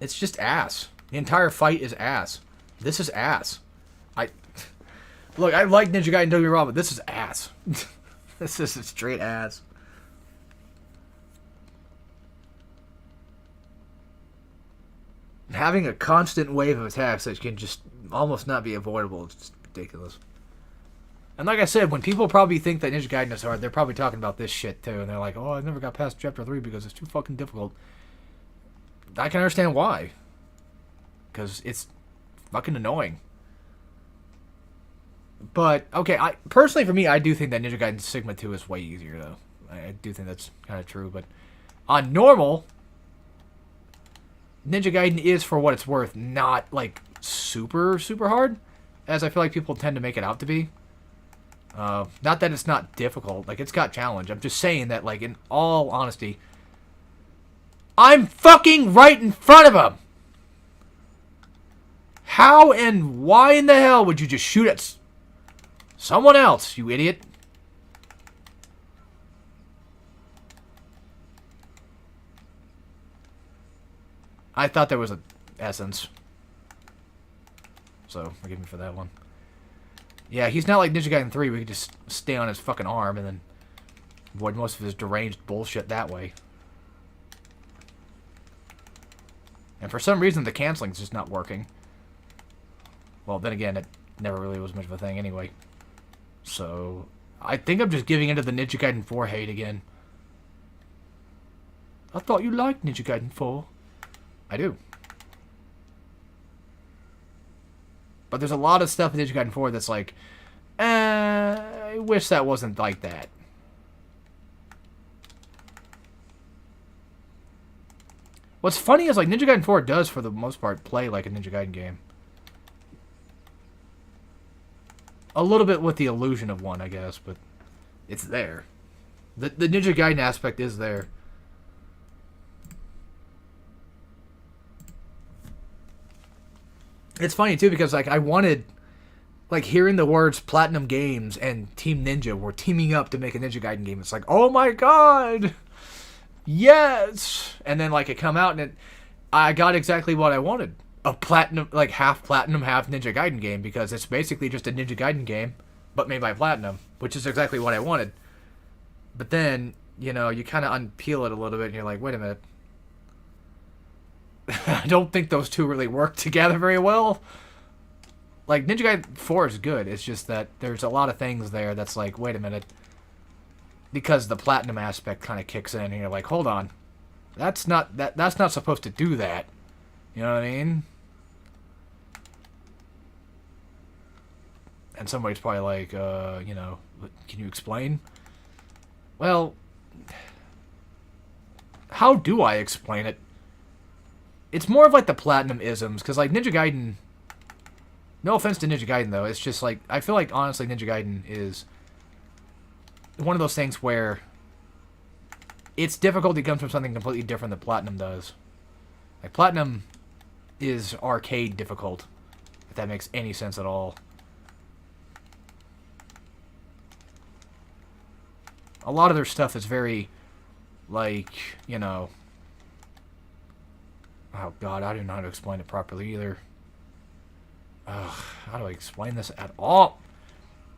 It's just ass. The entire fight is ass. This is ass. Look, I like Ninja Gaiden, don't get me wrong, but this is ass. This is straight ass. Having a constant wave of attacks that can just almost not be avoidable is just ridiculous. And like I said, when people probably think that Ninja Gaiden is hard, they're probably talking about this shit too. And they're like, oh, I never got past Chapter 3 because it's too fucking difficult. I can understand why. Because it's fucking annoying. But, okay, personally for me, I do think that Ninja Gaiden Sigma 2 is way easier, though. I do think that's kind of true. But on normal, Ninja Gaiden is, for what it's worth, not, like, super, super hard. As I feel like people tend to make it out to be. Not that it's not difficult. Like, it's got challenge. I'm just saying that, like, in all honesty, I'm fucking right in front of him! How and why in the hell would you just shoot at someone else, you idiot? I thought there was an essence. So, forgive me for that one. Yeah, he's not like Ninja Gaiden 3, we could just stay on his fucking arm and then avoid most of his deranged bullshit that way. And for some reason, the canceling's just not working. Well, then again, it never really was much of a thing anyway. So, I think I'm just giving into the Ninja Gaiden 4 hate again. I thought you liked Ninja Gaiden 4. I do. But there's a lot of stuff in Ninja Gaiden 4 that's like, I wish that wasn't like that. What's funny is, like, Ninja Gaiden 4 does, for the most part, play like a Ninja Gaiden game. A little bit with the illusion of one, I guess, but it's there. The Ninja Gaiden aspect is there. It's funny, too, because, like, I wanted... Like, hearing the words Platinum Games and Team Ninja were teaming up to make a Ninja Gaiden game. It's like, oh my god! Yes! And then, like, it come out, and I got exactly what I wanted. A Platinum, like, half Platinum, half Ninja Gaiden game, because it's basically just a Ninja Gaiden game, but made by Platinum, which is exactly what I wanted. But then, you know, you kind of unpeel it a little bit, and you're like, wait a minute. I don't think those two really work together very well. Like, Ninja Gaiden 4 is good. It's just that there's a lot of things there that's like, wait a minute. Because the Platinum aspect kind of kicks in, and you're like, hold on. That's not supposed to do that. You know what I mean? And somebody's probably like, you know, can you explain? Well, how do I explain it? It's more of like the Platinum isms, because like Ninja Gaiden... No offense to Ninja Gaiden, though. It's just like, I feel like, honestly, Ninja Gaiden is one of those things where its difficulty comes from something completely different than Platinum does. Like, Platinum is arcade difficult, if that makes any sense at all. A lot of their stuff is very, like, you know... Oh, God, I don't know how to explain it properly, either. How do I explain this at all?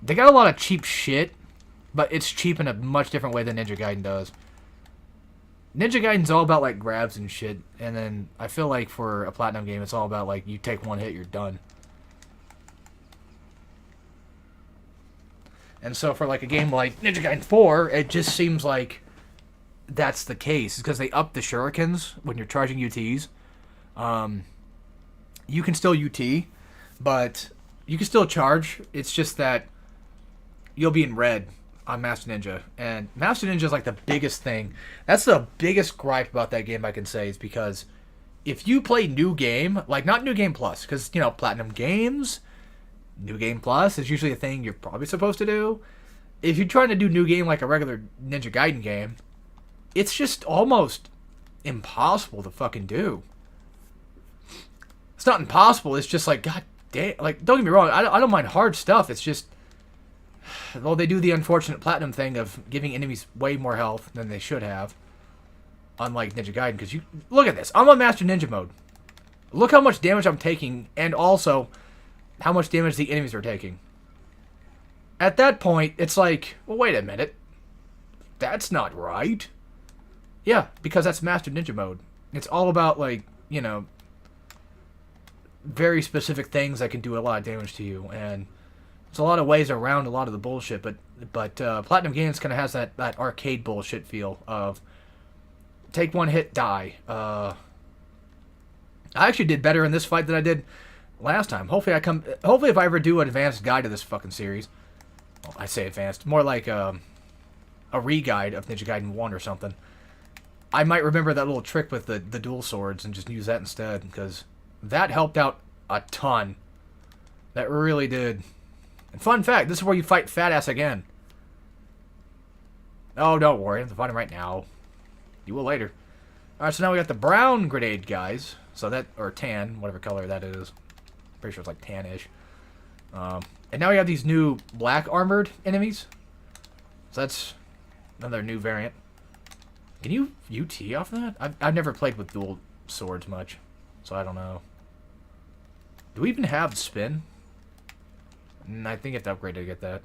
They got a lot of cheap shit, but it's cheap in a much different way than Ninja Gaiden does. Ninja Gaiden's all about, like, grabs and shit, and then I feel like for a Platinum game, it's all about, like, you take one hit, you're done. And so for, like, a game like Ninja Gaiden 4, it just seems like that's the case, because they up the shurikens when you're charging UTs. You can still UT, but you can still charge. It's just that you'll be in red on Master Ninja. And Master Ninja is like the biggest thing. That's the biggest gripe about that game I can say, is because if you play New Game, like not New Game Plus, because, you know, Platinum Games, New Game Plus is usually a thing you're probably supposed to do. If you're trying to do New Game like a regular Ninja Gaiden game, it's just almost impossible to fucking do. It's not impossible, it's just like, god damn, like, don't get me wrong, I don't mind hard stuff, it's just, well, they do the unfortunate Platinum thing of giving enemies way more health than they should have, unlike Ninja Gaiden, because you, look at this, I'm on Master Ninja mode, look how much damage I'm taking, and also, how much damage the enemies are taking. At that point, it's like, well, wait a minute, that's not right. Yeah, because that's Master Ninja mode. It's all about, like, you know, very specific things that can do a lot of damage to you, and there's a lot of ways around a lot of the bullshit, but Platinum Games kind of has that arcade bullshit feel of take one hit, die. I actually did better in this fight than I did last time. Hopefully if I ever do an advanced guide to this fucking series, well, I say advanced, more like a re-guide of Ninja Gaiden 1 or something, I might remember that little trick with the dual swords and just use that instead, because that helped out a ton. That really did. And fun fact, this is where you fight Fat Ass again. Oh, don't worry, I have to fight him right now. You will later. Alright, so now we got the brown grenade guys. So that, or tan, whatever color that is. Pretty sure it's like tan-ish. And now we have these new black armored enemies. So that's another new variant. Can you UT off that? I've never played with dual swords much, so I don't know. Do we even have spin? I think you have to upgrade to get that.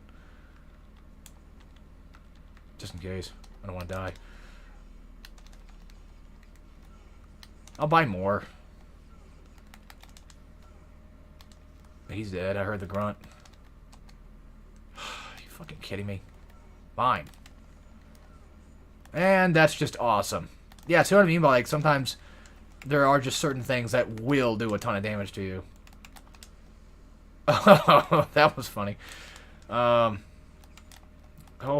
Just in case. I don't want to die. I'll buy more. He's dead. I heard the grunt. You fucking kidding me? Fine. And that's just awesome. Yeah, see what I mean by, like, sometimes there are just certain things that will do a ton of damage to you. Oh, that was funny. Oh,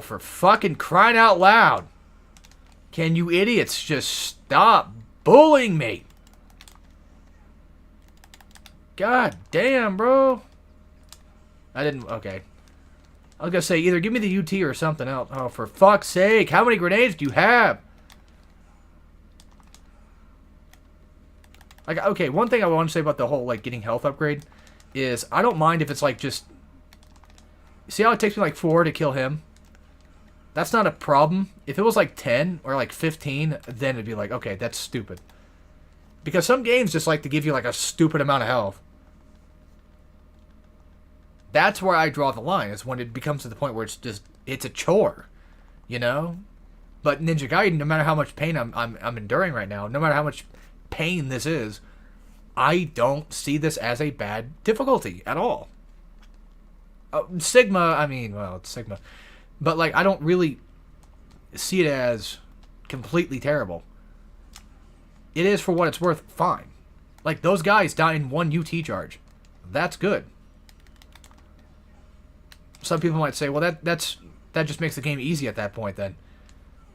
for fucking crying out loud. Can you idiots just stop bullying me? God damn, bro. I didn't... Okay. I was gonna say, either give me the UT or something else. Oh, for fuck's sake. How many grenades do you have? Like, okay, one thing I want to say about the whole, like, getting health upgrade is I don't mind if it's, like, just... See how it takes me, like, 4 to kill him? That's not a problem. If it was, like, 10 or, like, 15, then it'd be like, okay, that's stupid. Because some games just like to give you, like, a stupid amount of health. That's where I draw the line, is when it becomes to the point where it's just... It's a chore, you know? But Ninja Gaiden, no matter how much pain I'm enduring right now, no matter how much pain this is, I don't see this as a bad difficulty at all. Sigma, I mean, well, it's Sigma. But, like, I don't really see it as completely terrible. It is, for what it's worth, fine. Like, those guys die in 1 UT charge. That's good. Some people might say, well, that just makes the game easy at that point, then.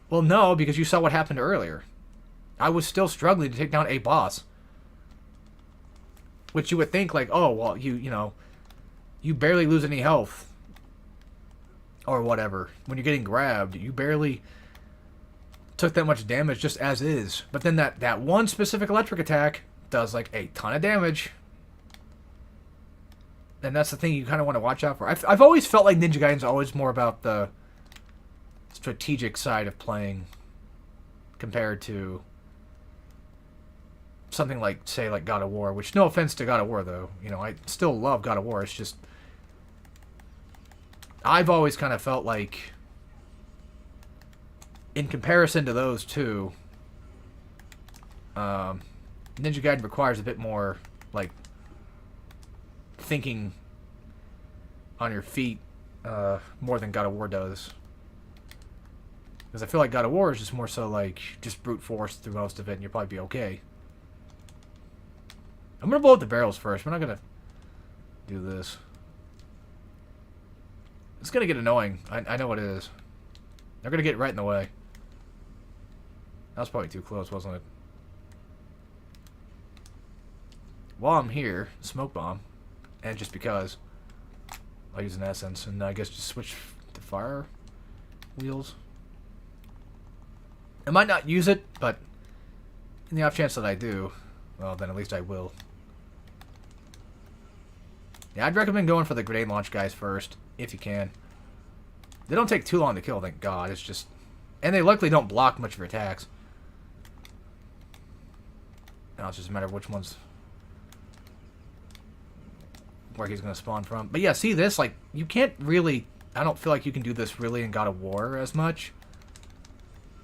Well, no, because you saw what happened earlier. I was still struggling to take down a boss. Which you would think, like, oh, well, you know, you barely lose any health. Or whatever. When you're getting grabbed, you barely took that much damage just as is. But then that one specific electric attack does, like, a ton of damage. And that's the thing you kind of want to watch out for. I've always felt like Ninja Gaiden's always more about the strategic side of playing compared to something like, say, like God of War, which, no offense to God of War, though. You know, I still love God of War. It's just... I've always kind of felt like, in comparison to those two, Ninja Gaiden requires a bit more, like, thinking on your feet more than God of War does. Because I feel like God of War is just more so, like, just brute force through most of it, and you'll probably be okay. I'm going to blow up the barrels first. We're not going to do this. It's going to get annoying. I know it is. They're going to get right in the way. That was probably too close, wasn't it? While I'm here, smoke bomb. And just because, I'll use an essence. And I guess just switch to fire wheels. I might not use it, but in the off chance that I do, well, then at least I will. Yeah, I'd recommend going for the grenade launch guys first, if you can. They don't take too long to kill, thank God. It's just... And they luckily don't block much of your attacks. Now it's just a matter of which one's... where he's going to spawn from. But yeah, see this? Like, you can't really... I don't feel like you can do this really in God of War as much.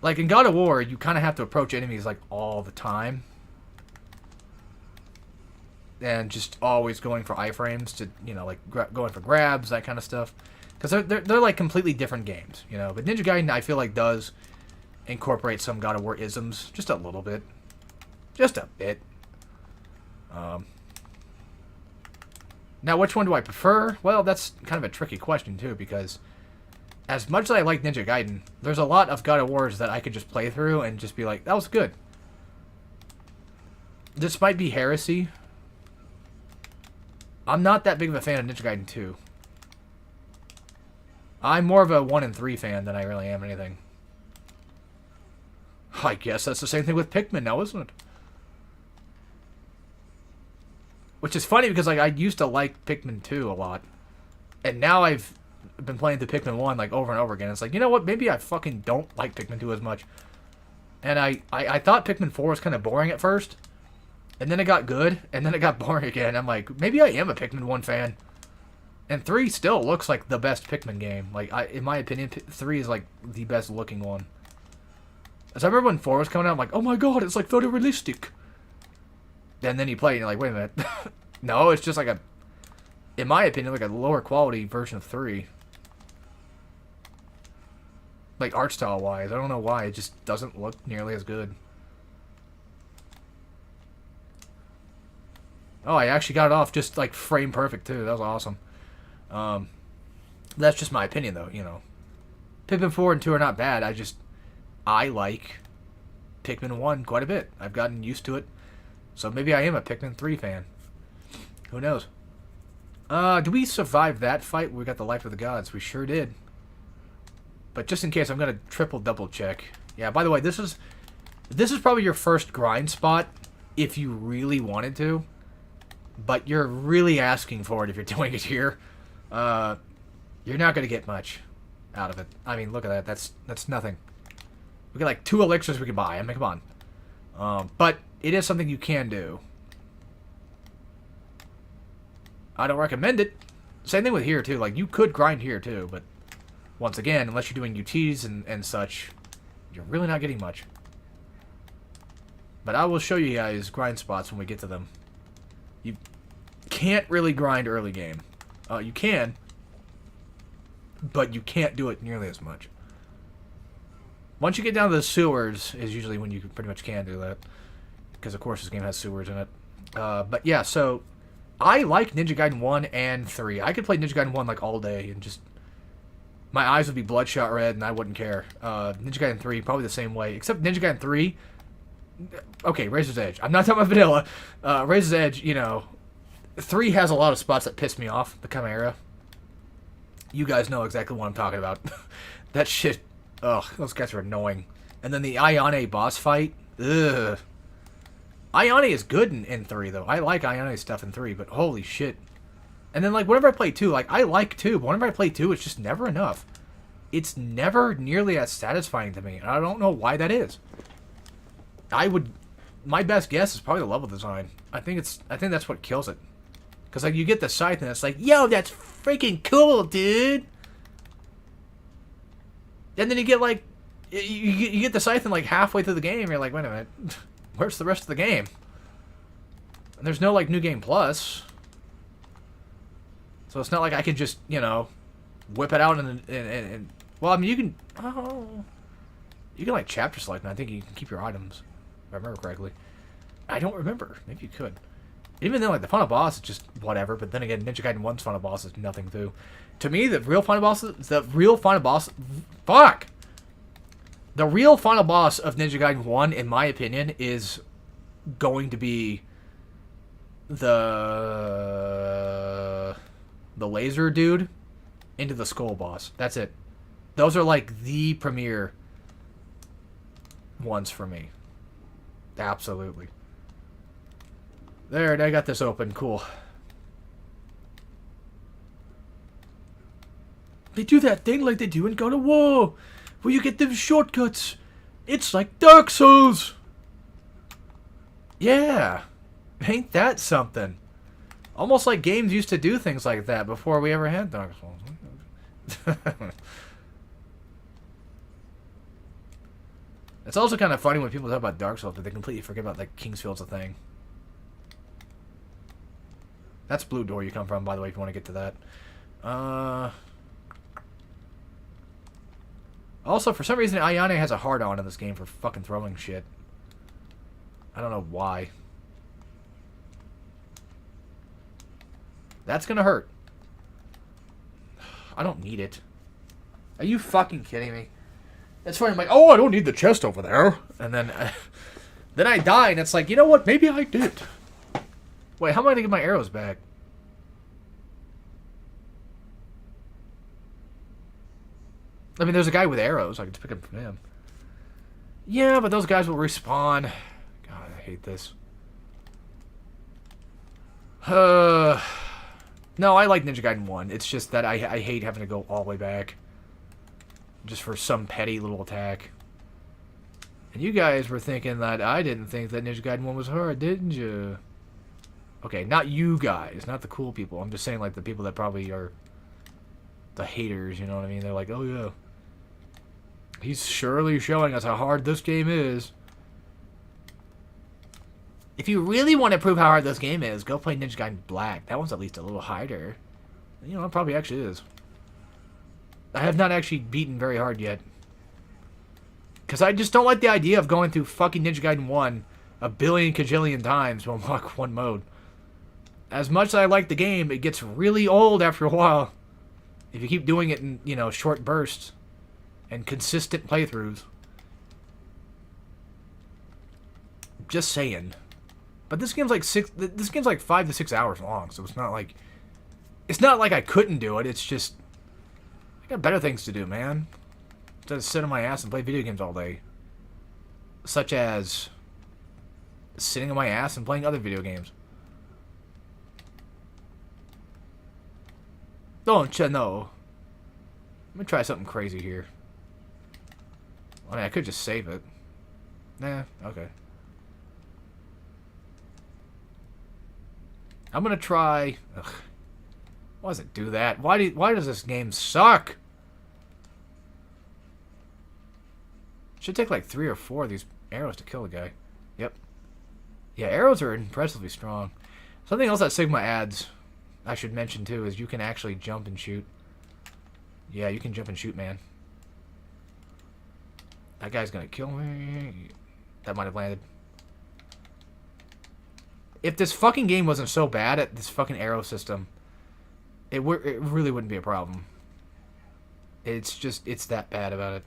Like, in God of War, you kind of have to approach enemies, like, all the time. And just always going for iframes to, you know, like, going for grabs, that kind of stuff. Because they're like, completely different games, you know. But Ninja Gaiden, I feel like, does incorporate some God of War isms. Just a little bit. Just a bit. Now, which one do I prefer? Well, that's kind of a tricky question, too, because as much as I like Ninja Gaiden, there's a lot of God of Wars that I could just play through and just be like, that was good. This might be heresy. I'm not that big of a fan of Ninja Gaiden 2. I'm more of a 1 and 3 fan than I really am anything. I guess that's the same thing with Pikmin now, isn't it? Which is funny because, like, I used to like Pikmin 2 a lot. And now I've been playing the Pikmin 1, like, over and over again. It's like, you know what? Maybe I fucking don't like Pikmin 2 as much. And I thought Pikmin 4 was kind of boring at first. And then it got good. And then it got boring again. I'm like, maybe I am a Pikmin 1 fan. And 3 still looks like the best Pikmin game. Like, in my opinion, 3 is, like, the best looking one. As I remember when 4 was coming out, I'm like, oh my god, it's, like, photorealistic. And then you play it and you're like, wait a minute. No, it's just like a, in my opinion, like a lower quality version of 3. Like, art style wise. I don't know why. It just doesn't look nearly as good. Oh, I actually got it off just, like, frame perfect, too. That was awesome. That's just my opinion, though, you know. Pikmin 4 and 2 are not bad. I like Pikmin 1 quite a bit. I've gotten used to it. So maybe I am a Pikmin 3 fan. Who knows? Did we survive that fight? We got the Life of the Gods. We sure did. But just in case, I'm going to double check. Yeah, by the way, this is probably your first grind spot if you really wanted to. But you're really asking for it if you're doing it here. You're not going to get much out of it. I mean, look at that. That's nothing. We got like 2 elixirs we can buy. I mean, come on. But it is something you can do. I don't recommend it. Same thing with here, too. Like, you could grind here, too. But, once again, unless you're doing UTs and such, you're really not getting much. But I will show you guys grind spots when we get to them. You can't really grind early game. You can, but you can't do it nearly as much. Once you get down to the sewers is usually when you pretty much can do that. Because, of course, this game has sewers in it. But, yeah, so I like Ninja Gaiden 1 and 3. I could play Ninja Gaiden 1 like all day and just... my eyes would be bloodshot red and I wouldn't care. Ninja Gaiden 3, probably the same way. Except Ninja Gaiden 3... okay, Razor's Edge. I'm not talking about vanilla. Razor's Edge, you know... 3 has a lot of spots that piss me off. The Chimera. You guys know exactly what I'm talking about. That shit... ugh, those guys are annoying. And then the Ayane boss fight... ugh. Ayane is good in 3, though. I like Ayane stuff in 3, but holy shit. And then, like, whenever I play 2, like, I like 2, but whenever I play 2, it's just never enough. It's never nearly as satisfying to me, and I don't know why that is. My best guess is probably the level design. I think that's what kills it. Because, like, you get the scythe, and it's like, yo, that's freaking cool, dude! And then you get, like, you get the scythe, and, like, halfway through the game, you're like, wait a minute, where's the rest of the game? And there's no, like, New Game Plus. So it's not like I can just, you know, whip it out and well, I mean, you can, you can, like, chapter select, and I think you can keep your items, if I remember correctly. I don't remember. Maybe you could. Even then, like, the final boss is just whatever, but then again, Ninja Gaiden 1's final boss is nothing, too. To me, the real final boss of Ninja Gaiden 1, in my opinion, is going to be the laser dude into the skull boss. That's it. Those are, like, the premier ones for me. Absolutely. There, I got this open. Cool. They do that thing like they do in God of War, where you get them shortcuts. It's like Dark Souls. Yeah. Ain't that something? Almost like games used to do things like that before we ever had Dark Souls. It's also kind of funny when people talk about Dark Souls that they completely forget about, like, Kingsfield's a thing. That's Blue Door you come from, by the way, if you want to get to that. Also, for some reason, Ayane has a hard-on in this game for fucking throwing shit. I don't know why. That's gonna hurt. I don't need it. Are you fucking kidding me? That's funny. I'm like, oh, I don't need the chest over there. And then I die, and it's like, you know what? Maybe I did. Wait, how am I gonna get my arrows back? I mean, there's a guy with arrows. I can just pick them from him. Yeah, but those guys will respawn. God, I hate this. No, I like Ninja Gaiden 1. It's just that I hate having to go all the way back. Just for some petty little attack. And you guys were thinking that I didn't think that Ninja Gaiden 1 was hard, didn't you? Okay, not you guys. Not the cool people. I'm just saying, like, the people that probably are the haters, you know what I mean? They're like, oh, yeah. He's surely showing us how hard this game is. If you really want to prove how hard this game is, go play Ninja Gaiden Black. That one's at least a little harder. You know, it probably actually is. I have not actually beaten very hard yet. Because I just don't like the idea of going through fucking Ninja Gaiden 1 a billion kajillion times to unlock one mode. As much as I like the game, it gets really old after a while. If you keep doing it in, you know, short bursts and consistent playthroughs. Just saying. But this game's like 5 to 6 hours long, so it's not like I couldn't do it. It's just I got better things to do, man. Instead of sit on my ass and play video games all day. Such as sitting on my ass and playing other video games. Don't you know? Let me try something crazy here. I mean, I could just save it. Nah, okay. I'm gonna try... Ugh. Why does it do that? Why does this game suck? Should take like 3 or 4 of these arrows to kill a guy. Yep. Yeah, arrows are impressively strong. Something else that Sigma adds, I should mention too, is you can actually jump and shoot. Yeah, you can jump and shoot, man. That guy's gonna kill me. That might have landed. If this fucking game wasn't so bad at this fucking arrow system, it really wouldn't be a problem. It's just, it's that bad about it.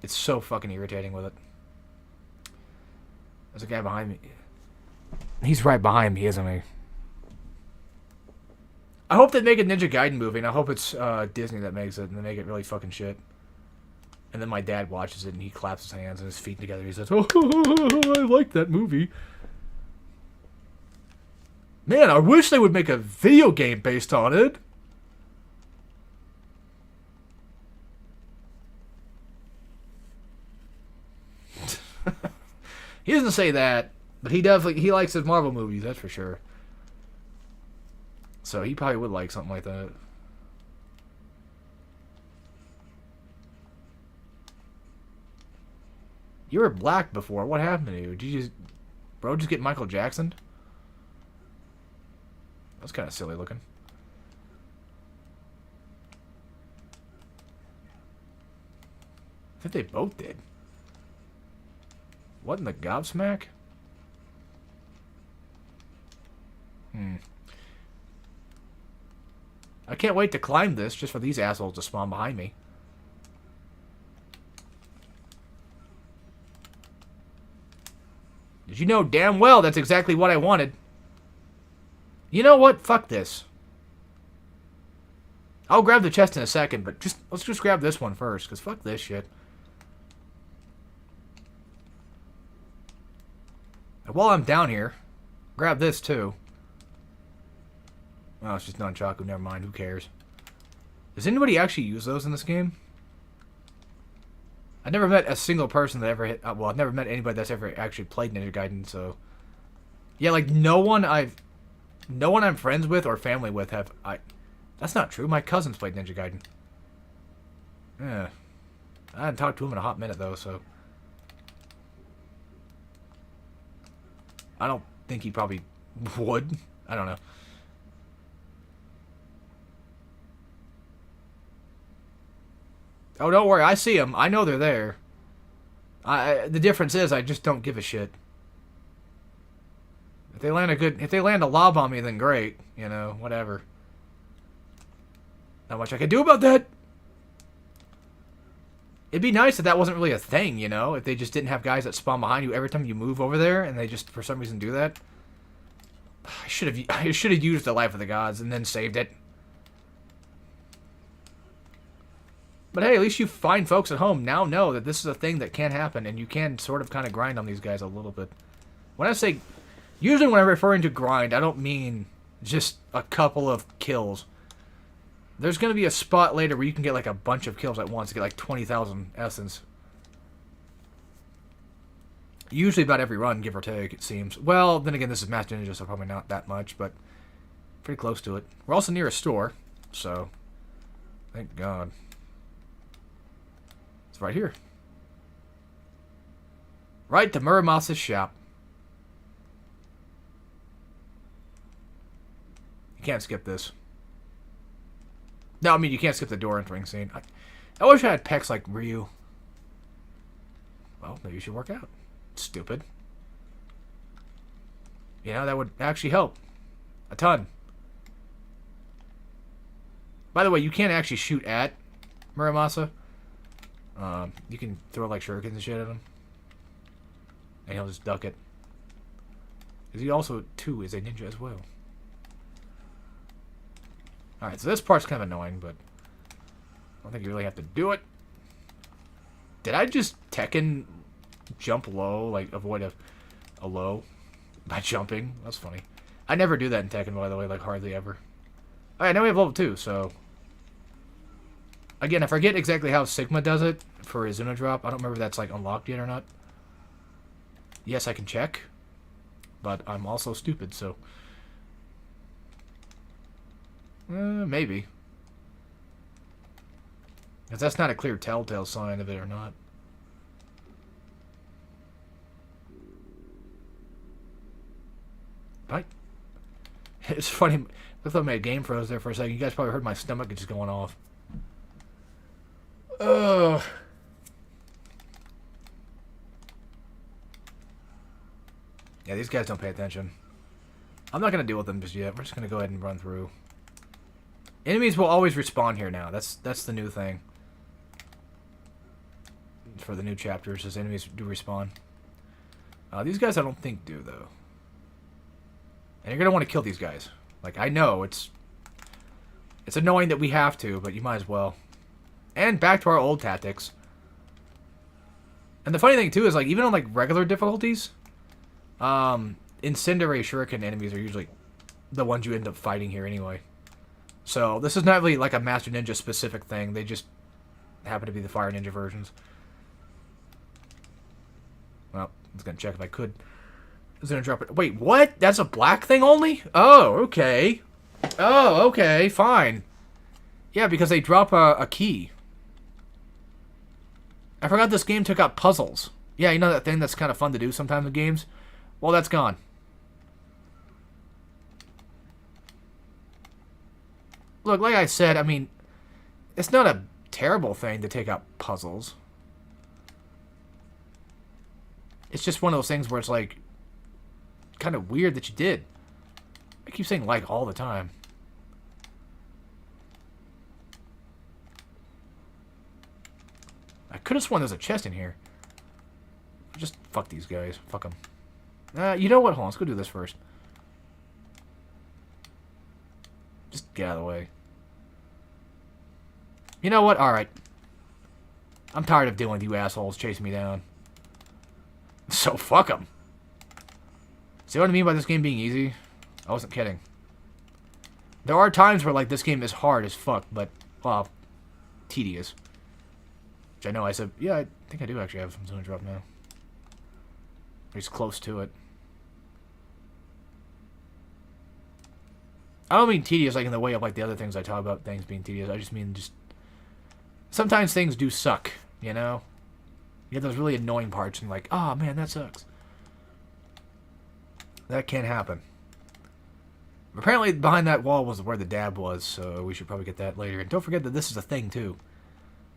It's so fucking irritating with it. There's a guy behind me. He's right behind me, isn't he? I hope they make a Ninja Gaiden movie, and I hope it's Disney that makes it, and they make it really fucking shit. And then my dad watches it, and he claps his hands and his feet together. He says, "Oh, I like that movie." Man, I wish they would make a video game based on it. He doesn't say that, but he likes his Marvel movies, that's for sure. So he probably would like something like that. You were black before. What happened to you? Did you just get Michael Jackson? That's kind of silly looking. I think they both did. What in the gobsmack? I can't wait to climb this just for these assholes to spawn behind me. Did you know damn well that's exactly what I wanted? You know what? Fuck this. I'll grab the chest in a second, but let's just grab this one first, because fuck this shit. And while I'm down here, grab this too. Oh, it's just nunchaku. Never mind. Who cares? Does anybody actually use those in this game? I've never met a single person that ever hit... well, I've never met anybody that's ever actually played Ninja Gaiden, so... Yeah, like, no one I'm friends with or family with have... That's not true. My cousins played Ninja Gaiden. Yeah. I hadn't talked to him in a hot minute, though, so... I don't think he probably would. I don't know. Oh, don't worry. I see them. I know they're there. The difference is I just don't give a shit. If they land a lob on me, then great. You know, whatever. Not much I can do about that. It'd be nice if that wasn't really a thing, you know? If they just didn't have guys that spawn behind you every time you move over there, and they just, for some reason, do that. I should have used the Life of the Gods and then saved it. But hey, at least you fine folks at home now know that this is a thing that can happen, and you can sort of kind of grind on these guys a little bit. When I say... Usually when I'm referring to grind, I don't mean just a couple of kills. There's going to be a spot later where you can get like a bunch of kills at once to get like 20,000 essence. Usually about every run, give or take, it seems. Well, then again, this is Master Ninja, so probably not that much, but pretty close to it. We're also near a store, so thank God. It's right here. Right to Muramas's shop. You can't skip this. No, I mean, you can't skip the door entering scene. I wish I had pecs like Ryu. Well, maybe you should work out. Stupid. You know, that would actually help. A ton. By the way, you can't actually shoot at Muramasa. You can throw like shurikens and shit at him. And he'll just duck it. Because he also, too, is a ninja as well. Alright, so this part's kind of annoying, but I don't think you really have to do it. Did I just Tekken jump low, like avoid a low by jumping? That's funny. I never do that in Tekken, by the way, like hardly ever. Alright, now we have level 2, so... Again, I forget exactly how Sigma does it for his Uno drop. I don't remember if that's like unlocked yet or not. Yes, I can check. But I'm also stupid, so... maybe. Because that's not a clear telltale sign of it or not. Right? It's funny. I thought my game froze there for a second. You guys probably heard my stomach just going off. Ugh. Yeah, these guys don't pay attention. I'm not going to deal with them just yet. We're just going to go ahead and run through. Enemies will always respawn here now. That's the new thing. For the new chapters, as enemies do respawn. These guys I don't think do, though. And you're going to want to kill these guys. Like, I know, it's annoying that we have to, but you might as well. And back to our old tactics. And the funny thing, too, is, like, even on, like, regular difficulties, Incendiary Shuriken enemies are usually the ones you end up fighting here anyway. So, this is not really, like, a Master Ninja specific thing. They just happen to be the Fire Ninja versions. Well, I was going to check if I could. I was going to drop it. Wait, what? That's a black thing only? Oh, okay. Oh, okay, fine. Yeah, because they drop a key. I forgot this game took out puzzles. Yeah, you know that thing that's kind of fun to do sometimes in games? Well, that's gone. Look, like I said, I mean, it's not a terrible thing to take out puzzles. It's just one of those things where it's like, kind of weird that you did. I keep saying like all the time. I could have sworn there's a chest in here. Just fuck these guys. Fuck them. You know what? Hold on. Let's go do this first. Just get out of the way. You know what? Alright. I'm tired of dealing with you assholes chasing me down. So fuck them. See what I mean by this game being easy? I wasn't kidding. There are times where, like, this game is hard as fuck, but, well, tedious. Which I know I said, yeah, I think I do actually have some zone drop now. He's close to it. I don't mean tedious like in the way of like the other things I talk about things being tedious. I just mean just... Sometimes things do suck, you know? You get those really annoying parts and like, oh man, that sucks. That can't happen. Apparently behind that wall was where the dab was, so we should probably get that later. And don't forget that this is a thing too.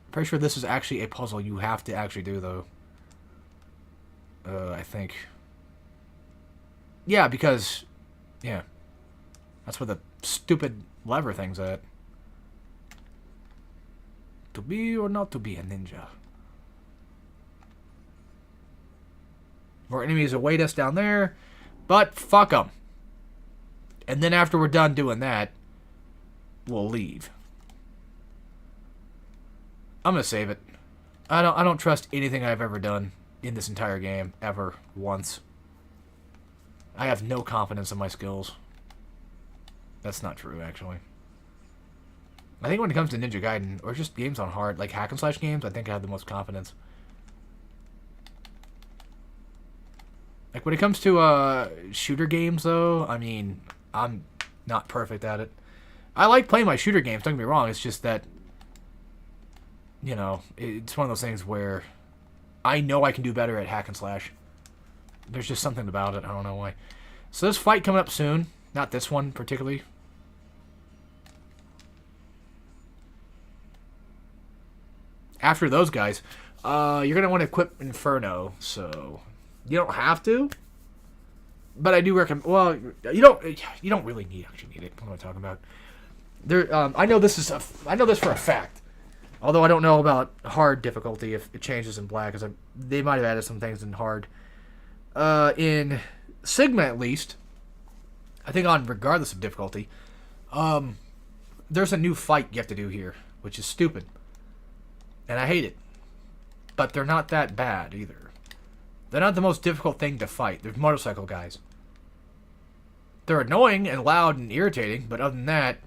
I'm pretty sure this is actually a puzzle you have to actually do though. I think. Yeah, because... Yeah. That's where the stupid lever thing's at. To be or not to be a ninja. More enemies await us down there. But fuck them. And then after we're done doing that, we'll leave. I'm gonna save it. I don't trust anything I've ever done in this entire game, ever, once. I have no confidence in my skills. That's not true, actually. I think when it comes to Ninja Gaiden, or just games on hard, like hack and slash games, I think I have the most confidence. Like, when it comes to shooter games, though, I mean, I'm not perfect at it. I like playing my shooter games, don't get me wrong, it's just that, you know, it's one of those things where I know I can do better at hack and slash. There's just something about it, I don't know why. So this fight coming up soon, not this one particularly. After those guys, you're going to want to equip Inferno, so you don't have to. But I do recommend. Well, you don't really actually need it. What am I talking about? There, I know this for a fact. Although I don't know about hard difficulty if it changes in black, because they might have added some things in hard. In Sigma, at least, I think on regardless of difficulty, there's a new fight you have to do here, which is stupid, and I hate it. But they're not that bad either. They're not the most difficult thing to fight. They're motorcycle guys. They're annoying and loud and irritating, but other than that,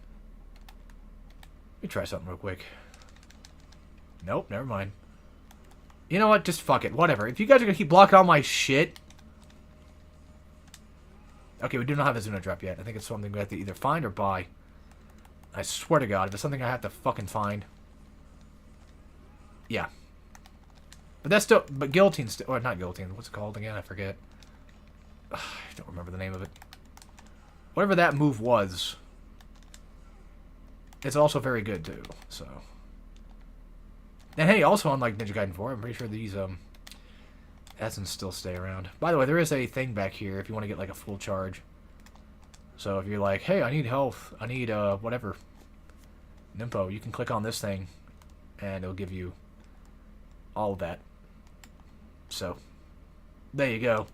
let me try something real quick. Nope, never mind. You know what? Just fuck it. Whatever. If you guys are gonna keep blocking all my shit. Okay, we do not have a Zuno drop yet. I think it's something we have to either find or buy. I swear to God, if it's something I have to fucking find. Yeah. But that's still... But guillotine's still... Or not guillotine. What's it called again? I forget. Ugh, I don't remember the name of it. Whatever that move was. It's also very good, too. So... And hey, also unlike Ninja Gaiden 4, I'm pretty sure these essence still stay around. By the way, there is a thing back here if you want to get like a full charge. So if you're like, hey, I need health, I need whatever, Nympho, you can click on this thing and it'll give you all of that. So there you go.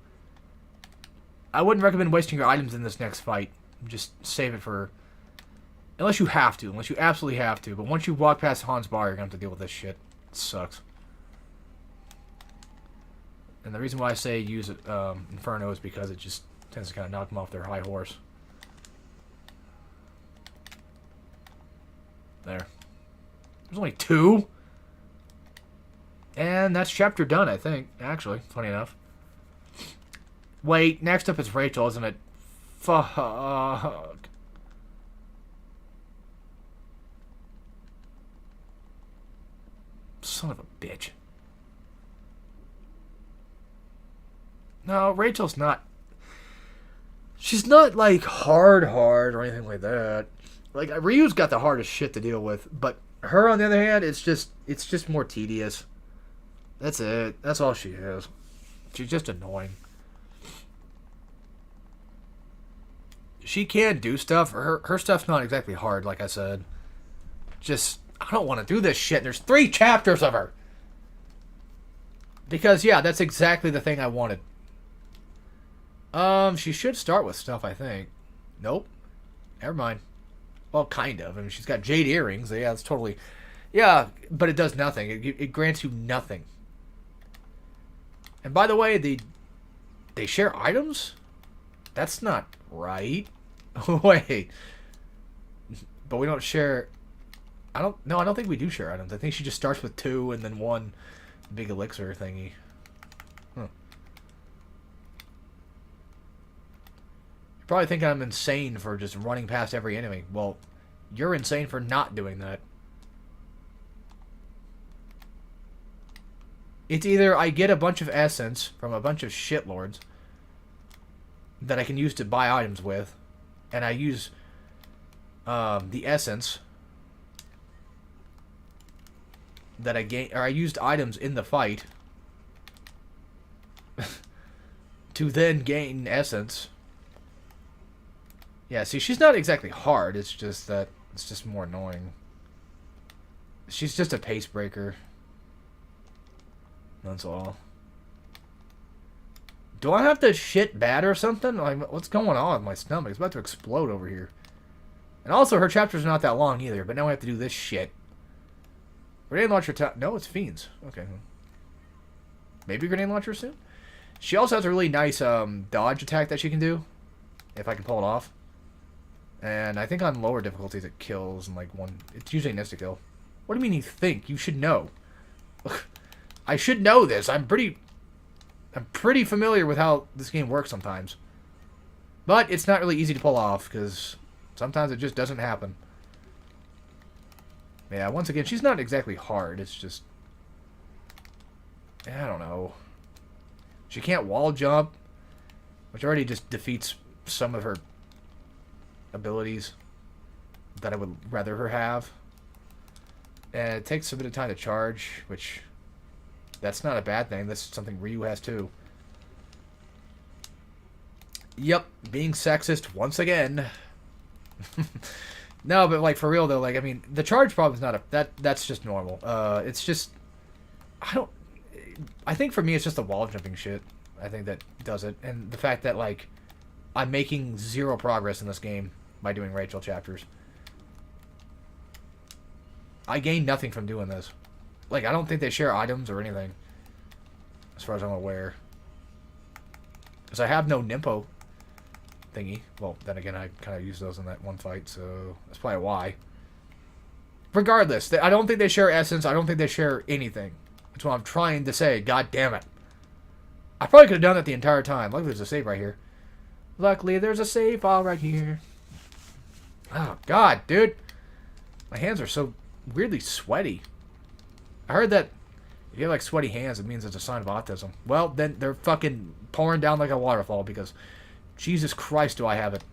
I wouldn't recommend wasting your items in this next fight. Just save it for... Unless you have to. Unless you absolutely have to. But once you walk past Han's bar, you're going to have to deal with this shit. It sucks. And the reason why I say use Inferno is because it just tends to kind of knock them off their high horse. There. There's only 2. And that's chapter done, I think. Actually, funny enough. Wait, next up is Rachel, isn't it? Fuck. Son of a bitch. No, Rachel's not... She's not, like, hard or anything like that. Like, Ryu's got the hardest shit to deal with, but her, on the other hand, it's just more tedious. That's it. That's all she is. She's just annoying. She can do stuff. Her stuff's not exactly hard, like I said. Just... I don't want to do this shit. There's 3 chapters of her. Because, yeah, that's exactly the thing I wanted. She should start with stuff, I think. Nope. Never mind. Well, kind of. I mean, she's got jade earrings. So yeah, it's totally... Yeah, but it does nothing. It grants you nothing. And by the way, they share items? That's not right. Wait. But we don't share... I don't think we do share items. I think she just starts with 2 and then 1 big elixir thingy. Huh. You're probably thinking I'm insane for just running past every enemy. Well, you're insane for not doing that. It's either I get a bunch of essence from a bunch of shitlords that I can use to buy items with, and I use the essence that I gain, or I used items in the fight to then gain essence. Yeah, see, she's not exactly hard. It's just that it's just more annoying. She's just a pace breaker. That's all. Do I have to shit bad or something? Like, what's going on with my stomach? It's about to explode over here. And also, her chapters are not that long either, but now I have to do this shit. Grenade launcher time. No, it's fiends. Okay. Maybe grenade launcher soon? She also has a really nice dodge attack that she can do. If I can pull it off. And I think on lower difficulties it kills in like 1... It's usually an insta-kill. What do you mean you think? You should know. I should know this. I'm pretty familiar with how this game works sometimes. But it's not really easy to pull off, because sometimes it just doesn't happen. Yeah, once again, she's not exactly hard. It's just... I don't know. She can't wall jump, which already just defeats some of her abilities that I would rather her have. And it takes a bit of time to charge, which... That's not a bad thing. That's something Ryu has too. Yep, being sexist once again. No, but like for real though, like I mean, the charge problem's not that's just normal. It's just I think for me it's just the wall jumping shit. I think that does it, and the fact that like I'm making zero progress in this game by doing Rachel chapters. I gain nothing from doing this. Like I don't think they share items or anything, as far as I'm aware. Because I have no Nimpo thingy. Well, then again, I kind of used those in that one fight, so that's probably why. Regardless, I don't think they share essence. I don't think they share anything. That's what I'm trying to say. God damn it. I probably could have done that the entire time. Luckily, there's a save right here. Luckily, there's a save file right here. Oh, God, dude. My hands are so weirdly sweaty. I heard that if you have, like, sweaty hands, it means it's a sign of autism. Well, then they're fucking pouring down like a waterfall because Jesus Christ do I have it.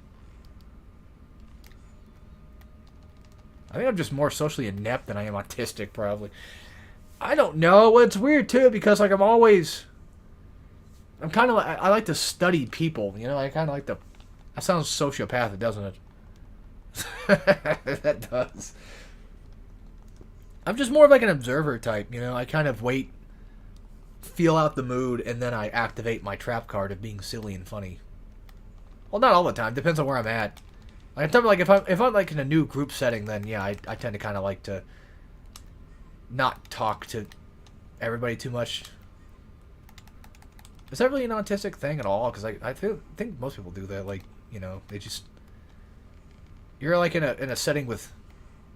I think I'm just more socially inept than I am autistic, probably. I don't know. Well, it's weird, too, because, like, I'm kind of like, I like to study people, you know? I kind of like to... That sounds sociopathic, doesn't it? That does. I'm just more of like an observer type, you know? I kind of wait, feel out the mood, and then I activate my trap card of being silly and funny. Well, not all the time. Depends on where I'm at. Like, if I'm like in a new group setting, then yeah, I tend to kind of like to not talk to everybody too much. Is that really an autistic thing at all? Because I think most people do that. Like, you know, they just... You're like in a setting with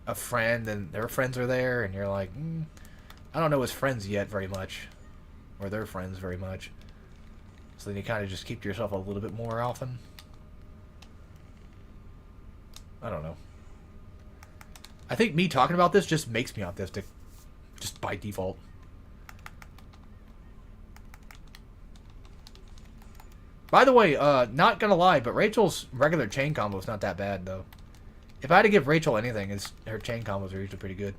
a friend, and their friends are there, and you're like, I don't know his friends yet very much, or their friends very much. So then you kind of just keep to yourself a little bit more often. I don't know. I think me talking about this just makes me autistic, just by default. By the way, not gonna lie, but Rachel's regular chain combo is not that bad, though. If I had to give Rachel anything, her chain combos are usually pretty good.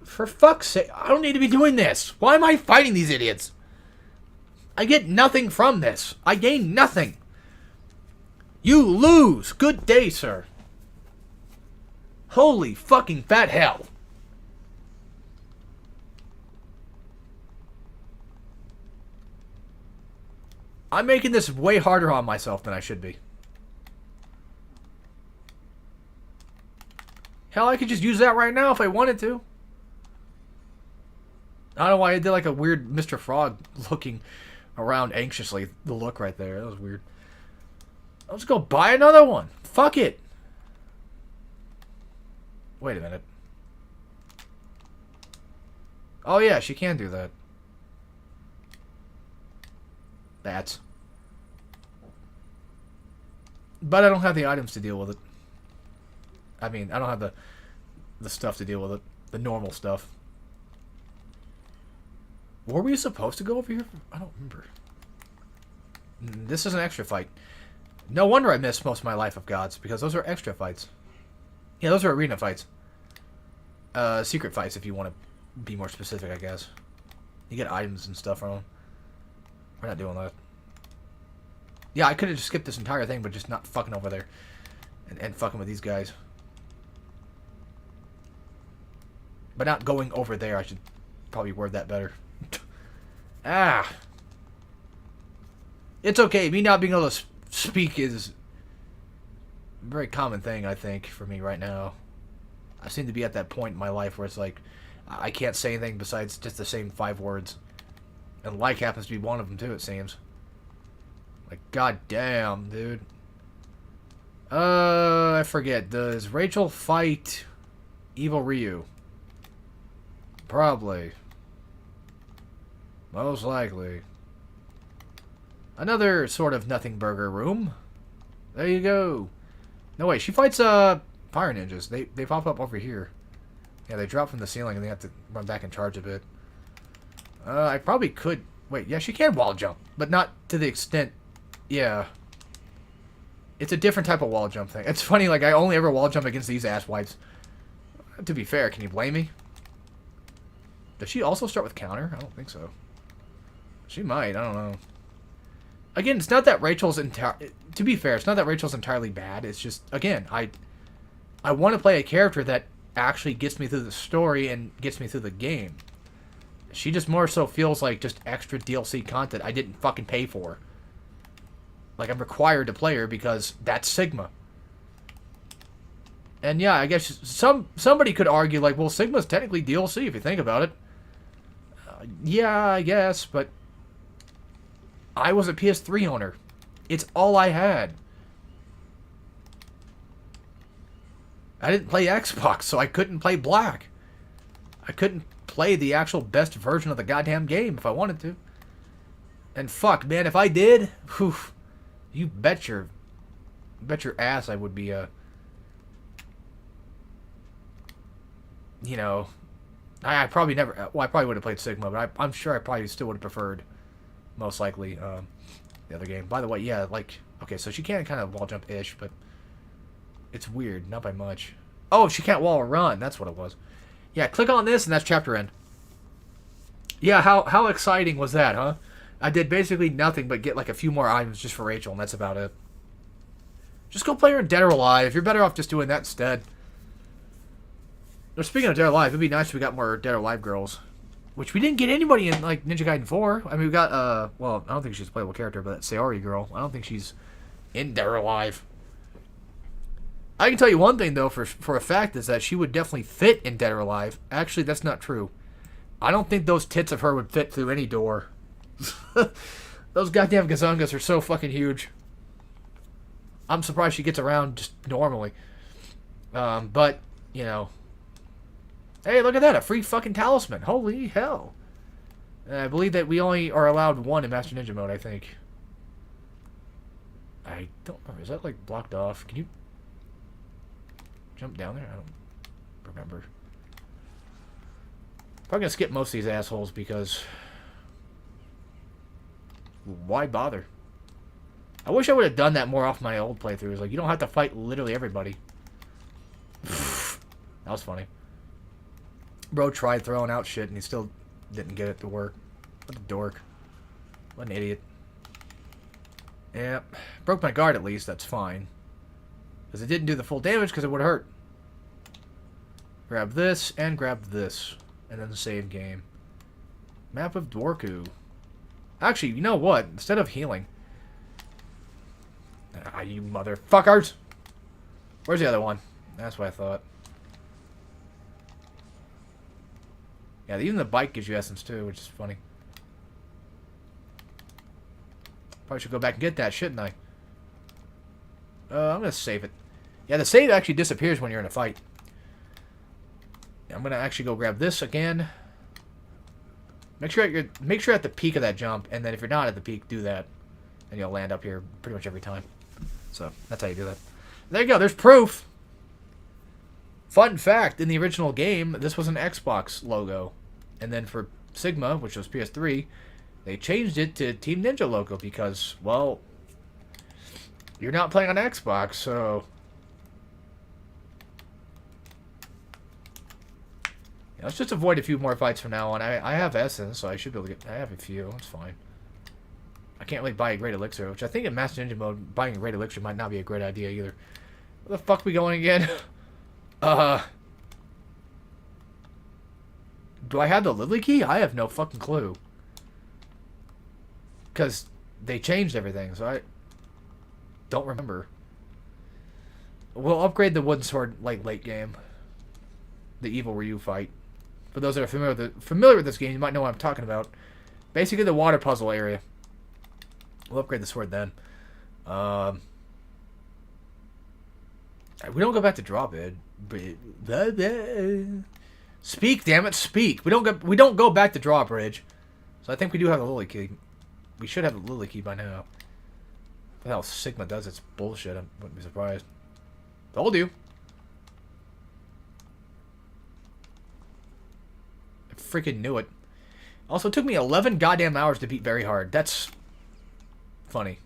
For fuck's sake, I don't need to be doing this. Why am I fighting these idiots? I get nothing from this. I gain nothing. You lose. Good day, sir. Holy fucking fat hell. I'm making this way harder on myself than I should be. Hell, I could just use that right now if I wanted to. I don't know why I did like a weird Mr. Frog looking around anxiously. The look right there. That was weird. Let's go buy another one. Fuck it. Wait a minute. Oh yeah, she can do that. Bats. But I don't have the items to deal with it. I mean, I don't have the stuff to deal with it. The normal stuff. Were we supposed to go over here? I don't remember. This is an extra fight. No wonder I missed most of my Life of Gods, because those are extra fights. Yeah, those are arena fights. Secret fights, if you want to be more specific, I guess. You get items and stuff from them. We're not doing that. Yeah, I could have just skipped this entire thing, but just not fucking over there. And fucking with these guys. But not going over there. I should probably word that better. Ah. It's okay. Me not being able to speak is a very common thing, I think, for me right now. I seem to be at that point in my life where it's like, I can't say anything besides just the same 5 words. And like happens to be one of them, too, it seems. Like, goddamn, dude. I forget. Does Rachel fight Evil Ryu? Probably. Most likely. Another sort of nothing burger room. There you go. No, wait. She fights, fire ninjas. They pop up over here. Yeah, they drop from the ceiling and they have to run back and charge a bit. I probably could... Wait, yeah, she can wall jump. But not to the extent... Yeah. It's a different type of wall jump thing. It's funny, like, I only ever wall jump against these asswipes. To be fair, can you blame me? Does she also start with counter? I don't think so. She might, I don't know. Again, it's not that Rachel's to be fair, it's not that Rachel's entirely bad. It's just, again, I want to play a character that actually gets me through the story and gets me through the game. She just more so feels like just extra DLC content I didn't fucking pay for. Like, I'm required to play her because that's Sigma. And yeah, I guess somebody could argue, like, well, Sigma's technically DLC if you think about it. Yeah, I guess, but I was a PS3 owner. It's all I had. I didn't play Xbox, so I couldn't play Black. I couldn't play the actual best version of the goddamn game if I wanted to. And fuck, man, if I did, whew, you bet your ass I would be you know, I probably never. Well, I probably would have played Sigma, but I'm sure I probably still would have preferred, most likely, the other game. By the way, yeah, like, okay, so she can kind of wall jump ish, but it's weird, not by much. Oh, she can't wall or run. That's what it was. Yeah, click on this, and that's chapter end. Yeah, how exciting was that, huh? I did basically nothing but get like a few more items just for Rachel, and that's about it. Just go play her in Dead or Alive. You're better off just doing that instead. Now, speaking of Dead or Alive, it'd be nice if we got more Dead or Alive girls. Which we didn't get anybody in, like, Ninja Gaiden 4. I mean, we got, well, I don't think she's a playable character, but that Sayori girl, I don't think she's in Dead or Alive. I can tell you one thing, though, for a fact, is that she would definitely fit in Dead or Alive. Actually, that's not true. I don't think those tits of her would fit through any door. Those goddamn gazungas are so fucking huge. I'm surprised she gets around just normally. But, you know. Hey, look at that. A free fucking talisman. Holy hell. I believe that we only are allowed one in Master Ninja mode, I think. I don't remember. Is that, like, blocked off? Can you jump down there? I don't remember. Probably gonna skip most of these assholes because why bother? I wish I would have done that more off my old playthroughs. Like, you don't have to fight literally everybody. That was funny. Bro tried throwing out shit and he still didn't get it to work. What a dork. What an idiot. Yep. Broke my guard at least. That's fine. Because it didn't do the full damage because it would have hurt. Grab this and grab this. And then save game. Map of Dworku. Actually, you know what? Instead of healing. Ah, you motherfuckers! Where's the other one? That's what I thought. Yeah, even the bike gives you essence too, which is funny. Probably should go back and get that, shouldn't I? I'm gonna save it. Yeah, the save actually disappears when you're in a fight. I'm gonna actually go grab this again. Make sure at the peak of that jump, and then if you're not at the peak, do that, and you'll land up here pretty much every time. So that's how you do that. There you go. There's proof. Fun fact: in the original game, this was an Xbox logo, and then for Sigma, which was PS3, they changed it to Team Ninja logo because, well, you're not playing on Xbox, so. Let's just avoid a few more fights from now on. I have essence, so I should be able to get. I have a few. That's fine. I can't really buy a great elixir, which I think in Master Ninja mode, buying a great elixir might not be a great idea either. Where the fuck are we going again? Do I have the Lily key? I have no fucking clue. Because they changed everything, so I don't remember. We'll upgrade the wooden sword like late game. The evil Ryu fight. For those that are familiar with this game, you might know what I'm talking about. Basically, the water puzzle area. We'll upgrade the sword then. We don't go back to drop it. Speak, damn it, speak. We don't go back to drawbridge. So I think we do have the Lily key. We should have the Lily key by now. What else Sigma does? It's bullshit. I wouldn't be surprised. Told you. Freaking knew it. Also, it took me 11 goddamn hours to beat very hard. That's funny.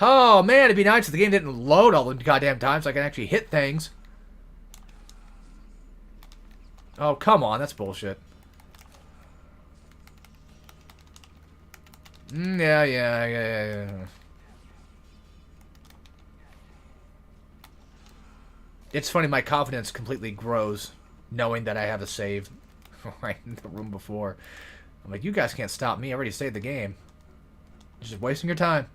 Oh, man, it'd be nice if the game didn't load all the goddamn times so I can actually hit things. Oh, come on. That's bullshit. Yeah. It's funny, my confidence completely grows knowing that I have a save right in the room before. I'm like, you guys can't stop me. I already saved the game. You're just wasting your time.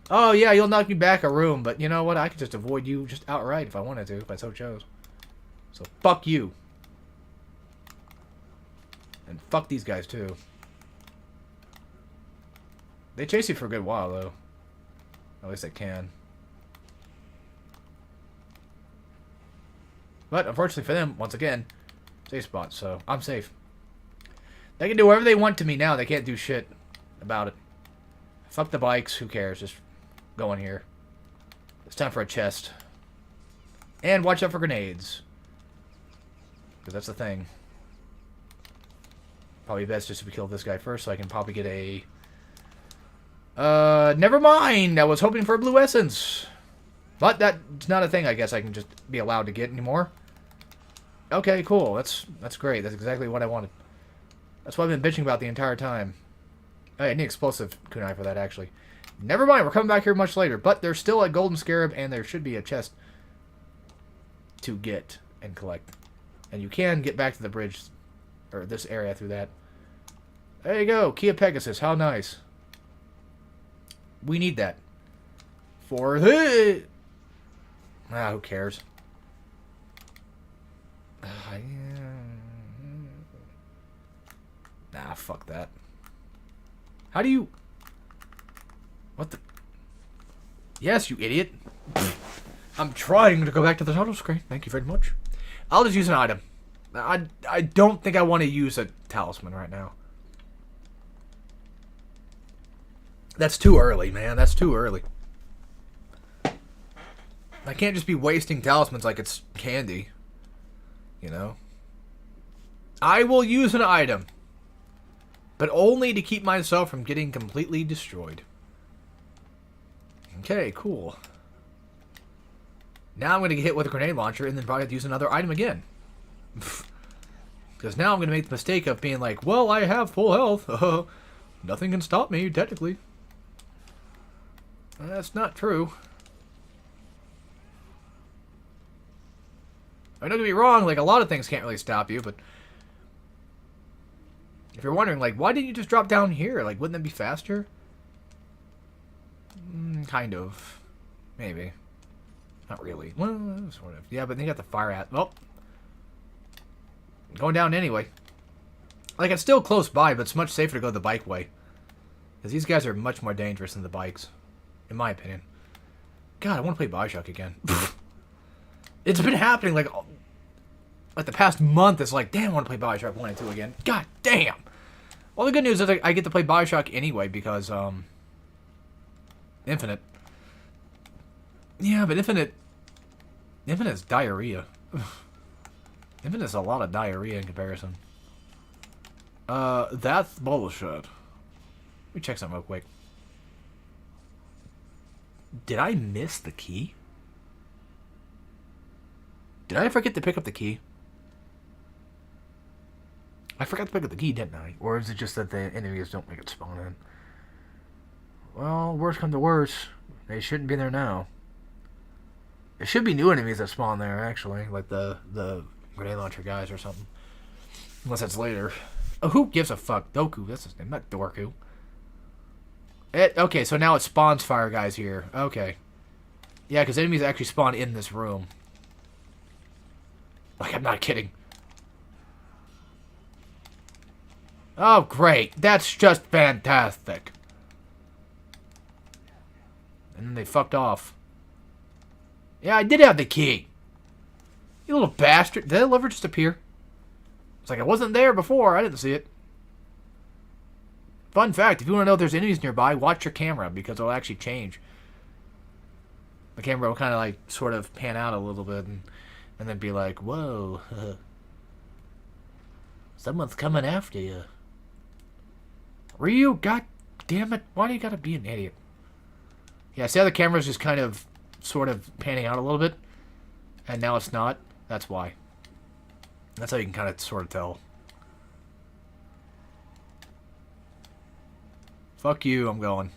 Oh, yeah, you'll knock me back a room, but you know what? I could just avoid you just outright if I wanted to, if I so chose. So, fuck you. And fuck these guys, too. They chase you for a good while, though. At least they can. But, unfortunately for them, once again, safe spot, so I'm safe. They can do whatever they want to me now. They can't do shit about it. Fuck the bikes. Who cares? Just go in here. It's time for a chest. And watch out for grenades. Because that's the thing. Probably best just to kill this guy first so I can probably get a... never mind! I was hoping for a blue essence. But that's not a thing I guess I can just be allowed to get anymore. Okay, cool. That's great. That's exactly what I wanted. That's what I've been bitching about the entire time. Oh, I need explosive kunai for that, actually. Never mind, we're coming back here much later. But there's still a golden scarab, and there should be a chest to get and collect. And you can get back to the bridge, or this area through that. There you go, Key of Pegasus. How nice. We need that. For the... Ah, who cares? Nah, fuck that. How do you... What the... Yes, you idiot. I'm trying to go back to the title screen. Thank you very much. I'll just use an item. I don't think I want to use a talisman right now. That's too early, man. That's too early. I can't just be wasting talismans like it's candy. You know? I will use an item. But only to keep myself from getting completely destroyed. Okay, cool. Now I'm going to get hit with a grenade launcher and then probably have to use another item again. Because now I'm going to make the mistake of being like, well, I have full health. Nothing can stop me, technically. That's not true. I mean, don't get me wrong, like, a lot of things can't really stop you, but... If you're wondering, like, why didn't you just drop down here? Like, wouldn't that be faster? Kind of. Maybe. Not really. Well, sort of. Yeah, but they got the fire at... Well. Going down anyway. Like, it's still close by, but it's much safer to go the bike way. Because these guys are much more dangerous than the bikes. In my opinion. God, I want to play Bioshock again. It's been happening, like the past month. It's like, damn, I want to play Bioshock 1 and 2 again. God damn. Well, the good news is I get to play Bioshock anyway because, Infinite. Yeah, but Infinite's diarrhea. Infinite's a lot of diarrhea in comparison. That's bullshit. Let me check something real quick. Did I miss the key? Did I forget to pick up the key? I forgot to pick up the key, didn't I? Or is it just that the enemies don't make it spawn in? Well, worst come to worst, they shouldn't be there now. There should be new enemies that spawn there, actually. Like the grenade launcher guys or something. Unless that's later. Oh, who gives a fuck? Doku, that's his name, not Dorku. Okay, so now it spawns fire guys here. Okay. Yeah, because enemies actually spawn in this room. Like, I'm not kidding. Oh, great. That's just fantastic. And then they fucked off. Yeah, I did have the key. You little bastard. Did that lever just appear? It's like, I wasn't there before. I didn't see it. Fun fact, if you want to know if there's enemies nearby, watch your camera, because it'll actually change. The camera will kind of, like, sort of pan out a little bit, and then be like, whoa. Someone's coming after you. Ryu, god damn it. Why do you gotta be an idiot? Yeah, see how the camera's just kind of, sort of panning out a little bit? And now it's not? That's why. That's how you can kind of, sort of tell. Fuck you, I'm going.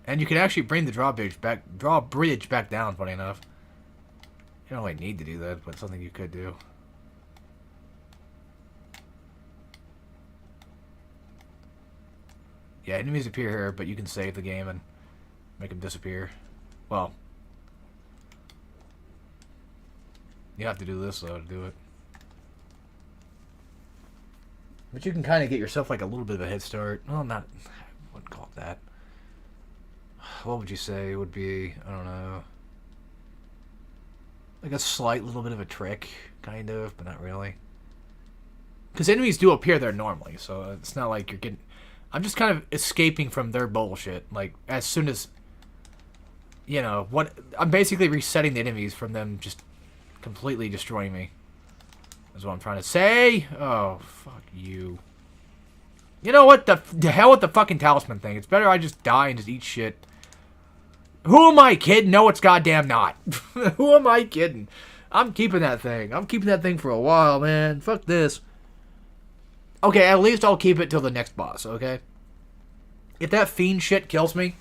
And you can actually bring the drawbridge back down, funny enough. You don't really need to do that, but it's something you could do. Yeah, enemies appear here, but you can save the game and make them disappear. Well, you have to do this, though, to do it. But you can kind of get yourself, like, a little bit of a head start. Well, not... I wouldn't call it that. What would you say would be... I don't know... like a slight little bit of a trick, kind of, but not really. Because enemies do appear there normally, so it's not like you're getting... I'm just kind of escaping from their bullshit. Like, as soon as... you know, what... I'm basically resetting the enemies from them just completely destroying me. That's what I'm trying to say. Oh, fuck you. You know what? The hell with the fucking talisman thing. It's better I just die and just eat shit. Who am I kidding? No, it's goddamn not. Who am I kidding? I'm keeping that thing. I'm keeping that thing for a while, man. Fuck this. Okay, at least I'll keep it till the next boss, okay? If that fiend shit kills me,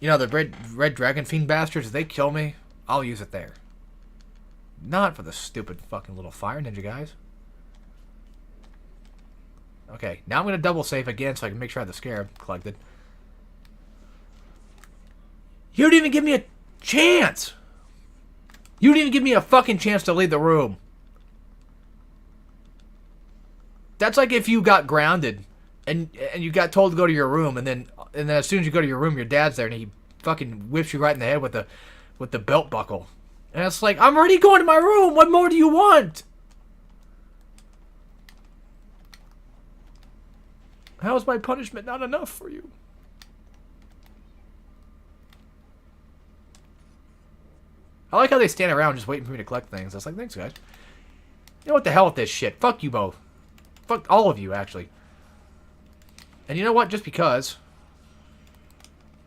you know, the red dragon fiend bastards, if they kill me, I'll use it there. Not for the stupid fucking little fire ninja guys. Okay, now I'm going to double save again so I can make sure I have the scarab collected. You didn't even give me a chance! You didn't even give me a fucking chance to leave the room. That's like if you got grounded and you got told to go to your room, and then as soon as you go to your room, your dad's there and he fucking whips you right in the head with the belt buckle. And it's like, I'm already going to my room. What more do you want? How is my punishment not enough for you? I like how they stand around just waiting for me to collect things. I was like, thanks, guys. You know what the hell with this shit? Fuck you both. Fuck all of you, actually. And you know what? Just because.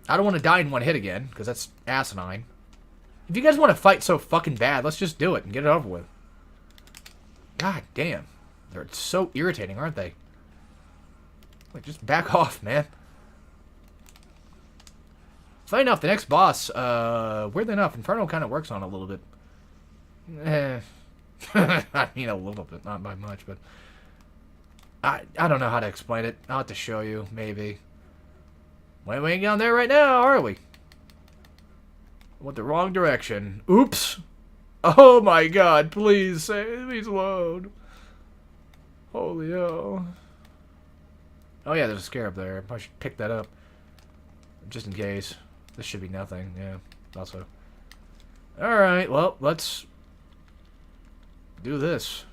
I don't want to die in one hit again, because that's asinine. If you guys want to fight so fucking bad, let's just do it and get it over with. God damn. They're so irritating, aren't they? Like, just back off, man. Funny enough, the next boss, weirdly enough, Inferno kind of works on it a little bit. I mean, a little bit, not by much, but... I don't know how to explain it. I'll have to show you, maybe. Well, we ain't going there right now, are we? Went the wrong direction. Oops. Oh my god, please, please load. Holy hell. Oh yeah, there's a scarab there. I should pick that up. Just in case. This should be nothing, yeah. Also. Alright, well, let's do this.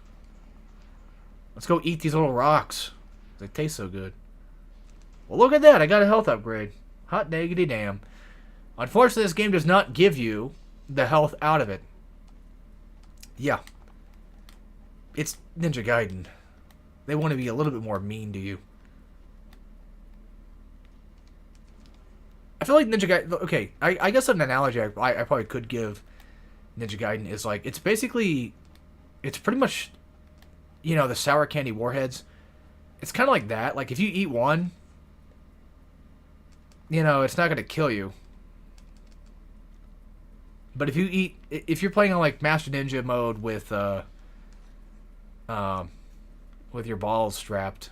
Let's go eat these little rocks. They taste so good. Well, look at that. I got a health upgrade. Hot diggity damn. Unfortunately, this game does not give you the health out of it. Yeah. It's Ninja Gaiden. They want to be a little bit more mean to you. I feel like Ninja Gaiden... Okay, I guess an analogy I probably could give Ninja Gaiden is like... It's basically... It's pretty much... You know, the sour candy warheads. It's kind of like that. Like, if you eat one... You know, it's not going to kill you. But if you eat... If you're playing on, like, Master Ninja mode with your balls strapped...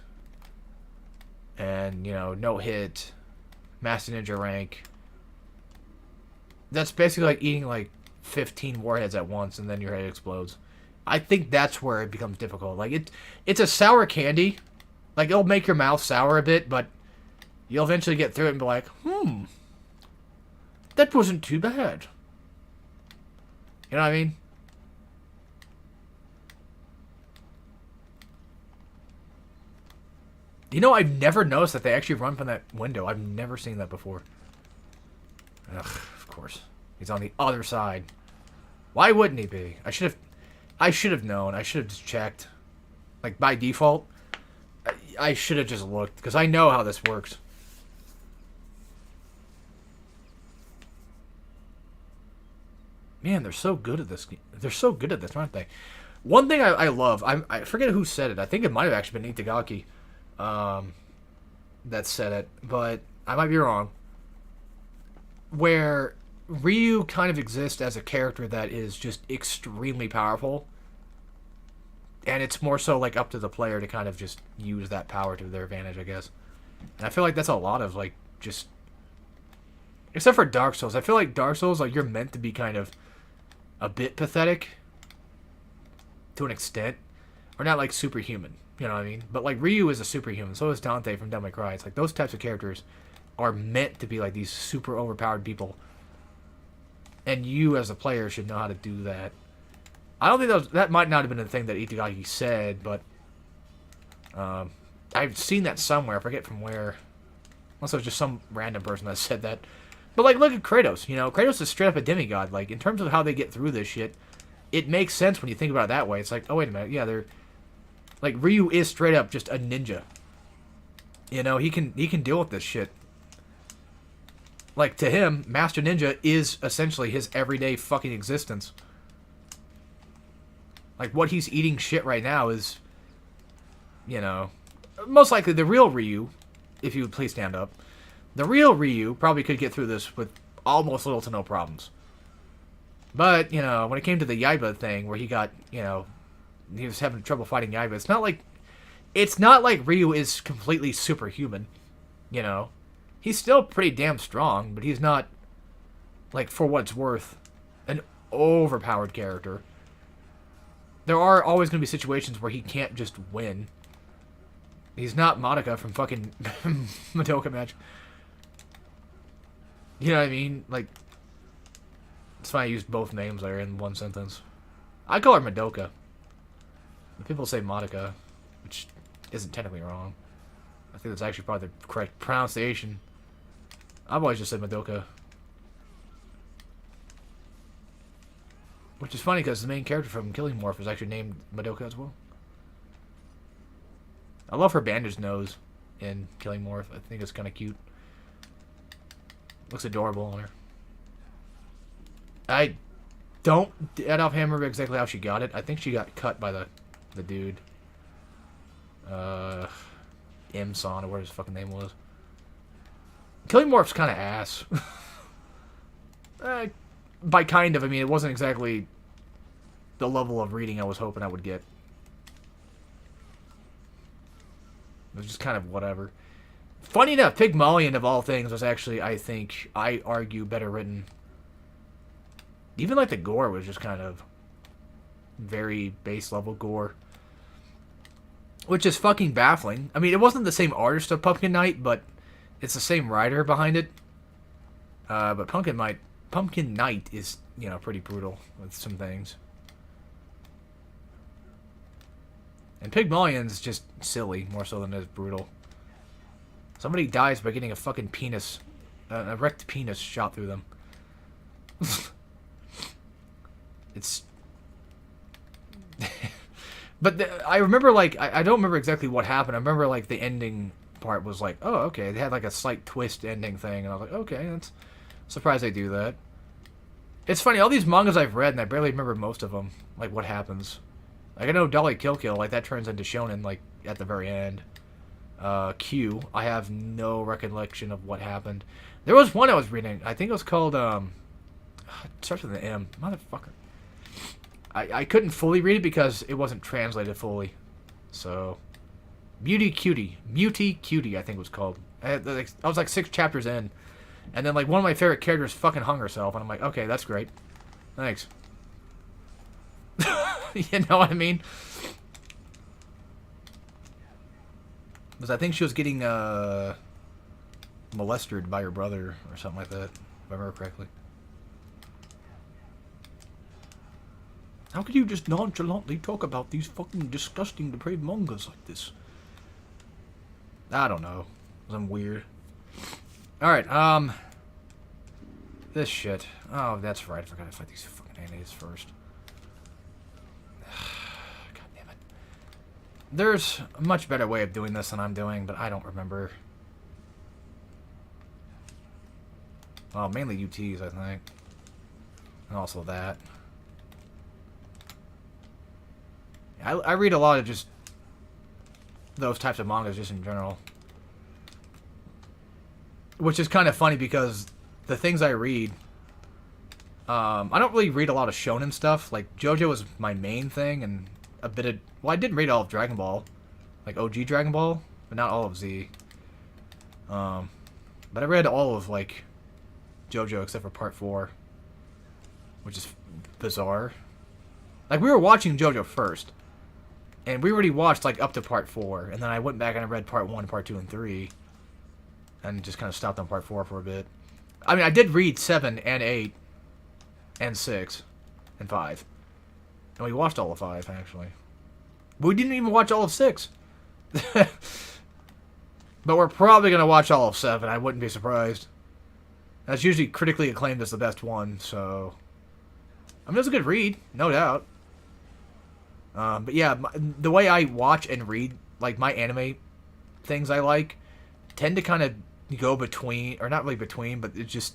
And, you know, no hit... Master Ninja rank... That's basically like eating, like, 15 warheads at once and then your head explodes. I think that's where it becomes difficult. Like, it's a sour candy. Like, it'll make your mouth sour a bit, but you'll eventually get through it and be like, that wasn't too bad. You know what I mean? You know, I've never noticed that they actually run from that window. I've never seen that before. Ugh, of course. He's on the other side. Why wouldn't he be? I should have known. I should have just checked. Like, by default, I should have just looked, because I know how this works. Man, they're so good at this. They're so good at this, aren't they? One thing I love, I forget who said it. I think it might have actually been Itagaki that said it, but I might be wrong. Where Ryu kind of exists as a character that is just extremely powerful. And it's more so, like, up to the player to kind of just use that power to their advantage, I guess. And I feel like that's a lot of, like, just... Except for Dark Souls. I feel like Dark Souls, like, you're meant to be kind of a bit pathetic. To an extent. Or not, like, superhuman. You know what I mean? But, like, Ryu is a superhuman. So is Dante from Devil May Cry. It's like, those types of characters are meant to be, like, these super overpowered people. And you, as a player, should know how to do that. I don't think that might not have been the thing that Itagaki said, but I've seen that somewhere. I forget from where. Unless it was just some random person that said that. But, like, look at Kratos. You know, Kratos is straight up a demigod. Like, in terms of how they get through this shit, it makes sense when you think about it that way. It's like, oh, wait a minute. Yeah, they're... Like, Ryu is straight up just a ninja. You know, he can deal with this shit. Like, to him, Master Ninja is essentially his everyday fucking existence. Like, what he's eating shit right now is, you know, most likely the real Ryu, if you would please stand up, the real Ryu probably could get through this with almost little to no problems. But, you know, when it came to the Yaiba thing, where he got, you know, he was having trouble fighting Yaiba, it's not like Ryu is completely superhuman, you know. He's still pretty damn strong, but he's not, like, for what it's worth, an overpowered character. There are always going to be situations where he can't just win. He's not Madoka from fucking Madoka Match. You know what I mean? Like, it's fine I used both names there in one sentence. I call her Madoka. People say Madoka, which isn't technically wrong. I think that's actually probably the correct pronunciation. I've always just said Madoka. Which is funny because the main character from Killing Morph is actually named Madoka as well. I love her bandaged nose in Killing Morph. I think it's kind of cute. Looks adorable on her. I don't offhand remember exactly how she got it. I think she got cut by the dude. M-Son, or what his fucking name was. Killing Morph's kind of ass. By kind of, I mean, it wasn't exactly the level of reading I was hoping I would get. It was just kind of whatever. Funny enough, Pygmalion, of all things, was actually, I argue, better written. Even, like, the gore was just kind of very base-level gore. Which is fucking baffling. I mean, it wasn't the same artist of Pumpkin Knight, but it's the same writer behind it. But Pumpkin Knight is, you know, pretty brutal with some things. And Pygmalion's just silly, more so than it is brutal. Somebody dies by getting a fucking penis, an erect penis shot through them. It's... But I remember, like, I don't remember exactly what happened. I remember, like, the ending part was like, oh, okay. They had, like, a slight twist ending thing. And I was like, okay, that's... Surprised they do that. It's funny, all these mangas I've read, and I barely remember most of them. Like, what happens. Like, I know Dolly Kill Kill, like, that turns into shonen, like, at the very end. Q, I have no recollection of what happened. There was one I was reading. I think it was called, it starts with an M. Motherfucker. I couldn't fully read it because it wasn't translated fully. So, Muty Cutie, I think it was called. I was like 6 chapters in. And then, like, one of my favorite characters fucking hung herself. And I'm like, okay, that's great. Thanks. You know what I mean? Because I think she was getting, molested by her brother or something like that. If I remember correctly. How could you just nonchalantly talk about these fucking disgusting, depraved mangas like this? I don't know. I'm weird. Alright, this shit. Oh, that's right. I forgot to fight these fucking enemies first. God damn it. There's a much better way of doing this than I'm doing, but I don't remember. Well, mainly UTs, I think. And also that. I read a lot of just those types of mangas just in general. Which is kind of funny because the things I read I don't really read a lot of shonen stuff. Like, JoJo was my main thing, and a bit of... Well, I did read all of Dragon Ball. Like, OG Dragon Ball, but not all of Z. But I read all of, like, JoJo except for Part 4. Which is bizarre. Like, we were watching JoJo first. And we already watched, like, up to Part 4. And then I went back and I read Part 1, Part 2, and 3. And just kind of stopped on Part 4 for a bit. I mean, I did read 7 and 8. And 6. And 5. And we watched all of 5, actually. We didn't even watch all of 6. But we're probably going to watch all of 7. I wouldn't be surprised. That's usually critically acclaimed as the best one, so... I mean, it's a good read, no doubt. But yeah, the way I watch and read, like, my anime things I like, tend to kind of go between, or not really between, but it just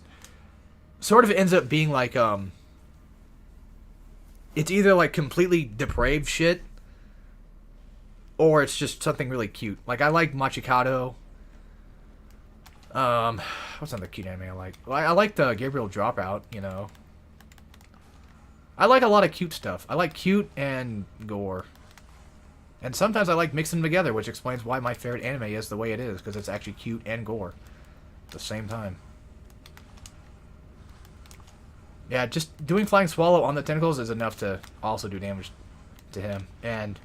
sort of ends up being like, it's either, like, completely depraved shit, or it's just something really cute. Like, I like Machikado. What's another cute anime I like? Well, I like the Gabriel Dropout, you know. I like a lot of cute stuff. I like cute and gore. And sometimes I like mixing them together, which explains why my favorite anime is the way it is, because it's actually cute and gore at the same time. Yeah, just doing Flying Swallow on the tentacles is enough to also do damage to him. And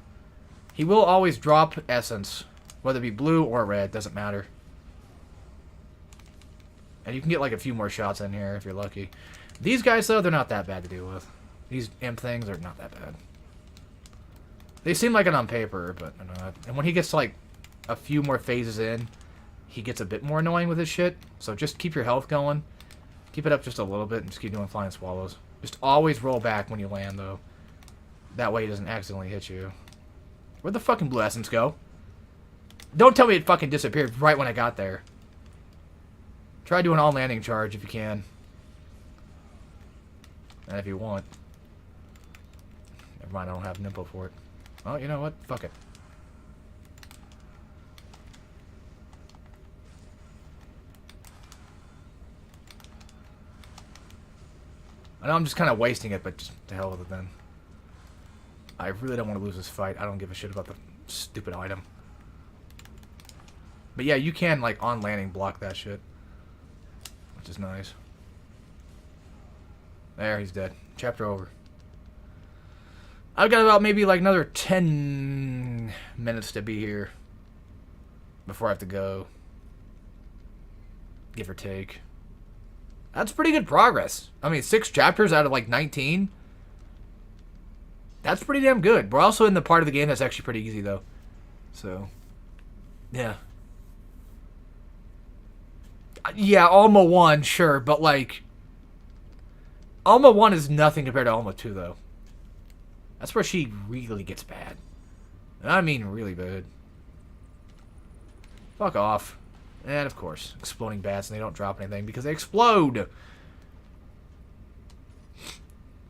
he will always drop essence, whether it be blue or red, doesn't matter. And you can get like a few more shots in here if you're lucky. These guys, though, they're not that bad to deal with. These imp things are not that bad. They seem like it on paper, but they're not. And when he gets like a few more phases in, he gets a bit more annoying with his shit. So just keep your health going. Keep it up just a little bit and just keep doing Flying Swallows. Just always roll back when you land, though. That way he doesn't accidentally hit you. Where'd the fucking blue essence go? Don't tell me it fucking disappeared right when I got there. Try doing all landing charge if you can. And if you want. Never mind, I don't have Nimpo for it. Oh, you know what? Fuck it. I know I'm just kind of wasting it, but just to hell with it then. I really don't want to lose this fight. I don't give a shit about the stupid item. But yeah, you can, like, on landing, block that shit. Which is nice. There, he's dead. Chapter over. I've got about maybe like another 10 minutes to be here before I have to go. Give or take. That's pretty good progress. I mean, 6 chapters out of like 19. That's pretty damn good. We're also in the part of the game that's actually pretty easy, though. So, yeah. Yeah, Alma 1, sure, but like... Alma 1 is nothing compared to Alma 2, though. That's where she really gets bad. And I mean really bad. Fuck off. And, of course, exploding bats, and they don't drop anything because they explode!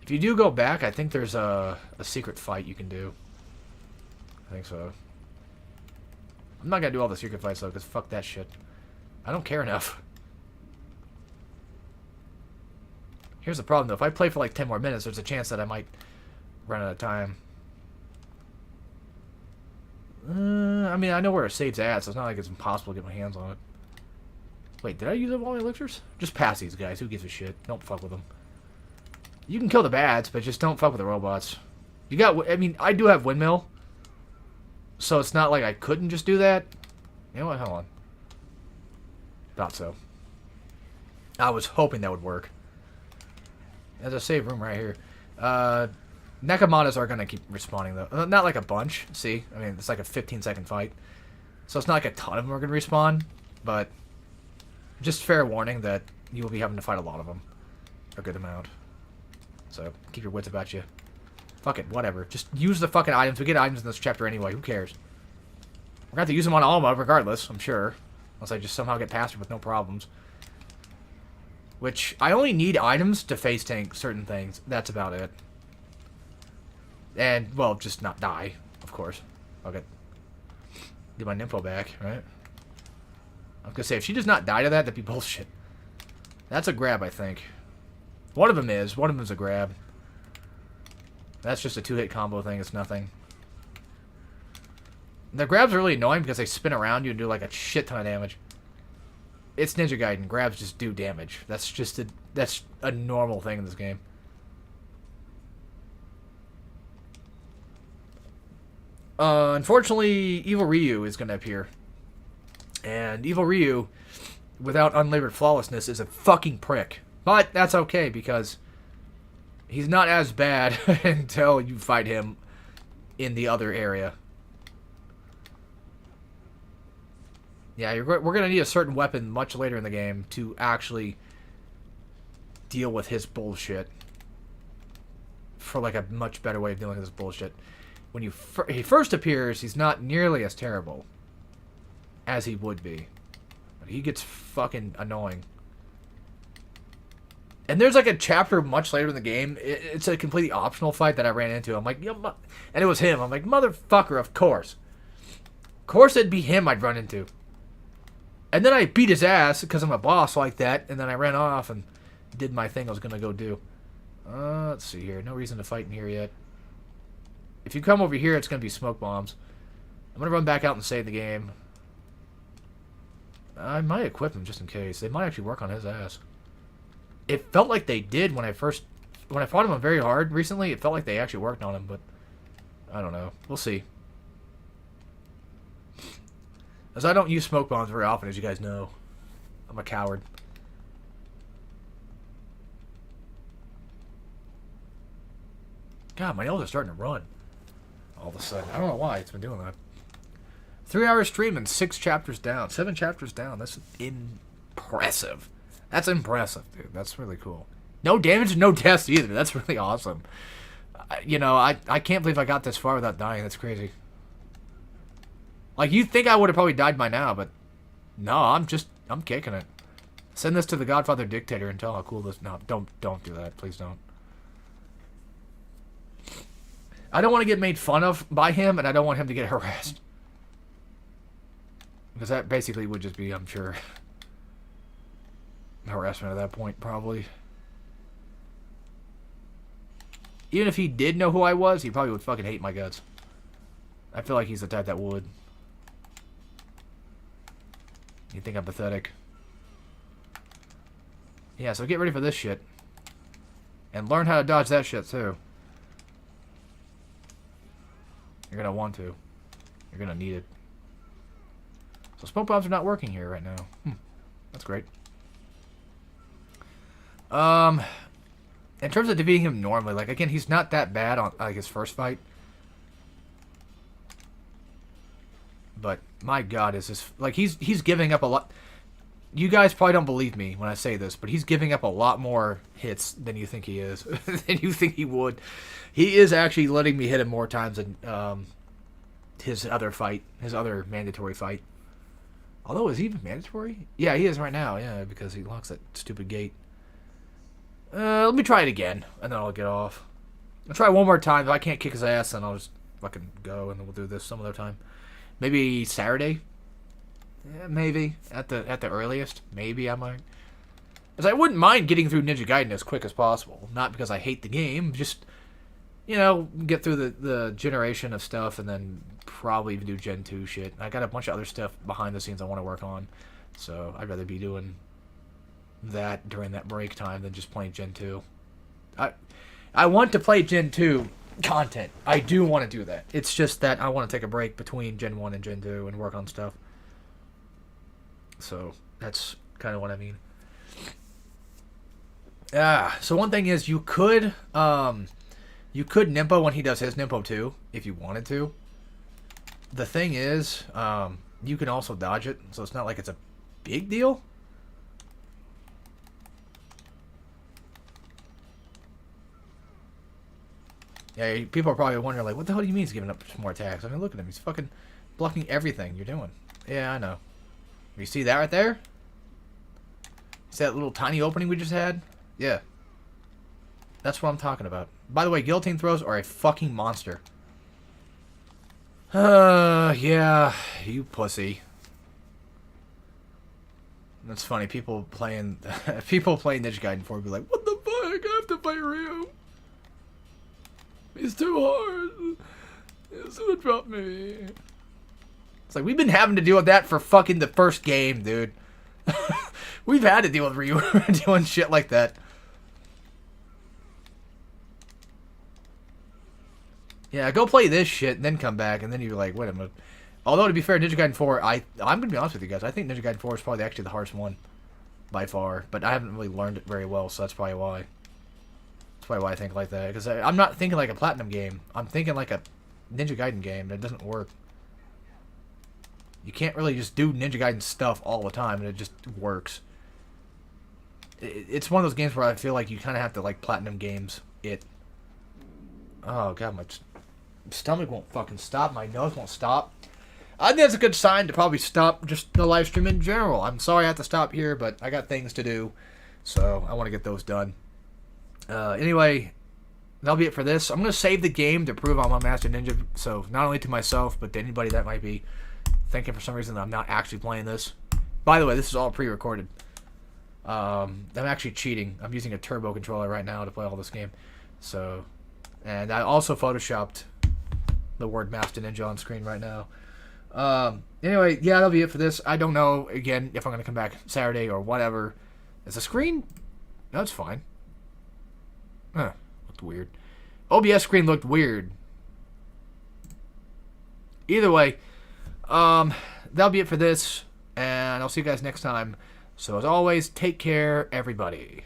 If you do go back, I think there's a secret fight you can do. I think so. I'm not gonna do all the secret fights, though, because fuck that shit. I don't care enough. Here's the problem, though. If I play for like 10 more minutes, there's a chance that I might run out of time. I mean, I know where it saves at, so it's not like it's impossible to get my hands on it. Wait, did I use up all my elixirs? Just pass these guys. Who gives a shit? Don't fuck with them. You can kill the bats, but just don't fuck with the robots. You got... I mean, I do have windmill. So it's not like I couldn't just do that. You know what? Hold on. Thought so. I was hoping that would work. There's a save room right here. Nekamadas are going to keep respawning, though. Not like a bunch, see? I mean, it's like a 15-second fight. So it's not like a ton of them are going to respawn. But just fair warning that you will be having to fight a lot of them. A good amount. So keep your wits about you. Fuck it, whatever. Just use the fucking items. We get items in this chapter anyway. Who cares? We're going to have to use them on Alma regardless, I'm sure. Unless I just somehow get past her with no problems. Which, I only need items to face tank certain things. That's about it. And, well, just not die, of course. Okay. Get my Nympho back, right? I was gonna say, if she does not die to that, that'd be bullshit. That's a grab, I think. One of them is. One of them is a grab. That's just a 2-hit combo thing. It's nothing. The grabs are really annoying because they spin around you and do like a shit ton of damage. It's Ninja Gaiden. Grabs just do damage. That's a normal thing in this game. Unfortunately, Evil Ryu is going to appear. And Evil Ryu, without unlabored flawlessness, is a fucking prick. But that's okay, because he's not as bad until you fight him in the other area. Yeah, we're going to need a certain weapon much later in the game to actually deal with his bullshit. For like a much better way of dealing with his bullshit. When he first appears, he's not nearly as terrible as he would be. But he gets fucking annoying. And there's like a chapter much later in the game. It's a completely optional fight that I ran into. I'm like, and it was him. I'm like, motherfucker, of course. Of course it'd be him I'd run into. And then I beat his ass because I'm a boss like that. And then I ran off and did my thing I was going to go do. Let's see here. No reason to fight in here yet. If you come over here, it's going to be smoke bombs. I'm going to run back out and save the game. I might equip him just in case. They might actually work on his ass. It felt like they did when I fought him on very hard recently. It felt like they actually worked on him, but I don't know. We'll see. As I don't use smoke bombs very often, as you guys know. I'm a coward. God, my nails are starting to run. All of a sudden. I don't know why it's been doing that. 3-hour stream and 6 chapters down. 7 chapters down. That's impressive. That's impressive, dude. That's really cool. No damage, no deaths either. That's really awesome. You know, I can't believe I got this far without dying. That's crazy. Like, you'd think I would have probably died by now, but no, I'm kicking it. Send this to the Godfather Dictator and tell how cool this... No, don't do that. Please don't. I don't want to get made fun of by him, and I don't want him to get harassed. Because that basically would just be, I'm sure, harassment at that point, probably. Even if he did know who I was, he probably would fucking hate my guts. I feel like he's the type that would. You think I'm pathetic? Yeah, so get ready for this shit. And learn how to dodge that shit, too. You're going to want to. You're going to need it. So smoke bombs are not working here right now. That's great. In terms of defeating him normally, like, again, he's not that bad on, like, his first fight. But, my God, is this... Like, he's giving up a lot... You guys probably don't believe me when I say this, but he's giving up a lot more hits than you think he is. Than you think he would. He is actually letting me hit him more times than his other fight. His other mandatory fight. Although, is he even mandatory? Yeah, he is right now, yeah, because he locks that stupid gate. Let me try it again, and then I'll get off. I'll try one more time. If I can't kick his ass, then I'll just fucking go, and then we'll do this some other time. Maybe Saturday? Yeah, maybe. At the earliest. Maybe I might. Because I wouldn't mind getting through Ninja Gaiden as quick as possible. Not because I hate the game, just, you know, get through the generation of stuff, and then probably even do Gen 2 shit. I got a bunch of other stuff behind the scenes I want to work on, so I'd rather be doing that during that break time than just playing Gen 2. I want to play Gen 2 content. I do want to do that. It's just that I want to take a break between Gen 1 and Gen 2 and work on stuff. So that's kind of what I mean. So one thing is you could Nimpo when he does his Nimpo too, if you wanted to. The thing is, you can also dodge it, so it's not like it's a big deal. Yeah, people are probably wondering, like, what the hell do you mean he's giving up more attacks? I mean, look at him. He's fucking blocking everything you're doing. Yeah, I know. You see that right there? See that little tiny opening we just had? Yeah. That's what I'm talking about. By the way, guillotine throws are a fucking monster. Yeah, you pussy. That's funny. People playing Ninja Gaiden 4 would be like, what the fuck? play Ryu. He's too hard. He's gonna drop me. It's like, we've been having to deal with that for fucking the first game, dude. We've had to deal with Ryu doing shit like that. Yeah, go play this shit and then come back, and then you're like, wait a minute. Although, to be fair, Ninja Gaiden 4, I'm going to be honest with you guys, I think Ninja Gaiden 4 is probably actually the hardest one by far, but I haven't really learned it very well, so that's probably why. That's probably why I think like that, because I'm not thinking like a Platinum game. I'm thinking like a Ninja Gaiden game, and it doesn't work. You can't really just do Ninja Gaiden stuff all the time, and it just works. It's one of those games where I feel like you kind of have to like Platinum games it. Oh, God, my stomach won't fucking stop. My nose won't stop. I think that's a good sign to probably stop just the live stream in general. I'm sorry I have to stop here, but I got things to do, so I want to get those done. Anyway, that'll be it for this. I'm going to save the game to prove I'm a Master Ninja, so not only to myself, but to anybody that might be thinking for some reason that I'm not actually playing this. By the way, this is all pre-recorded. I'm actually cheating. I'm using a turbo controller right now to play all this game. So, and I also photoshopped the word Master Ninja on screen right now. Anyway, yeah, that'll be it for this. I don't know, again, if I'm going to come back Saturday or whatever. Is the screen? No, it's fine. Huh, looked weird. OBS screen looked weird. Either way, that'll be it for this, and I'll see you guys next time. So as always, take care, everybody.